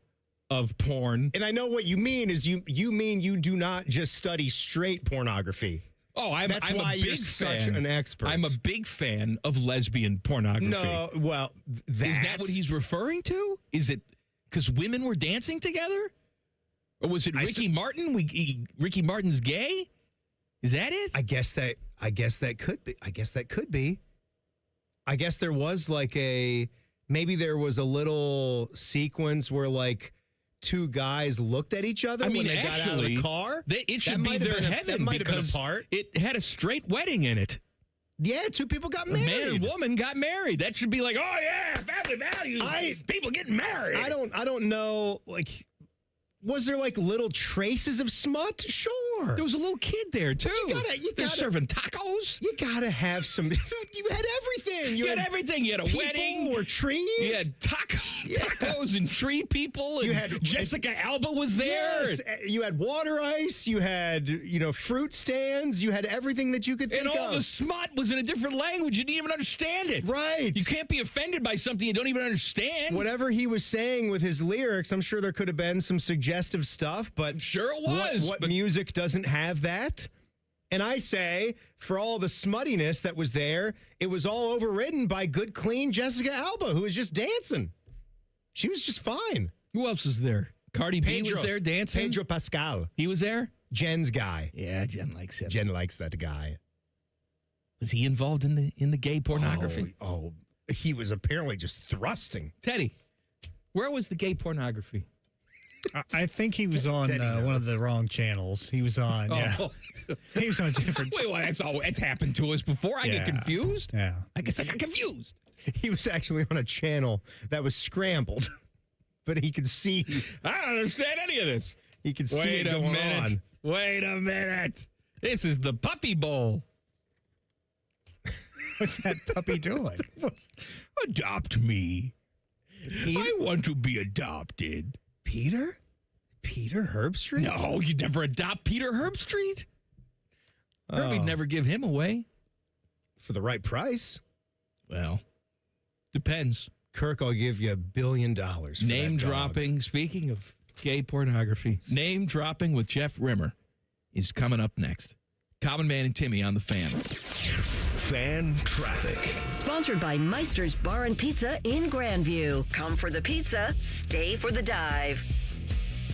of porn. And I know what you mean is you mean you do not just study straight pornography. Oh, that's why you're such an expert. I'm a big fan of lesbian pornography. No, well, is that what he's referring to? Is it because women were dancing together? Or was it Ricky Martin? Ricky Martin's gay? Is that it? I guess that could be. I guess there was maybe there was a little sequence where like two guys looked at each other when they got out of the car. It should be their heaven because it had a straight wedding in it. Yeah, two people got married. A man and woman got married. That should be like, oh yeah, family values. People getting married. I don't know, like... Was there like little traces of smut? Sure. There was a little kid there too. They're serving tacos. You gotta have some. You had everything. You had everything. You had a wedding or trees. You had tacos and tree people. And you had Jessica Alba was there. Yes. You had water ice. You had fruit stands. You had everything that you could think of. And all the smut was in a different language. You didn't even understand it. Right. You can't be offended by something you don't even understand. Whatever he was saying with his lyrics, I'm sure there could have been some suggestive stuff, but sure it was. What music doesn't have that? And I say, for all the smuttiness that was there, it was all overridden by good, clean Jessica Alba, who was just dancing. She was just fine. Who else was there? Cardi B was there dancing. Pedro Pascal. He was there? Jen's guy. Yeah, Jen likes him. Jen likes that guy. Was he involved in the gay pornography? Oh, he was apparently just thrusting. Teddy, where was the gay pornography? I think he was on one of the wrong channels. He was on, he was on different. Wait, well, it's happened to us before. I get confused. Yeah, I guess I got confused. He was actually on a channel that was scrambled, but he could see. I don't understand any of this. He could see it going on. Wait a minute. This is the Puppy Bowl. What's that puppy doing? Adopt me. I want to be adopted. Peter Herbstreit? No, you'd never adopt Peter Herbstreit. Herbie'd never give him away. For the right price? Well, depends. Kirk, I'll give you $1 billion for Name that dropping. dog. Speaking of gay pornography, name dropping with Jeff Rimmer is coming up next. Common Man and Timmy on the Fan. Fan Traffic. Sponsored by Meister's Bar and Pizza in Grandview. Come for the pizza, stay for the dive.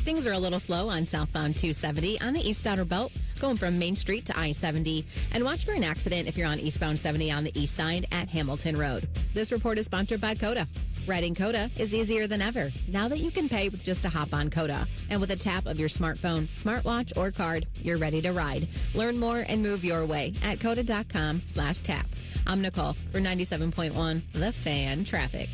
Things are a little slow on southbound 270 on the East Outer Belt, going from Main Street to I-70. And watch for an accident if you're on eastbound 70 on the east side at Hamilton Road. This report is sponsored by Coda. Riding Coda is easier than ever, now that you can pay with just a hop on Coda. And with a tap of your smartphone, smartwatch, or card, you're ready to ride. Learn more and move your way at coda.com/tap. I'm Nicole for 97.1 The Fan Traffic.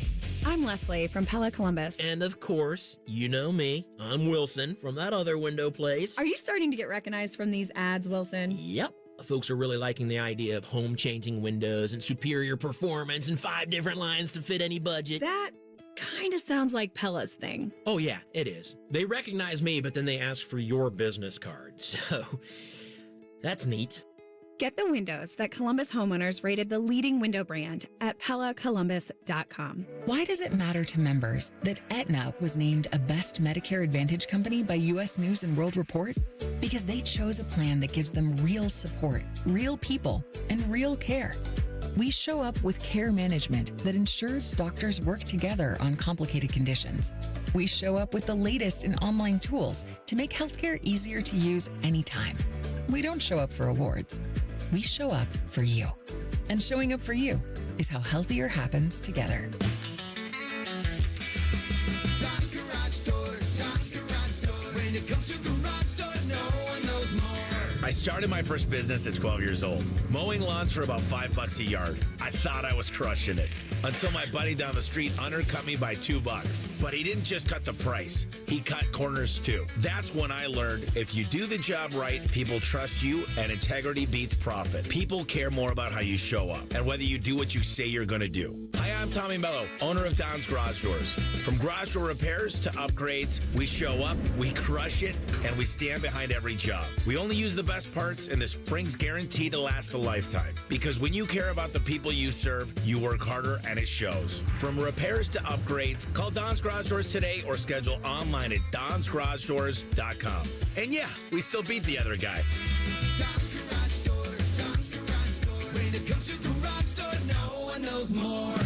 I'm Leslie from Pella Columbus. And of course, you know me. I'm Wilson from that other window place. Are you starting to get recognized from these ads, Wilson? Yep. Folks are really liking the idea of home-changing windows and superior performance and 5 different lines to fit any budget. That kind of sounds like Pella's thing. Oh, yeah, it is. They recognize me, but then they ask for your business card. So, that's neat. Get the windows that Columbus homeowners rated the leading window brand at PellaColumbus.com. Why does it matter to members that Aetna was named a Best Medicare Advantage company by U.S. News & World Report? Because they chose a plan that gives them real support, real people, and real care. We show up with care management that ensures doctors work together on complicated conditions. We show up with the latest in online tools to make healthcare easier to use anytime. We don't show up for awards. We show up for you. And showing up for you is how healthier happens together. John's Garage Doors. When it comes to garage doors, no one knows more. I started my first business at 12 years old, mowing lawns for about $5 a yard. I thought I was crushing it until my buddy down the street undercut me by $2. But he didn't just cut the price, he cut corners too. That's when I learned if you do the job right, people trust you, and integrity beats profit. People care more about how you show up and whether you do what you say you're going to do. Hi, I'm Tommy Mello, owner of Don's Garage Doors. From garage door repairs to upgrades, we show up, we crush it, and we stand behind every job. We only use the best parts, and the spring's guaranteed to last a lifetime. Because when you care about the people you serve, you work harder, and it shows. From repairs to upgrades, call Don's Garage Doors today or schedule online at donsgaragedoors.com. And yeah, we still beat the other guy. John's Garage Doors. When it comes to garage doors, no one knows more.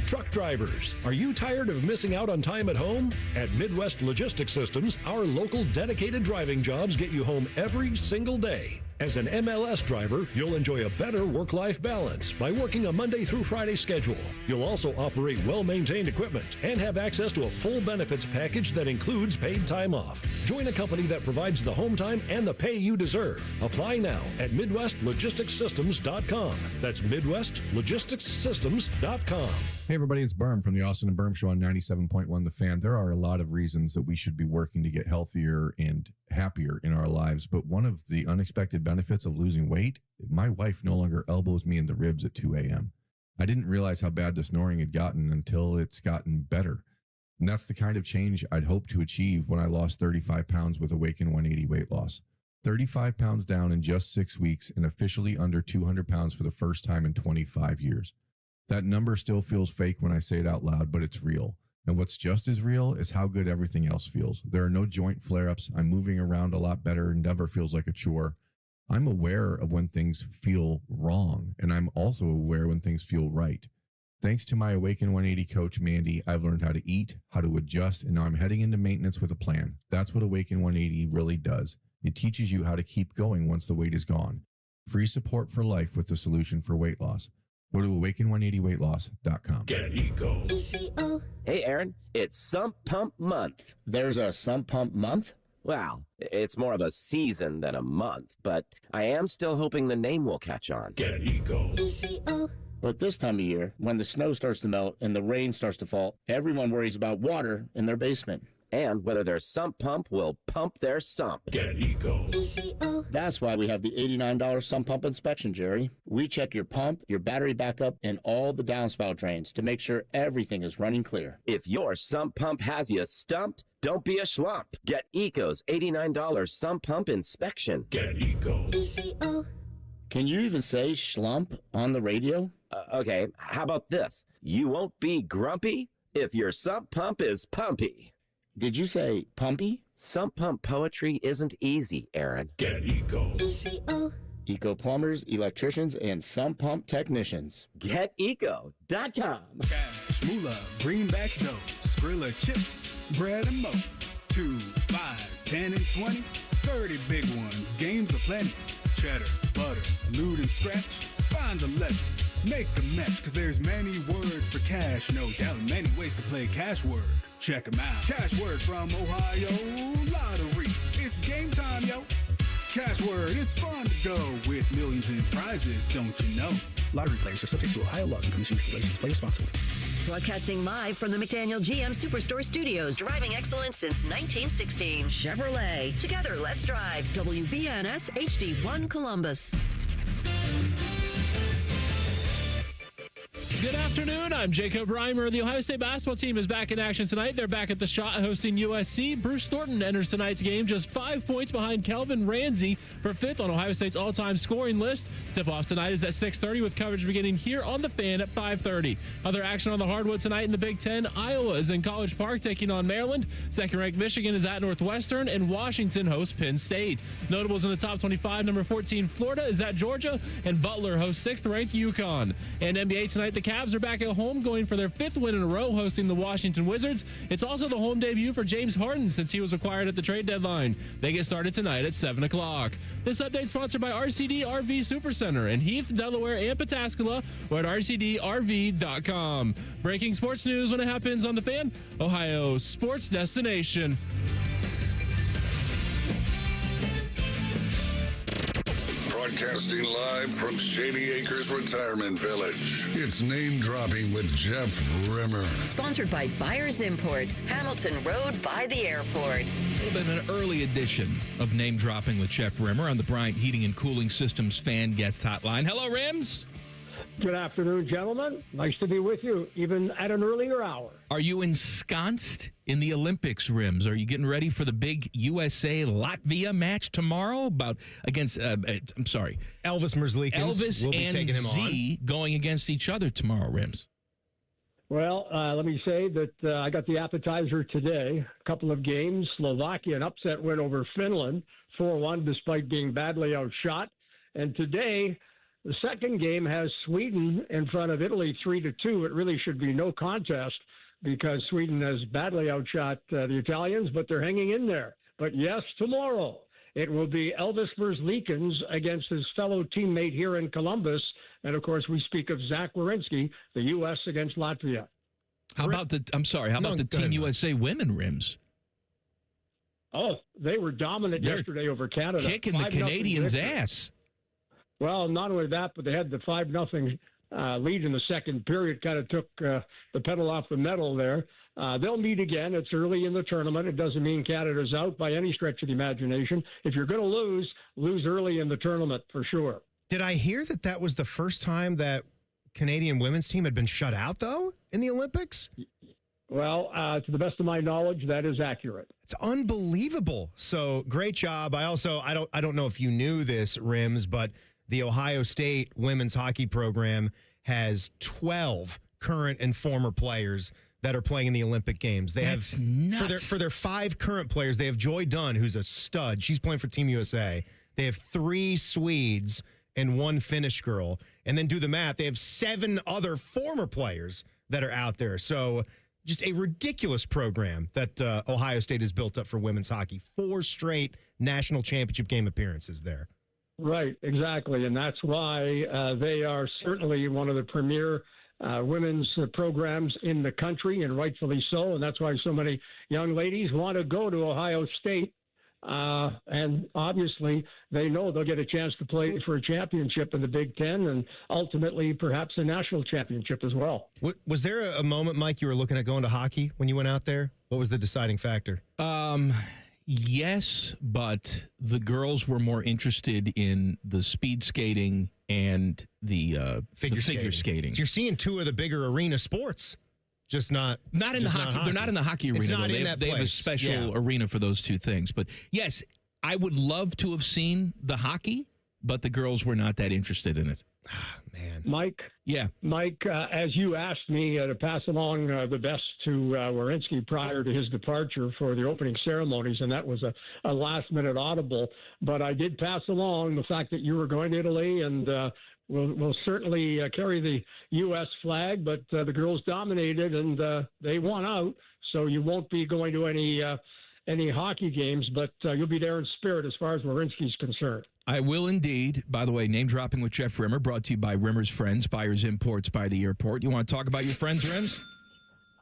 Truck drivers, are you tired of missing out on time at home? At Midwest Logistics Systems, our local dedicated driving jobs get you home every single day. As an MLS driver, you'll enjoy a better work-life balance by working a Monday through Friday schedule. You'll also operate well-maintained equipment and have access to a full benefits package that includes paid time off. Join a company that provides the home time and the pay you deserve. Apply now at MidwestLogisticsSystems.com. That's MidwestLogisticsSystems.com. Hey everybody, it's Berm from the Austin and Berm Show on 97.1 The Fan. There are a lot of reasons that we should be working to get healthier and happier in our lives, but one of the unexpected benefits of losing weight, my wife no longer elbows me in the ribs at 2 a.m. I didn't realize how bad the snoring had gotten until it's gotten better. And that's the kind of change I'd hoped to achieve when I lost 35 pounds with Awaken 180 weight loss. 35 pounds down in just 6 weeks and officially under 200 pounds for the first time in 25 years. That number still feels fake when I say it out loud, but it's real. And what's just as real is how good everything else feels. There are no joint flare-ups. I'm moving around a lot better and never feels like a chore. I'm aware of when things feel wrong, and I'm also aware when things feel right. Thanks to my Awaken 180 coach, Mandy, I've learned how to eat, how to adjust, and now I'm heading into maintenance with a plan. That's what Awaken 180 really does. It teaches you how to keep going once the weight is gone. Free support for life with the solution for weight loss. Go to awaken180weightloss.com. Get Eco. Hey, Aaron, it's Sump Pump Month. There's a Sump Pump Month? Well, it's more of a season than a month, but I am still hoping the name will catch on. Get Eco. But this time of year, when the snow starts to melt and the rain starts to fall, everyone worries about water in their basement. And whether their sump pump will pump their sump. Get Eco. That's why we have the $89 sump pump inspection, Jerry. We check your pump, your battery backup, and all the downspout drains to make sure everything is running clear. If your sump pump has you stumped, don't be a schlump. Get Eco's $89 sump pump inspection. Get Eco. Can you even say schlump on the radio? Okay, how about this? You won't be grumpy if your sump pump is pumpy. Did you say pumpy? Sump pump poetry isn't easy, Aaron. Get Eco. Eco plumbers, electricians, and sump pump technicians. GetEco.com. Cash, moolah, greenbacks dough, Skrilla chips, bread and mo. 2, 5, 10, and 20, 30 big ones, games aplenty. Cheddar, butter, loot and scratch, find the letters, make a match, cause there's many words for cash, no doubt, many ways to play cash word. Check 'em out. Cash word from Ohio Lottery. It's game time, yo. Cash word, it's fun to go with millions in prizes, don't you know? Lottery players are subject to Ohio law and commission regulations. Play responsibly. Broadcasting live from the McDaniel GM Superstore Studios. Driving excellence since 1916. Chevrolet. Together, let's drive. WBNS HD1 Columbus. Good afternoon. I'm Jacob Reimer. The Ohio State basketball team is back in action tonight. They're back at the Shot hosting USC. Bruce Thornton enters tonight's game just 5 points behind Kelvin Ramsey for fifth on Ohio State's all-time scoring list. Tip-off tonight is at 6:30 with coverage beginning here on The Fan at 5:30. Other action on the hardwood tonight in the Big Ten. Iowa is in College Park taking on Maryland. Second-ranked Michigan is at Northwestern, and Washington hosts Penn State. Notables in the top 25, number 14 Florida is at Georgia, and Butler hosts sixth-ranked UConn. And NBA tonight, the Cavs are back at home going for their fifth win in a row, hosting the Washington Wizards. It's also the home debut for James Harden since he was acquired at the trade deadline. They get started tonight at 7 o'clock. This update sponsored by RCD RV Supercenter in Heath, Delaware, and Pataskala, or at rcdrv.com. Breaking sports news when it happens on The Fan, Ohio sports destination. Broadcasting live from Shady Acres Retirement Village. It's Name Dropping with Jeff Rimmer. Sponsored by Buyers Imports, Hamilton Road by the airport. A little bit of an early edition of Name Dropping with Jeff Rimmer on the Bryant Heating and Cooling Systems fan guest hotline. Hello, Rims. Good afternoon, gentlemen. Nice to be with you, even at an earlier hour. Are you ensconced in the Olympics, Rims? Are you getting ready for the big USA-Latvia match tomorrow against Elvis Merzlikins. Elvis will be and taking him Z on. going against each other tomorrow, Rims? Well, let me say that I got the appetizer today. A couple of games. Slovakia, an upset win over Finland, 4-1, despite being badly outshot. And today, the second game has Sweden in front of Italy 3-2. It really should be no contest because Sweden has badly outshot the Italians, but they're hanging in there. But yes, tomorrow it will be Elvis Merzlikins against his fellow teammate here in Columbus. And, of course, we speak of Zach Werenski, the U.S. against Latvia. How about the Team USA women, Rims? Oh, they were dominant yesterday over Canada. Kicking the Canadians' ass. Well, not only that, but they had the 5-0 lead in the second period, kind of took the pedal off the metal there. They'll meet again. It's early in the tournament. It doesn't mean Canada's out by any stretch of the imagination. If you're going to lose early in the tournament for sure. Did I hear that was the first time that Canadian women's team had been shut out, though, in the Olympics? Well, to the best of my knowledge, that is accurate. It's unbelievable. So great job. I don't know if you knew this, Rims, but the Ohio State women's hockey program has 12 current and former players that are playing in the Olympic Games. That's nuts. For their 5 current players, they have Joy Dunn, who's a stud. She's playing for Team USA. They have 3 Swedes and 1 Finnish girl. And then do the math. They have 7 other former players that are out there. So just a ridiculous program that Ohio State has built up for women's hockey. 4 straight national championship game appearances there. Right, exactly. And that's why they are certainly one of the premier women's programs in the country, and rightfully so. And that's why so many young ladies want to go to Ohio State. And obviously, they know they'll get a chance to play for a championship in the Big Ten and ultimately perhaps a national championship as well. Was there a moment, Mike, you were looking at going to hockey when you went out there? What was the deciding factor? Yes, but the girls were more interested in the speed skating and the figure skating. So you're seeing 2 of the bigger arena sports, just not in the hockey. They're not in the hockey arena. It's not in that they have a special arena for those 2 things. But yes, I would love to have seen the hockey, but the girls were not that interested in it. Man. Mike? Yeah. Mike, as you asked me to pass along the best to Werenski prior to his departure for the opening ceremonies, and that was a last-minute audible, but I did pass along the fact that you were going to Italy, and we'll certainly carry the U.S. flag, but the girls dominated, and they won out, so you won't be going to any hockey games, but you'll be there in spirit as far as Werenski's concerned. I will indeed. By the way, Name Dropping with Jeff Rimmer, brought to you by Rimmer's Friends, Buyers Imports by the airport. You want to talk about your friends, Rims?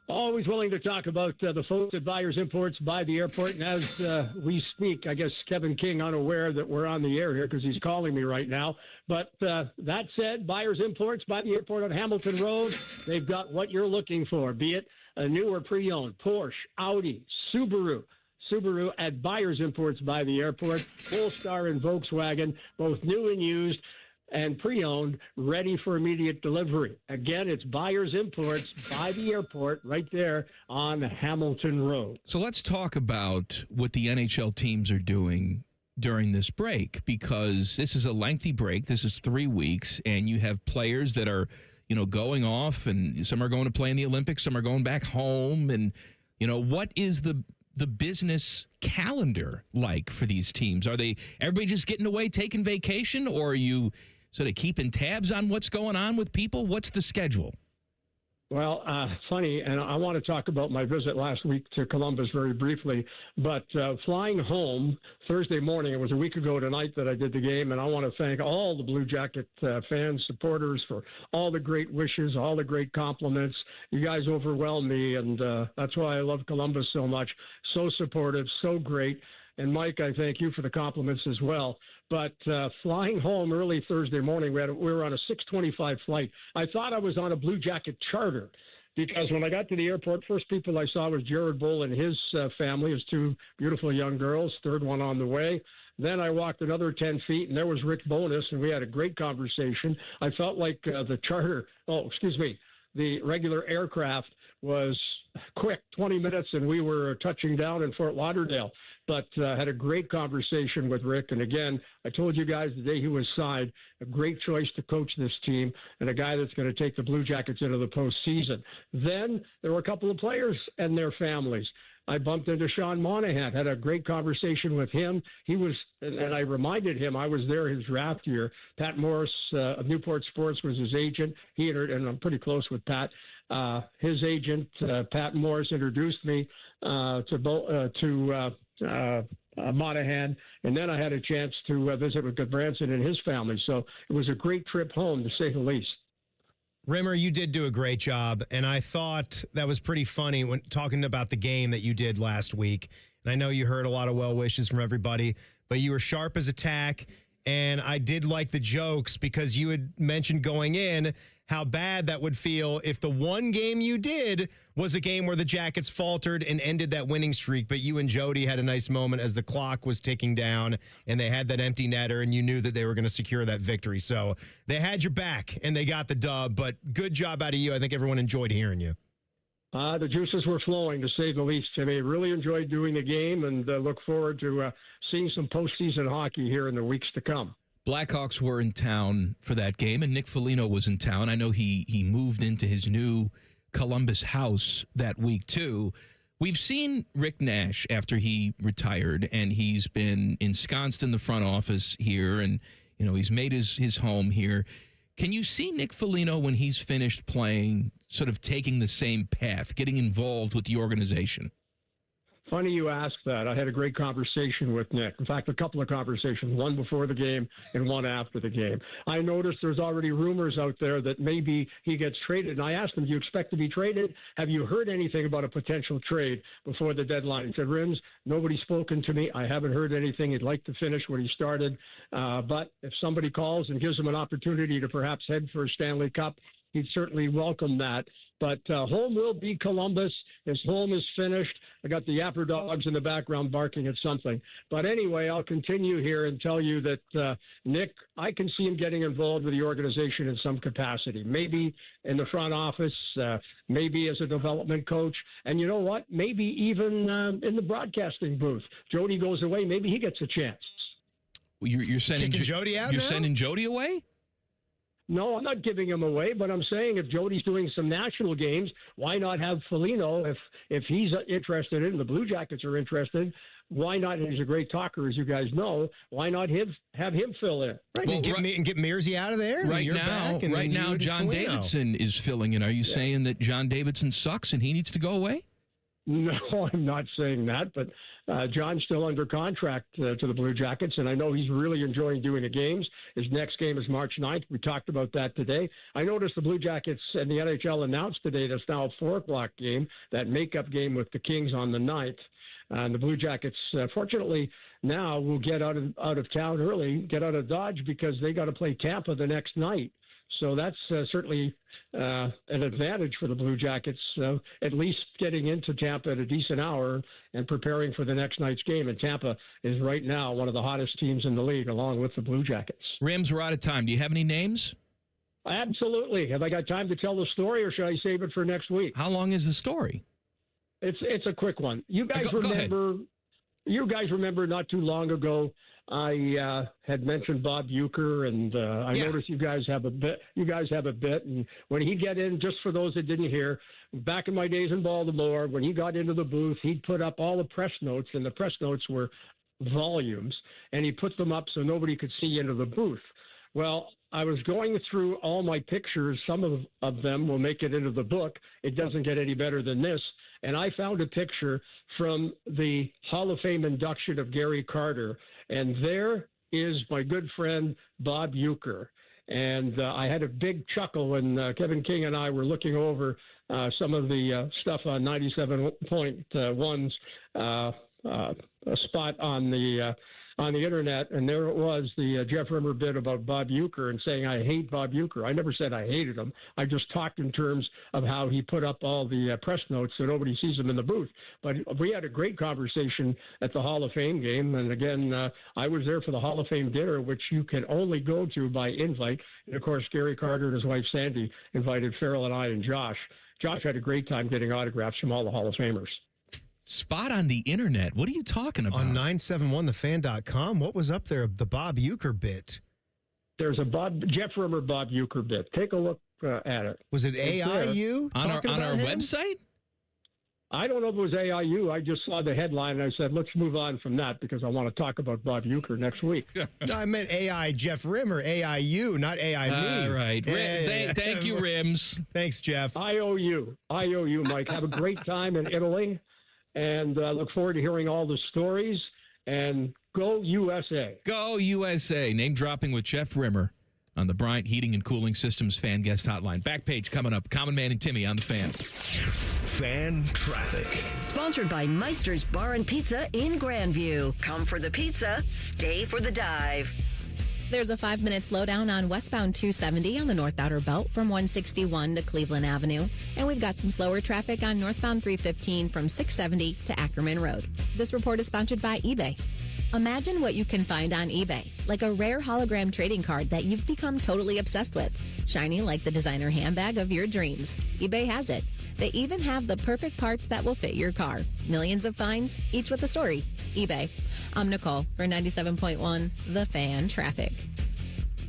Always willing to talk about the folks at Buyers Imports by the airport. And as we speak, I guess Kevin King unaware that we're on the air here because he's calling me right now. But that said, Buyers Imports by the airport on Hamilton Road, they've got what you're looking for, be it a new or pre-owned Porsche, Audi, Subaru at Buyers Imports by the airport, Polestar and Volkswagen, both new and used. and pre-owned, ready for immediate delivery. Again, it's Buyers Imports by the airport right there on Hamilton Road. So let's talk about what the NHL teams are doing during this break, because this is a lengthy break. This is 3 weeks, and you have players that are, going off, and some are going to play in the Olympics, some are going back home. And, what is the business calendar like for these teams? Are everybody just getting away, taking vacation, or are you sort of keeping tabs on what's going on with people? What's the schedule? Well, funny, and I want to talk about my visit last week to Columbus very briefly, but flying home Thursday morning, it was a week ago tonight that I did the game, and I want to thank all the Blue Jacket fans, supporters, for all the great wishes, all the great compliments. You guys overwhelmed me, and that's why I love Columbus so much. So supportive, so great. And Mike, I thank you for the compliments as well. But flying home early Thursday morning, we were on a 6:25 flight. I thought I was on a Blue Jacket charter, because when I got to the airport, first people I saw was Jared Bull and his family, his 2 beautiful young girls, third one on the way. Then I walked another 10 feet, and there was Rick Bowness, and we had a great conversation. I felt like the regular aircraft was quick, 20 minutes, and we were touching down in Fort Lauderdale. But had a great conversation with Rick. And again, I told you guys the day he was signed, a great choice to coach this team and a guy that's going to take the Blue Jackets into the postseason. Then there were a couple of players and their families. I bumped into Sean Monahan, had a great conversation with him. He was, and I reminded him I was there his draft year. Pat Morris of Newport Sports was his agent. And I'm pretty close with Pat. His agent, Pat Morris, introduced me to Monahan, and then I had a chance to visit with Branson and his family. So it was a great trip home, to say the least. Rimmer, you did do a great job, and I thought that was pretty funny when talking about the game that you did last week. And I know you heard a lot of well wishes from everybody, but you were sharp as a tack, and I did like the jokes because you had mentioned going in how bad that would feel if the one game you did was a game where the Jackets faltered and ended that winning streak, but you and Jody had a nice moment as the clock was ticking down and they had that empty netter and you knew that they were going to secure that victory. So they had your back and they got the dub, but good job out of you. I think everyone enjoyed hearing you. The juices were flowing, to say the least, Timmy. Really enjoyed doing the game and look forward to seeing some postseason hockey here in the weeks to come. Blackhawks were in town for that game, and Nick Foligno was in town. I know he moved into his new Columbus house that week, too. We've seen Rick Nash after he retired, and he's been ensconced in the front office here, and he's made his home here. Can you see Nick Foligno, when he's finished playing, sort of taking the same path, getting involved with the organization? Funny you ask that. I had a great conversation with Nick. In fact, a couple of conversations, one before the game and one after the game. I noticed there's already rumors out there that maybe he gets traded. And I asked him, do you expect to be traded? Have you heard anything about a potential trade before the deadline? He said, Rims, nobody's spoken to me. I haven't heard anything. He'd like to finish what he started. But if somebody calls and gives him an opportunity to perhaps head for a Stanley Cup, he'd certainly welcome that. But home will be Columbus. His home is finished. I got the Yapper dogs in the background barking at something. But anyway, I'll continue here and tell you that Nick, I can see him getting involved with the organization in some capacity. Maybe in the front office, maybe as a development coach. And you know what? Maybe even in the broadcasting booth. Jody goes away. Maybe he gets a chance. Well, you're sending Jody out. You're now? sending Jody away? No, I'm not giving him away, but I'm saying if Jody's doing some national games, why not have Foligno? If he's interested in, the Blue Jackets are interested, why not? And he's a great talker, as you guys know. Why not have him fill in? Right, and get Mearsy out of there. Right now, John Davidson is filling in. Are you saying that John Davidson sucks and he needs to go away? No, I'm not saying that, but John's still under contract to the Blue Jackets, and I know he's really enjoying doing the games. His next game is March 9th. We talked about that today. I noticed the Blue Jackets and the NHL announced today that's now a 4 o'clock game, that makeup game with the Kings on the 9th. And the Blue Jackets, fortunately, now will get out of town early, get out of Dodge, because they got to play Tampa the next night. So that's certainly an advantage for the Blue Jackets, at least getting into Tampa at a decent hour and preparing for the next night's game. And Tampa is right now one of the hottest teams in the league, along with the Blue Jackets. Rims, we're out of time. Do you have any names? Absolutely. Have I got time to tell the story, or should I save it for next week? How long is the story? It's a quick one. You guys Go ahead. remember not too long ago, I had mentioned Bob Uecker, and I noticed you guys have a bit. And when he'd get in, just for those that didn't hear, back in my days in Baltimore, when he got into the booth, he'd put up all the press notes, and the press notes were volumes, and he put them up so nobody could see into the booth. Well, I was going through all my pictures. Some of them will make it into the book. It doesn't get any better than this. And I found a picture from the Hall of Fame induction of Gary Carter. And there is my good friend, Bob Uecker. And I had a big chuckle when Kevin King and I were looking over some of the stuff on 97.1's spot on the internet, and there it was, the Jeff Rimmer bit about Bob Uecker and saying, I hate Bob Uecker. I never said I hated him. I just talked in terms of how he put up all the press notes so nobody sees him in the booth. But we had a great conversation at the Hall of Fame game, and again, I was there for the Hall of Fame dinner, which you can only go to by invite. And, of course, Gary Carter and his wife Sandy invited Farrell and I and Josh. Josh had a great time getting autographs from all the Hall of Famers. Spot on the internet. What are you talking about? On 971thefan.com, what was up there? The Bob Uecker bit. There's a Jeff Rimmer Bob Uecker bit. Take a look at it. Was it AIU on our website? I don't know if it was AIU. I just saw the headline and I said, let's move on from that because I want to talk about Bob Uecker next week. No, I meant AI Jeff Rimmer, AIU, not AI me. All right. Thank you, Rims. Thanks, Jeff. I owe you, Mike. Have a great time in Italy. And look forward to hearing all the stories. And go USA. Go USA. Name dropping with Jeff Rimmer on the Bryant Heating and Cooling Systems fan guest hotline. Back page coming up. Common Man and Timmy on the Fan. Fan traffic. Sponsored by Meister's Bar and Pizza in Grandview. Come for the pizza, stay for the dive. There's a 5-minute slowdown on westbound 270 on the North Outer Belt from 161 to Cleveland Avenue. And we've got some slower traffic on northbound 315 from 670 to Ackerman Road. This report is sponsored by eBay. Imagine what you can find on eBay, like a rare hologram trading card that you've become totally obsessed with, shiny like the designer handbag of your dreams. eBay has it. They even have the perfect parts that will fit your car. Millions of finds, each with a story. eBay. I'm Nicole for 97.1 The Fan Traffic.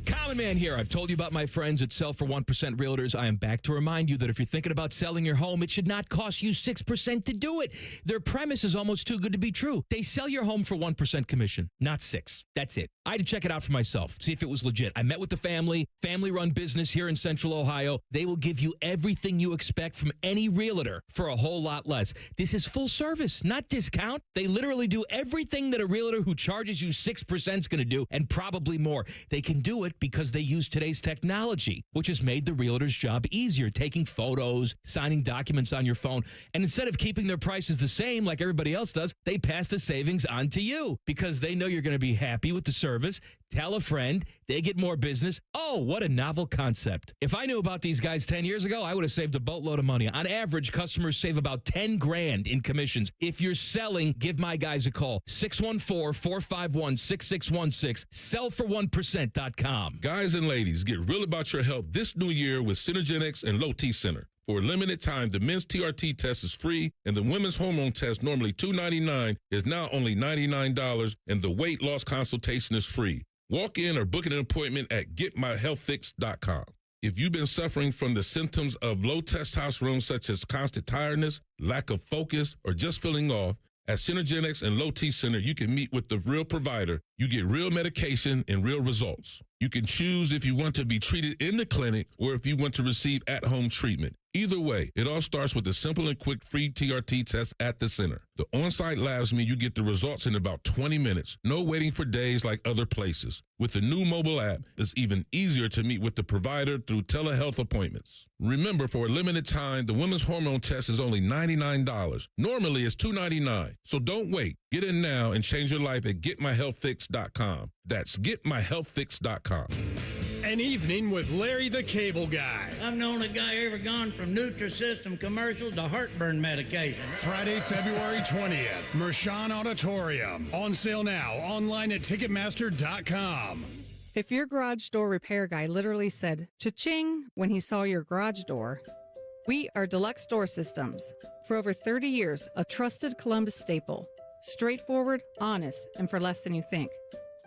Common Man here. I've told you about my friends at Sell for 1% Realtors. I am back to remind you that if you're thinking about selling your home, it should not cost you 6% to do it. Their premise is almost too good to be true. They sell your home for 1% commission, not 6%. That's it. I had to check it out for myself, see if it was legit. I met with the family-run business here in Central Ohio. They will give you everything you expect from any realtor for a whole lot less. This is full service, not discount. They literally do everything that a realtor who charges you 6% is going to do, and probably more. They can do it because they use today's technology, which has made the realtor's job easier, taking photos, signing documents on your phone. And instead of keeping their prices the same like everybody else does, they pass the savings on to you because they know you're going to be happy with the service. Tell a friend, they get more business. Oh, what a novel concept. If I knew about these guys 10 years ago, I would have saved a boatload of money. On average, customers save about $10,000 in commissions. If you're selling, give my guys a call. 614-451-6616. Sellfor1%.com. Guys and ladies, get real about your health this new year with Synergenics and Low T Center. For a limited time, the men's TRT test is free, and the women's hormone test, normally $299, is now only $99, and the weight loss consultation is free. Walk in or book an appointment at getmyhealthfix.com. If you've been suffering from the symptoms of low testosterone, such as constant tiredness, lack of focus, or just feeling off, at Synergenics and Low T Center, you can meet with the real provider. You get real medication and real results. You can choose if you want to be treated in the clinic or if you want to receive at-home treatment. Either way, it all starts with a simple and quick free TRT test at the center. The on-site labs mean you get the results in about 20 minutes. No waiting for days like other places. With the new mobile app, it's even easier to meet with the provider through telehealth appointments. Remember, for a limited time, the women's hormone test is only $99. Normally, it's $299. So don't wait. Get in now and change your life at getmyhealthfix.com. That's getmyhealthfix.com. An evening with Larry the Cable Guy. I've known a guy ever gone from Nutrisystem commercials to heartburn medication. Friday, February 20th, Mershon Auditorium. On sale now, online at Ticketmaster.com. If your garage door repair guy literally said cha-ching when he saw your garage door, we are Deluxe Door Systems. For over 30 years, a trusted Columbus staple. Straightforward, honest, and for less than you think.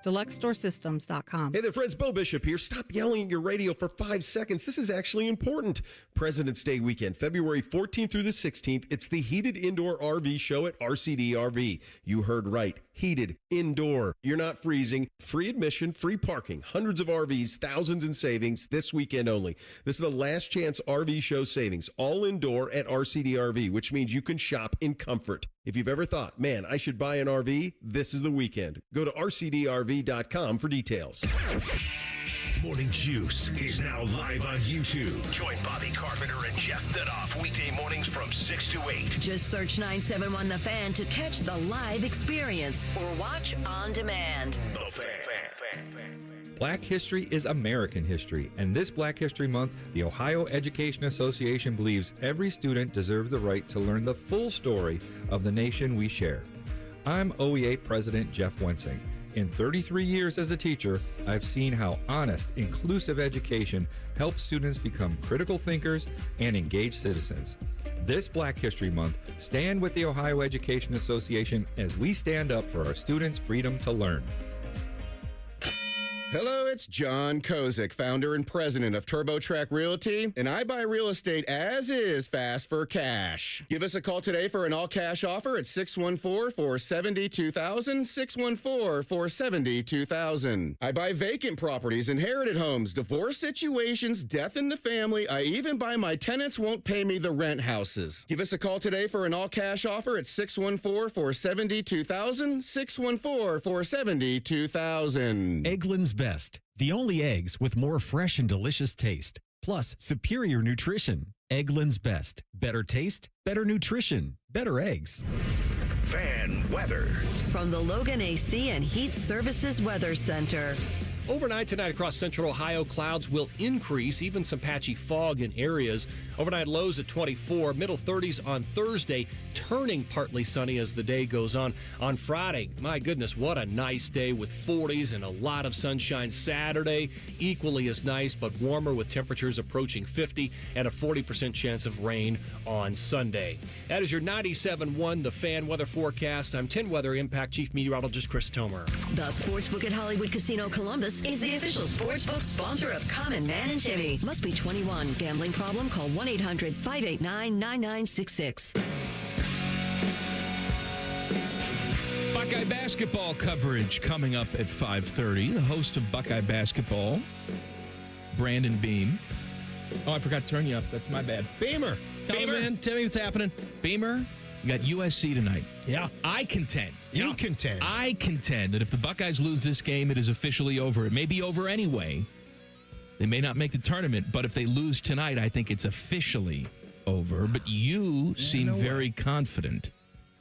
DeluxeDoorSystems.com. Hey there, friends. Bo Bishop here. Stop yelling at your radio for 5 seconds. This is actually important. President's Day weekend, February 14th through the 16th. It's the Heated Indoor RV Show at RCD RV. You heard right. Heated, indoor. You're not freezing. Free admission, free parking. Hundreds of RVs, thousands in savings this weekend only. This is the last chance RV show savings. All indoor at RCD RV, which means you can shop in comfort. If you've ever thought, man, I should buy an RV, this is the weekend. Go to rcdrv.com for details. Morning Juice is now live on YouTube. Join Bobby Carpenter and Jeff Thidoff weekday mornings from 6 to 8. Just search 971 The Fan to catch the live experience or watch on demand. The Fan. Black history is American history, and this Black History Month, the Ohio Education Association believes every student deserves the right to learn the full story of the nation we share. I'm OEA President Jeff Wensing. In 33 years as a teacher, I've seen how honest, inclusive education helps students become critical thinkers and engaged citizens. This Black History Month, stand with the Ohio Education Association as we stand up for our students' freedom to learn. Hello, it's John Kozik, founder and president of TurboTrack Realty, and I buy real estate as is, fast for cash. Give us a call today for an all-cash offer at 614-470-2000, 614-470-2000. I buy vacant properties, inherited homes, divorce situations, death in the family. I even buy my tenants won't pay me the rent houses. Give us a call today for an all-cash offer at 614-470-2000, 614-470-2000. Eggland's Best, the only eggs with more fresh and delicious taste, plus superior nutrition. Eggland's Best, better taste, better nutrition, better eggs. Fan weather. From the Logan AC and Heat Services Weather Center. Overnight tonight across central Ohio, clouds will increase, even some patchy fog in areas. Overnight lows at 24, middle 30s on Thursday, turning partly sunny as the day goes on. On Friday, my goodness, what a nice day with 40s and a lot of sunshine. Saturday, equally as nice, but warmer with temperatures approaching 50 and a 40% chance of rain on Sunday. That is your 97.1 The Fan weather forecast. I'm 10 Weather Impact Chief Meteorologist Chris Tomer. The Sportsbook at Hollywood Casino Columbus is the official sportsbook sponsor of Common Man and Timmy. Must be 21. Gambling problem? Call 1-800-589-9966. Buckeye basketball coverage coming up at 5:30. The host of Buckeye basketball, Brandon Beam. Oh, I forgot to turn you up. That's my bad. Beamer. Man, tell me what's happening. Beamer, you got USC tonight. Yeah. I contend. You contend. I contend that if the Buckeyes lose this game, it is officially over. It may be over anyway. They may not make the tournament, but if they lose tonight, I think it's officially over. But you seem very confident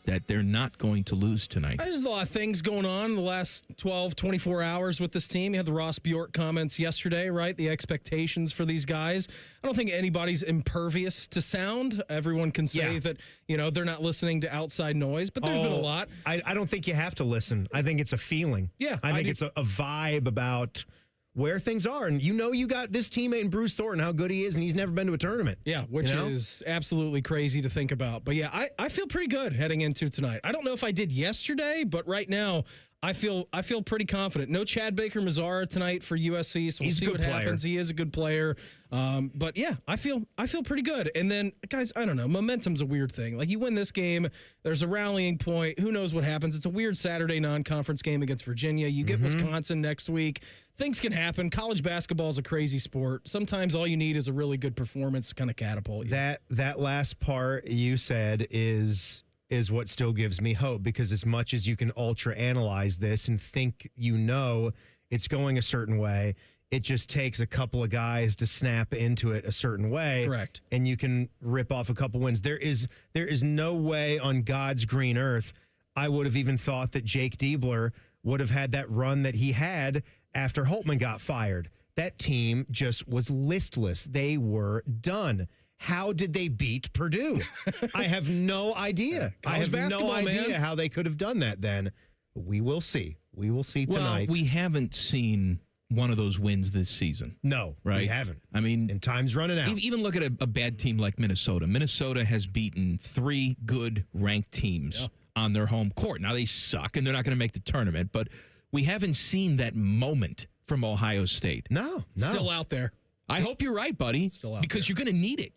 that they're not going to lose tonight. There's a lot of things going on in the last 12, 24 hours with this team. You had the Ross Bjork comments yesterday, right? The expectations for these guys. I don't think anybody's impervious to sound. Everyone can say that, they're not listening to outside noise, but there's been a lot. I don't think you have to listen. I think it's a feeling. Yeah. I think it's a vibe about where things are. And you got this teammate in Bruce Thornton, how good he is, and he's never been to a tournament. Yeah, which is absolutely crazy to think about. But yeah, I feel pretty good heading into tonight. I don't know if I did yesterday, but right now I feel pretty confident. No Chad Baker-Mazara tonight for USC, so we'll see what happens. He is a good player. But yeah, I feel pretty good. And then, guys, I don't know. Momentum's a weird thing. Like, you win this game, there's a rallying point. Who knows what happens? It's a weird Saturday non-conference game against Virginia. You get Wisconsin next week. Things can happen. College basketball is a crazy sport. Sometimes all you need is a really good performance to kind of catapult you. That last part you said is what still gives me hope, because as much as you can ultra analyze this and think it's going a certain way, it just takes a couple of guys to snap into it a certain way. Correct. And you can rip off a couple wins. There is no way on God's green earth I would have even thought that Jake Diebler would have had that run that he had after Holtman got fired. that team just was listless. They were done. How did they beat Purdue? I have no idea. I have no idea how they could have done that then. We will see. We will see tonight. Well, we haven't seen one of those wins this season. No, right? We haven't. I mean, and time's running out. Even look at a bad team like Minnesota. Minnesota has beaten 3 good ranked teams on their home court. Now, they suck, and they're not going to make the tournament, but we haven't seen that moment from Ohio State. No. Still out there. I hope you're right, buddy. Still out because you're going to need it.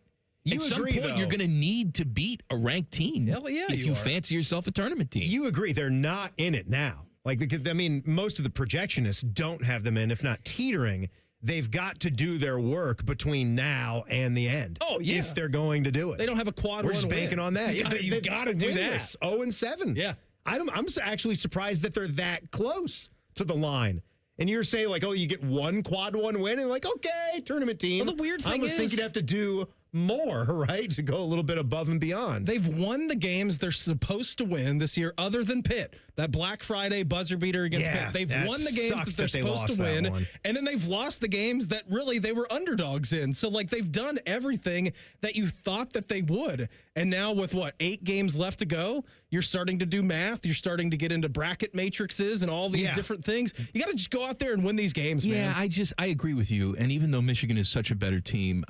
At some point, you're going to need to beat a ranked team. Hell yeah, if you fancy yourself a tournament team. You agree they're not in it now. Most of the projectionists don't have them in, if not teetering. They've got to do their work between now and the end. Oh, yeah. If they're going to do it. They don't have a quad We're one just banking win. on that. You've got to do that. 0-7. Yeah. I'm actually surprised that they're that close to the line. And you're saying, you get one quad one win, and okay, tournament team. Well, the weird thing I was thinking you'd have to do more, right, to go a little bit above and beyond. They've won the games they're supposed to win this year, other than Pitt. That Black Friday buzzer beater against Pitt. They've won the games that they're supposed to win, and then they've lost the games that really they were underdogs in. So, they've done everything that you thought that they would. And now with, 8 games left to go, you're starting to do math. You're starting to get into bracket matrices and all these different things. You got to just go out there and win these games, man. Yeah, I agree with you. And even though Michigan is such a better team,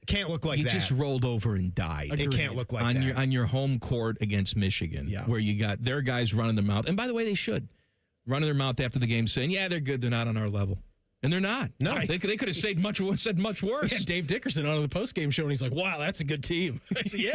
can't look like he that. He just rolled over and died. It can't look like that. On your home court against Michigan, where you got their guys running their mouth. And by the way, they should. Running their mouth after the game saying, they're good. They're not on our level. And they're not. No. They could have said much worse. Yeah, Dave Dickerson on the postgame show, and he's like, wow, that's a good team. They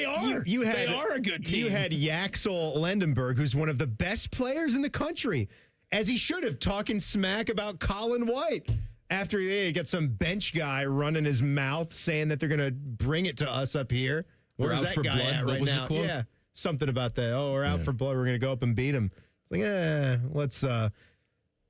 are. They are a good team. You had Yaxel Lendenberg, who's one of the best players in the country, as he should have, talking smack about Colin White. After he got some bench guy running his mouth saying that they're going to bring it to us up here. Where's that guy at right now? Yeah, something about that. Oh, we're out for blood. We're going to go up and beat him. It's like,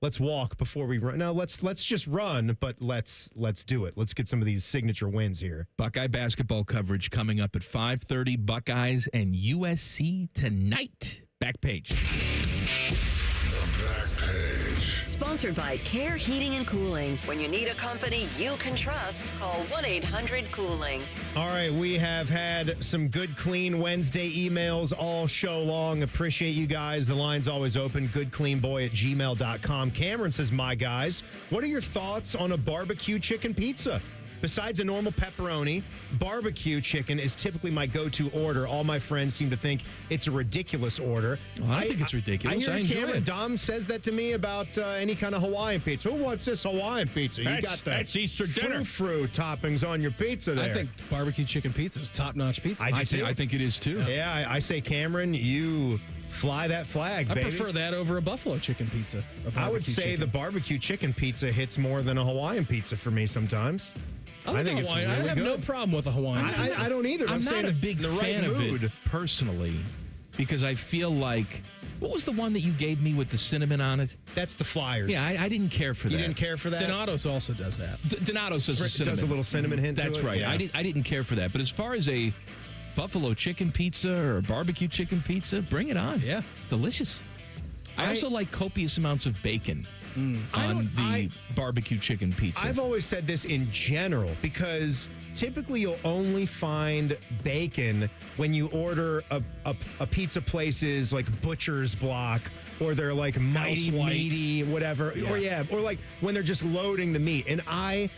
let's walk before we run. No, let's just run, but let's do it. Let's get some of these signature wins here. Buckeye basketball coverage coming up at 5:30. Buckeyes and USC tonight. Back page. The back page. Sponsored by Care Heating and Cooling. When you need a company you can trust, call 1-800-COOLING. All right, we have had some good, clean Wednesday emails all show long. Appreciate you guys. The line's always open. goodcleanboy@gmail.com. Cameron says, my guys, what are your thoughts on a barbecue chicken pizza? Besides a normal pepperoni, barbecue chicken is typically my go-to order. All my friends seem to think it's a ridiculous order. Well, I think it's ridiculous. I enjoy hear it. Dom says that to me about any kind of Hawaiian pizza. Who wants this Hawaiian pizza? You got that's Easter dinner. Frou toppings on your pizza there. I think barbecue chicken pizza is top-notch pizza. I think it is, too. Yeah, I say, Cameron, you fly that flag, baby. I prefer that over a buffalo chicken pizza. I would say the barbecue chicken pizza hits more than a Hawaiian pizza for me sometimes. I think it's really I have good. no problem with a Hawaiian pizza. I don't either. I'm not saying a big the fan right of mood. it personally because I feel like what was the one that you gave me with the cinnamon on it? That's the Flyers. Yeah, I didn't care for that. You didn't care for that? Donato's also does that. Donato's does the cinnamon. Does a little cinnamon hint That's to it? right. Yeah. I didn't care for that. But as far as a buffalo chicken pizza or a barbecue chicken pizza, bring it on. Yeah. It's delicious. I also like copious amounts of bacon on the barbecue chicken pizza. I've always said this in general because typically you'll only find bacon when you order a pizza place's like Butcher's Block or they're like Mighty Meaty, whatever. Or like when they're just loading the meat. And I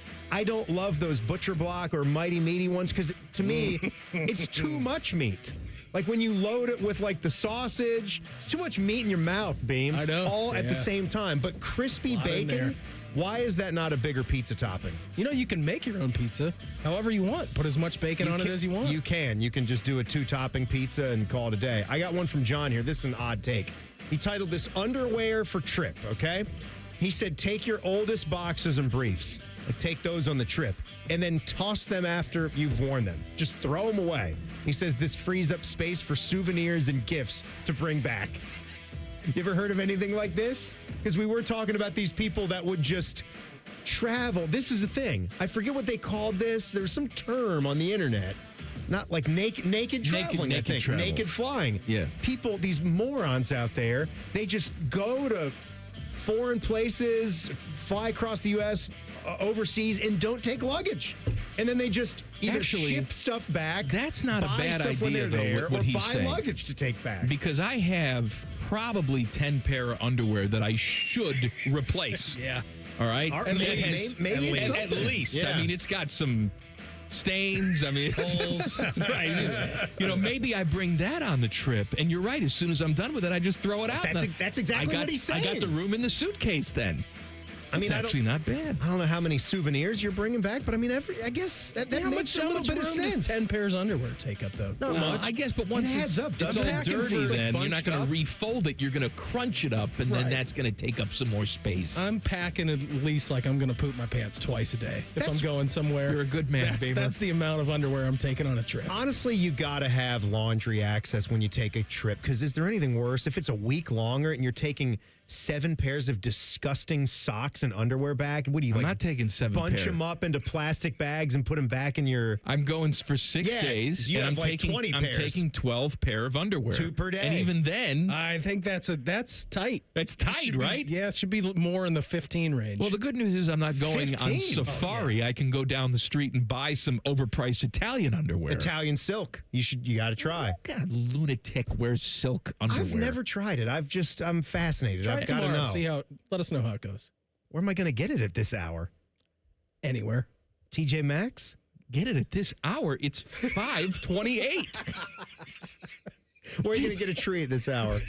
don't love those Butcher Block or Mighty Meaty ones because to me, it's too much meat. Like when you load it with like the sausage, it's too much meat in your mouth, Beam. I know. All at the same time. But crispy bacon, why is that not a bigger pizza topping? You know, you can make your own pizza however you want. Put as much bacon on it as you want. You can. You can just do a 2-topping pizza and call it a day. I got one from John here. This is an odd take. He titled this Underwear for Trip, okay? He said, take your oldest boxers and briefs. Take those on the trip and then toss them after you've worn them. Just throw them away. He says this frees up space for souvenirs and gifts to bring back. You ever heard of anything like this? Because we were talking about these people that would just travel. This is the thing. I forget what they called this. There's some term on the internet. Not like naked traveling, I think. Naked flying. Yeah. People, these morons out there, they just go to foreign places, fly across the U.S., overseas, and don't take luggage. And then they just either ship stuff back. That's not a bad idea, though, what or he's buy saying. luggage to take back. Because I have probably 10 pair of underwear that I should replace. Yeah. All right? Maybe at least. Yeah. I mean, it's got some stains. I mean, holes. Right. Maybe I bring that on the trip. And you're right. As soon as I'm done with it, I just throw it out. That's exactly what he's saying. I got the room in the suitcase then. It's actually not bad. I don't know how many souvenirs you're bringing back, but I mean, I guess that makes a little bit of sense. 10 pairs of underwear take up, though? Not much. I guess, but once it's all dirty, then you're not going to refold it. You're going to crunch it up, and then that's going to take up some more space. I'm packing at least like I'm going to poop my pants twice a day if I'm going somewhere. You're a good man, Beamer. That's the amount of underwear I'm taking on a trip. Honestly, you got to have laundry access when you take a trip, because is there anything worse if it's a week longer and you're taking 7 pairs of disgusting socks and underwear back? What do you I'm not taking 7 bunch pairs. them up into plastic bags and put them back in your... I'm going for 6 days, you and have like 20 I'm taking 12 pair of underwear. 2 per day. And even then... I think that's tight. That's tight, right? Yeah, it should be more in the 15 range. Well, the good news is I'm not going 15? on safari. I can go down the street and buy some overpriced Italian underwear. Italian silk. You got to try. God, lunatic wears silk underwear. I've never tried it. I'm fascinated. Try I've it got to tomorrow. know. Let us know how it goes. Where am I going to get it at this hour? Anywhere. TJ Maxx? Get it at this hour. It's 5:28. Where are you going to get a tree at this hour?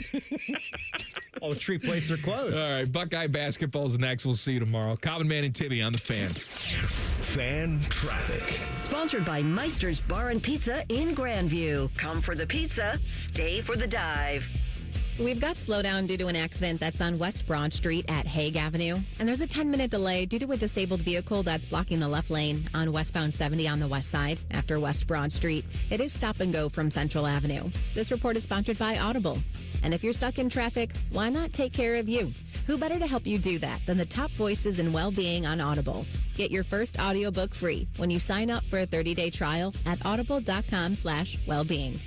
All the tree places are closed. All right, Buckeye basketball's next. We'll see you tomorrow. Common Man and Timmy on the Fan. Fan traffic. Sponsored by Meister's Bar and Pizza in Grandview. Come for the pizza, stay for the dive. We've got slowdown due to an accident that's on West Broad Street at Hague Avenue. And there's a 10-minute delay due to a disabled vehicle that's blocking the left lane on westbound 70 on the west side after West Broad Street. It is stop and go from Central Avenue. This report is sponsored by Audible. And if you're stuck in traffic, why not take care of you? Who better to help you do that than the top voices in well-being on Audible? Get your first audiobook free when you sign up for a 30-day trial at audible.com/wellbeing.